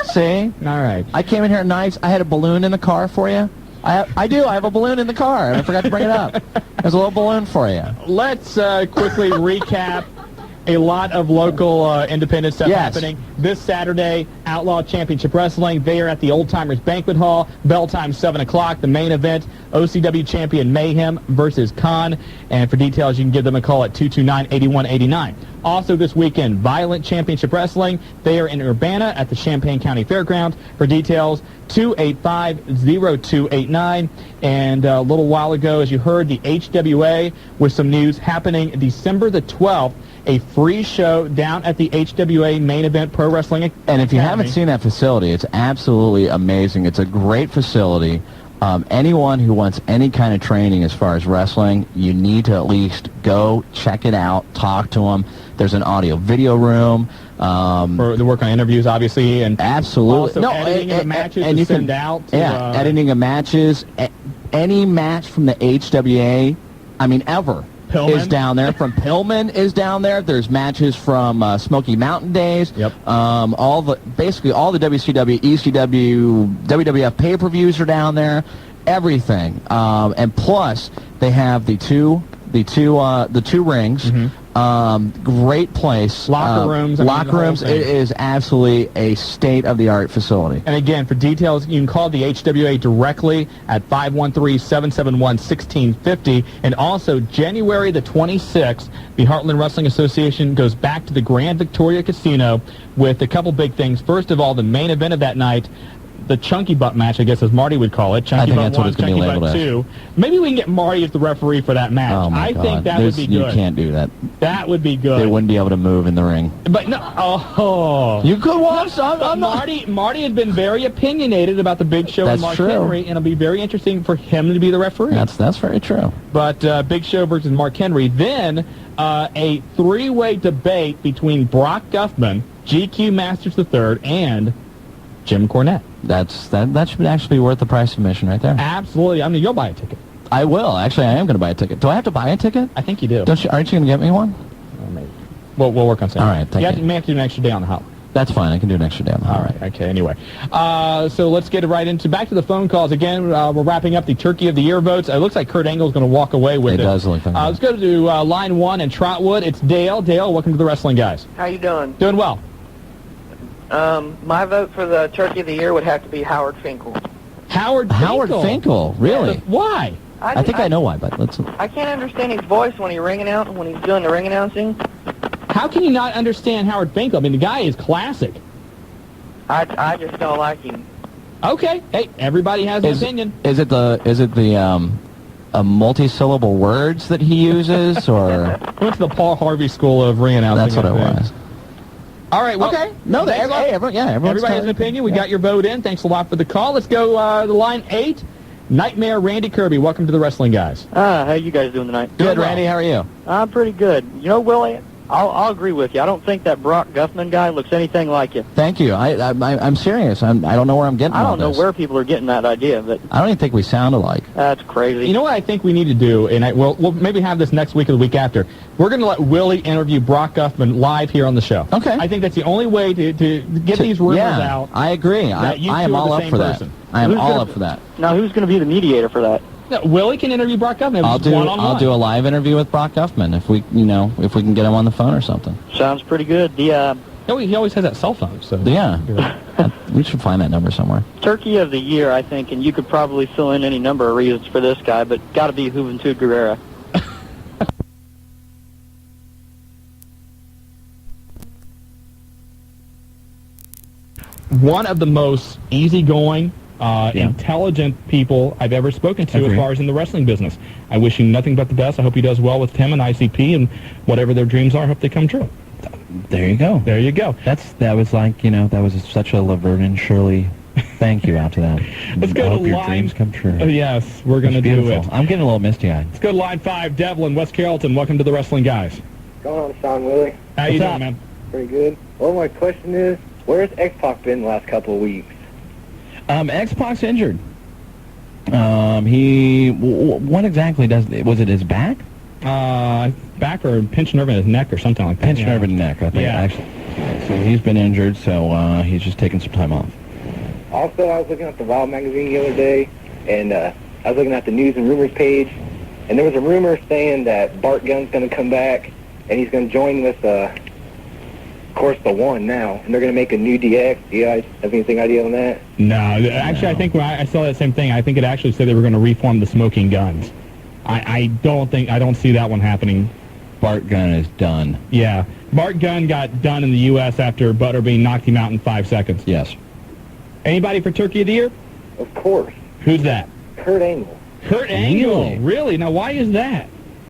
See? All right. I came in here nice. I had a balloon in the car for you. I do. I have a balloon in the car, and I forgot to bring it up. There's a little balloon for you. Let's quickly recap a lot of local independent stuff happening. This Saturday, Outlaw Championship Wrestling. They are at the Old Timers Banquet Hall. Bell time 7 o'clock. The main event, OCW champion Mayhem versus Khan. And for details, you can give them a call at 229-8189. Also this weekend, Violent Championship Wrestling. They are in Urbana at the Champaign County Fairgrounds. For details, 285-0289. And a little while ago, as you heard, the HWA with some news happening December the 12th. A free show down at the HWA Main Event Pro Wrestling Academy. And if you haven't seen that facility, it's absolutely amazing. It's a great facility. Anyone who wants any kind of training as far as wrestling, you need to at least go check it out, talk to them. There's an audio-video room. For the work on interviews, obviously, and absolutely. Also editing of the matches and to you send can, out. To, editing of matches. Any match from the HWA, ever. Pillman is down there. From Pillman is down there. There's matches from Smoky Mountain Days. Yep. Basically all the WCW, ECW, WWF pay-per-views are down there. Everything. And plus they have the two rings. Great place. Locker rooms. Locker rooms. It is absolutely a state-of-the-art facility. And again, for details, you can call the HWA directly at 513-771-1650. And also, January the 26th, the Heartland Wrestling Association goes back to the Grand Victoria Casino with a couple big things. First of all, the main event of that night, the Chunky Butt match, I guess as Marty would call it. Chunky I think Butt that's 1, what it's going to Chunky be labeled Butt as. 2. Maybe we can get Marty as the referee for that match. Oh my I God. think that would be good. You can't do that. That would be good. They wouldn't be able to move in the ring. But no, you could watch. Marty had been very opinionated about the Big Show and Mark Henry, and it'll be very interesting for him to be the referee. That's very true. But Big Show versus Mark Henry. Then a three-way debate between Brock Guffman, GQ Masters III, and Jim Cornette. That should actually be worth the price of admission right there. Absolutely. You'll buy a ticket. I will. Actually, I am going to buy a ticket. Do I have to buy a ticket? I think you do. Aren't you going to get me one? Maybe. We'll work on something. All right, thank you. You may have to do an extra day on the hotline. That's fine. I can do an extra day on the hotline. All right. Okay. Anyway, so let's get right back to the phone calls. Again, we're wrapping up the Turkey of the Year votes. It looks like Kurt Angle's going to walk away with it. It does look like that. Let's go to line 1 in Trotwood. It's Dale. Dale, welcome to the Wrestling Guys. How you doing? Doing well. My vote for the Turkey of the Year would have to be Howard Finkel. Howard Finkel, really? Why? I think I know why, but let's... I can't understand his voice when he's doing the ring announcing. How can you not understand Howard Finkel? I mean, the guy is classic. I just don't like him. Okay. Hey, everybody has an opinion. Is it the multi-syllable words that he uses, or... I went to the Paul Harvey School of Ring Announcing. That's what it was. All right, well... Okay. No, everybody has an opinion. We got your vote in. Thanks a lot for the call. Let's go to line 8. Nightmare Randy Kirby. Welcome to the Wrestling Guys. How you guys doing tonight? Good, Randy. How are you? I'm pretty good. You know, Willie, I'll agree with you. I don't think that Brock Guffman guy looks anything like you. Thank you. I'm serious. I don't know where I'm getting all this. I don't know where people are getting that idea, but... I don't even think we sound alike. That's crazy. You know what I think we need to do, and we'll maybe have this next week or the week after. We're going to let Willie interview Brock Guffman live here on the show. Okay. I think that's the only way to get these rumors out. I agree. I am all up for that. I am all up for that. Now, who's going to be the mediator for that? No, Willie can interview Brock Guffman. I'll do a live interview with Brock Guffman if we can get him on the phone or something. Sounds pretty good. He always has that cell phone. So yeah, we should find that number somewhere. Turkey of the Year, I think, and you could probably fill in any number of reasons for this guy, but got to be Juventud Guerrera. One of the most easygoing, intelligent people I've ever spoken to as far as in the wrestling business. I wish him nothing but the best. I hope he does well with Tim and ICP, and whatever their dreams are, I hope they come true. There you go. There you go. That was like, that was such a Laverne and Shirley thank you out to that. Let's go I to hope your line... dreams come true. Yes, we're going to do it. I'm getting a little misty-eyed. Let's go to line 5, Devlin, West Carrollton. Welcome to the Wrestling Guys. Going on, Shawn, Willie. How you doing, man? Pretty good. Well, my question is, where's X-Pac been the last couple of weeks? X-Pac's injured. What exactly was it his back? Back or pinched nerve in his neck or something like that. Pinched nerve in the neck, I think. Yeah. Actually. So he's been injured, so he's just taking some time off. Also, I was looking at the Wild magazine the other day, and I was looking at the news and rumors page, and there was a rumor saying that Bart Gunn's going to come back, and he's going to join with, of course, the One now, and they're going to make a new DX. Do you guys have anything idea on that? No, actually, I think when I saw that same thing, I think it actually said they were going to reform the Smoking Guns. I don't see that one happening. Bart Gunn is done. Yeah. Bart Gunn got done in the U.S. after Butterbean knocked him out in 5 seconds. Yes. Anybody for Turkey of the Year? Of course. Who's that? Kurt Angle. Kurt Angle? Really? Now, why is that?